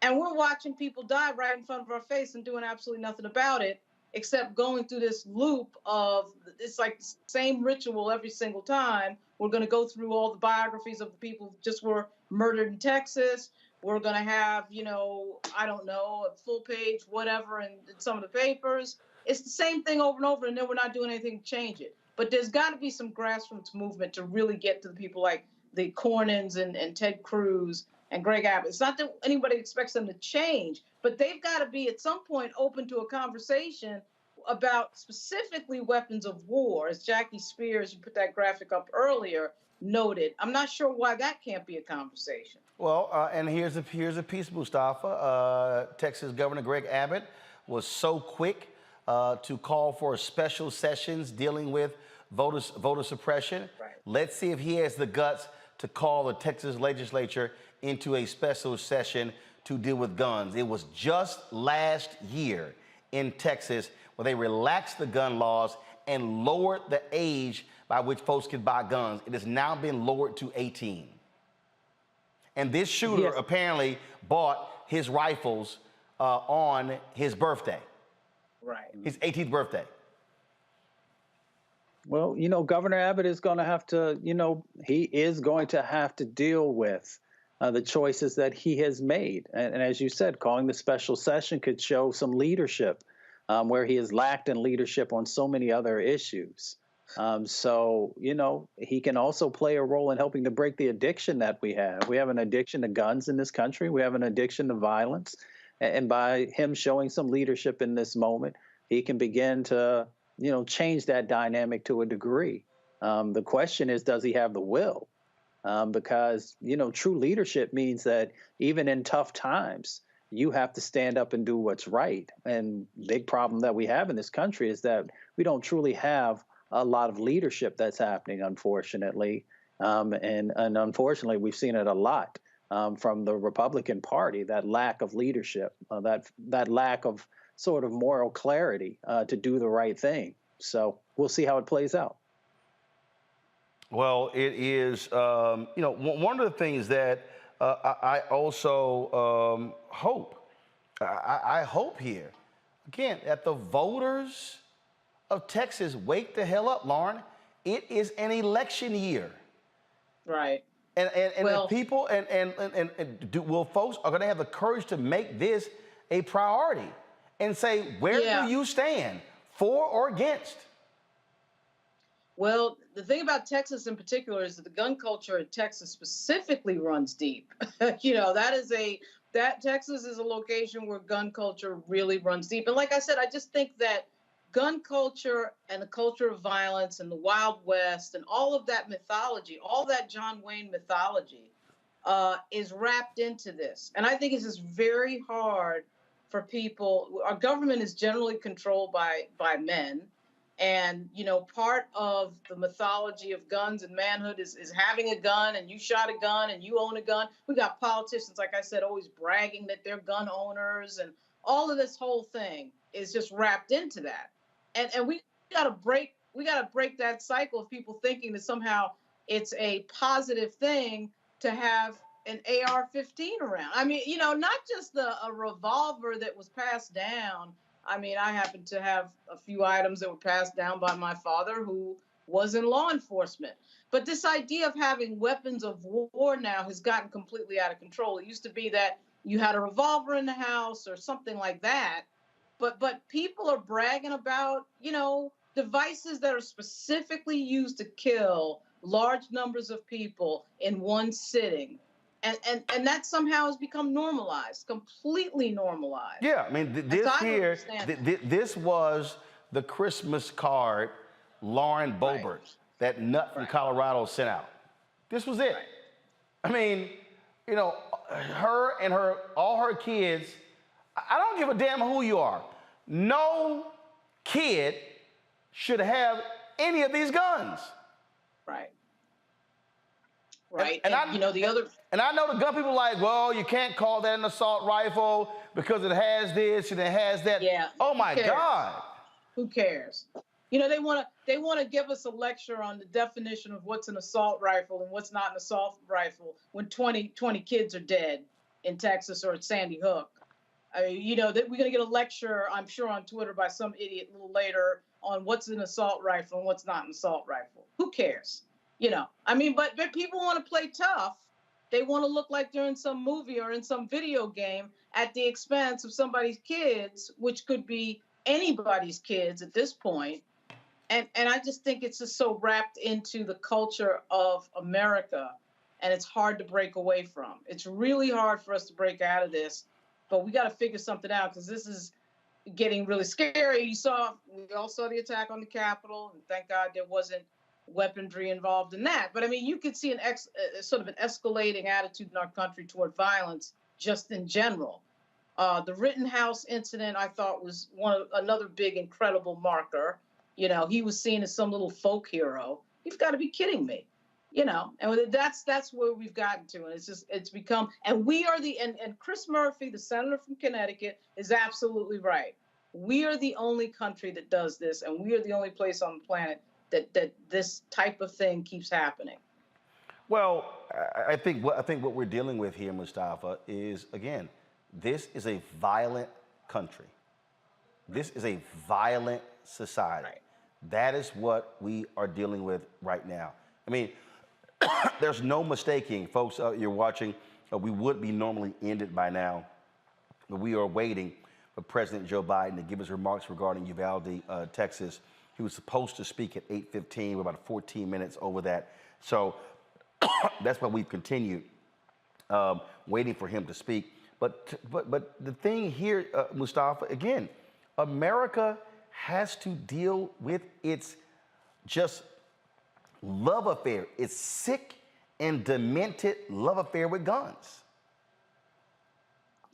And we're watching people die right in front of our face and doing absolutely nothing about it, except going through this loop of, it's like the same ritual every single time. We're going to go through all the biographies of the people who just were murdered in Texas. We're going to have, you know, I don't know, a full page, whatever, in some of the papers. It's the same thing over and over, and then we're not doing anything to change it. But there's got to be some grassroots movement to really get to the people like the Cornyns and Ted Cruz and Greg Abbott. It's not that anybody expects them to change, but they've got to be at some point open to a conversation about specifically weapons of war, as Jackie Spears, you put that graphic up earlier, noted. I'm not sure why that can't be a conversation. Well, and here's a piece, Mustafa. Texas Governor Greg Abbott was so quick to call for special sessions dealing with voter suppression. Right. Let's see if he has the guts to call the Texas legislature into a special session to deal with guns. It was just last year in Texas where they relaxed the gun laws and lowered the age by which folks could buy guns. It has now been lowered to 18. And this shooter apparently bought his rifles on his birthday. Right. His 18th birthday. Well, Governor Abbott is going to have to, he is going to have to deal with the choices that he has made. And as you said, calling the special session could show some leadership where he has lacked in leadership on so many other issues. So, he can also play a role in helping to break the addiction that we have. We have an addiction to guns in this country. We have an addiction to violence. And by him showing some leadership in this moment, he can begin to, change that dynamic to a degree. The question is, does he have the will? Because, true leadership means that even in tough times, you have to stand up and do what's right. And the big problem that we have in this country is that we don't truly have a lot of leadership that's happening, unfortunately. And unfortunately, we've seen it a lot from the Republican Party, that lack of leadership, that lack of sort of moral clarity to do the right thing. So we'll see how it plays out. Well, it is, one of the things that I also hope, I hope here, again, that the voters of Texas wake the hell up, Lauren. It is an election year. Right. And the people will folks are going to have the courage to make this a priority and say, where do you stand, for or against? Well, the thing about Texas in particular is that the gun culture in Texas specifically runs deep. That Texas is a location where gun culture really runs deep. And like I said, I just think that gun culture and the culture of violence and the Wild West and all of that mythology, all that John Wayne mythology is wrapped into this. And I think it's just very hard for people. Our government is generally controlled by men. And, part of the mythology of guns and manhood is having a gun, and you shot a gun and you own a gun. We got politicians, like I said, always bragging that they're gun owners, and all of this whole thing is just wrapped into that. And we gotta break that cycle of people thinking that somehow it's a positive thing to have an AR-15 around. I mean, not just a revolver that was passed down. I mean, I happen to have a few items that were passed down by my father, who was in law enforcement. But this idea of having weapons of war now has gotten completely out of control. It used to be that you had a revolver in the house or something like that. But people are bragging about, devices that are specifically used to kill large numbers of people in one sitting. And that somehow has become normalized, completely normalized. Yeah, I mean, this was the Christmas card Lauren Boebert, that nut from Colorado, sent out. This was it. Right. I mean, her and all her kids, I don't give a damn who you are. No kid should have any of these guns. Right. Right. And I know the gun people are like, well, you can't call that an assault rifle because it has this and it has that. Yeah. Oh my God. Who cares? They want to give us a lecture on the definition of what's an assault rifle and what's not an assault rifle when 20 kids are dead in Texas or at Sandy Hook. That we're going to get a lecture, I'm sure, on Twitter by some idiot a little later on what's an assault rifle and what's not an assault rifle. Who cares? But people want to play tough. They want to look like they're in some movie or in some video game at the expense of somebody's kids, which could be anybody's kids at this point. And I just think it's just so wrapped into the culture of America, and it's hard to break away from. It's really hard for us to break out of this, but we got to figure something out because this is getting really scary. We all saw the attack on the Capitol, and thank God there wasn't weaponry involved in that. But I mean, you could see sort of an escalating attitude in our country toward violence just in general. The Rittenhouse incident, I thought, was another big, incredible marker. He was seen as some little folk hero. You've got to be kidding me. And that's where we've gotten to. And it's become, and we are and Chris Murphy, the senator from Connecticut, is absolutely right. We are the only country that does this, and we are the only place on the planet that this type of thing keeps happening. Well, I think what we're dealing with here, Mustafa, is, again, this is a violent country. This is a violent society. Right. That is what we are dealing with right now. I mean, there's no mistaking, folks, you're watching, we would be normally ended by now, but we are waiting for President Joe Biden to give his remarks regarding Uvalde, Texas. He was supposed to speak at 8:15. We're about 14 minutes over that. So that's why we've continued waiting for him to speak. But the thing here, Mustafa, again, America has to deal with its just love affair, its sick and demented love affair with guns.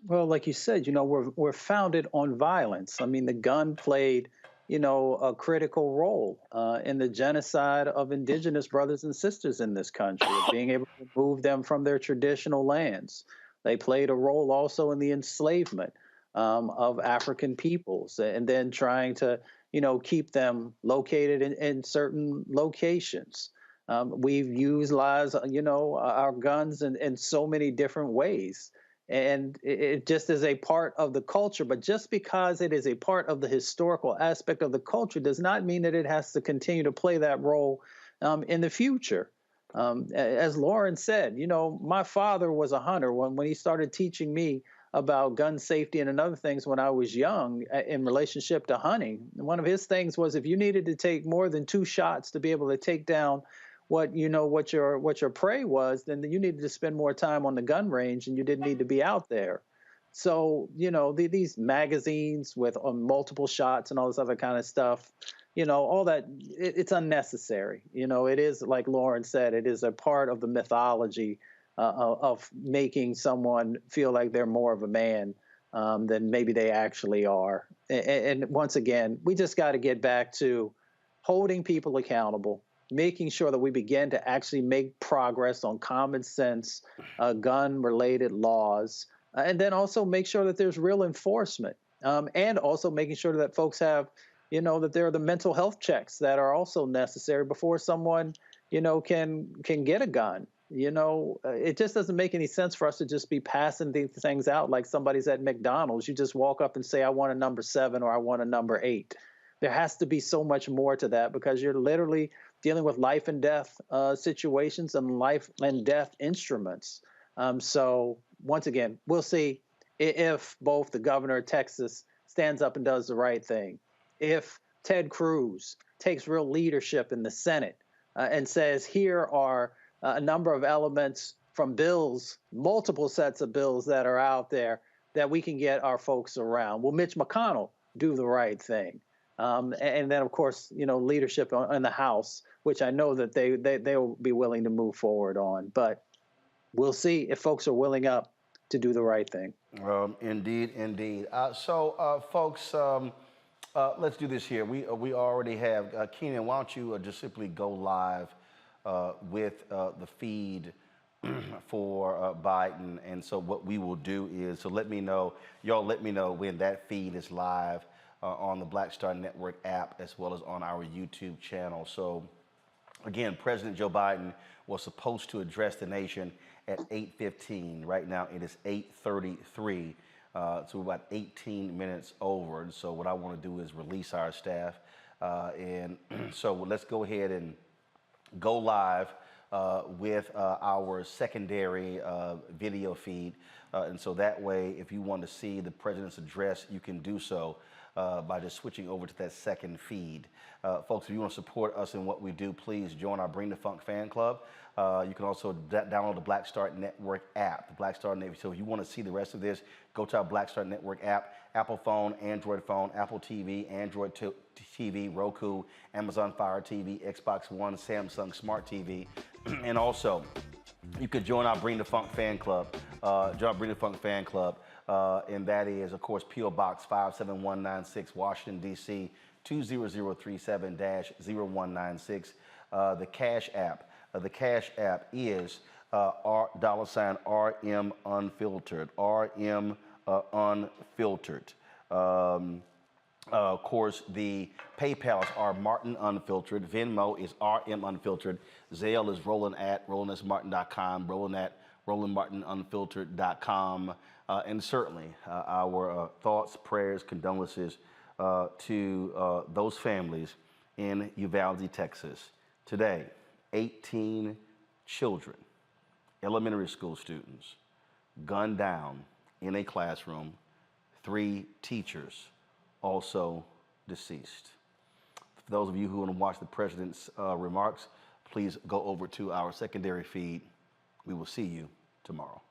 Well, like you said, we're founded on violence. I mean, the gun played, a critical role in the genocide of indigenous brothers and sisters in this country, being able to move them from their traditional lands. They played a role also in the enslavement of African peoples, and then trying to, keep them located in certain locations. We've utilized, our guns in so many different ways. And it just is a part of the culture. But just because it is a part of the historical aspect of the culture does not mean that it has to continue to play that role in the future. As Lauren said, my father was a hunter. When he started teaching me about gun safety and other things when I was young in relationship to hunting, one of his things was if you needed to take more than 2 shots to be able to take down what your prey was, then you needed to spend more time on the gun range and you didn't need to be out there. So, these magazines with multiple shots and all this other kind of stuff, all that, it's unnecessary. It is, like Lauren said, it is a part of the mythology of making someone feel like they're more of a man than maybe they actually are. And once again, we just got to get back to holding people accountable, making sure that we begin to actually make progress on common sense gun-related laws, and then also make sure that there's real enforcement, and also making sure that folks have, that there are the mental health checks that are also necessary before someone, can get a gun. It just doesn't make any sense for us to just be passing these things out like somebody's at McDonald's. You just walk up and say, I want a number 7 or I want a number 8. There has to be so much more to that because you're literally dealing with life and death situations and life and death instruments. So once again, we'll see if both the governor of Texas stands up and does the right thing, if Ted Cruz takes real leadership in the Senate and says, here are a number of elements from bills, multiple sets of bills that are out there that we can get our folks around. Will Mitch McConnell do the right thing? And then, of course, leadership in the House, which I know that they will be willing to move forward on. But we'll see if folks are willing up to do the right thing. Indeed, indeed. So, folks, let's do this here. We already have Keenan. Why don't you just simply go live with the feed for Biden? And so what we will do is, so let me know, y'all let me know when that feed is live on the Black Star Network app as well as on our YouTube channel. So again, President Joe Biden was supposed to address the nation at 8:15. Right now it is 8:33. So about 18 minutes over. And so what I want to do is release our staff. And so let's go ahead and go live with our secondary video feed. And so that way, if you want to see the president's address, you can do so by just switching over to that second feed. Folks, if you want to support us in what we do, please join our Bring the Funk fan club. You can also download the Black Star Network app, the Black Star Network. So if you want to see the rest of this, go to our Black Star Network app, Apple phone, Android phone, Apple TV, Android TV, Roku, Amazon Fire TV, Xbox One, Samsung Smart TV. And also, you could join our Bring the Funk fan club, and that is, of course, P.O. Box 57196, Washington, D.C., 20037-0196. The Cash App. The Cash App is $RM Unfiltered. RM Unfiltered. Of course, the PayPals are Martin Unfiltered. Venmo is RM Unfiltered. Zelle is Roland at RolandSMartin.com. Roland at RolandMartinUnfiltered.com. And certainly our thoughts, prayers, condolences to those families in Uvalde, Texas. Today, 18 children, elementary school students, gunned down in a classroom, 3 teachers also deceased. For those of you who want to watch the president's remarks, please go over to our secondary feed. We will see you tomorrow.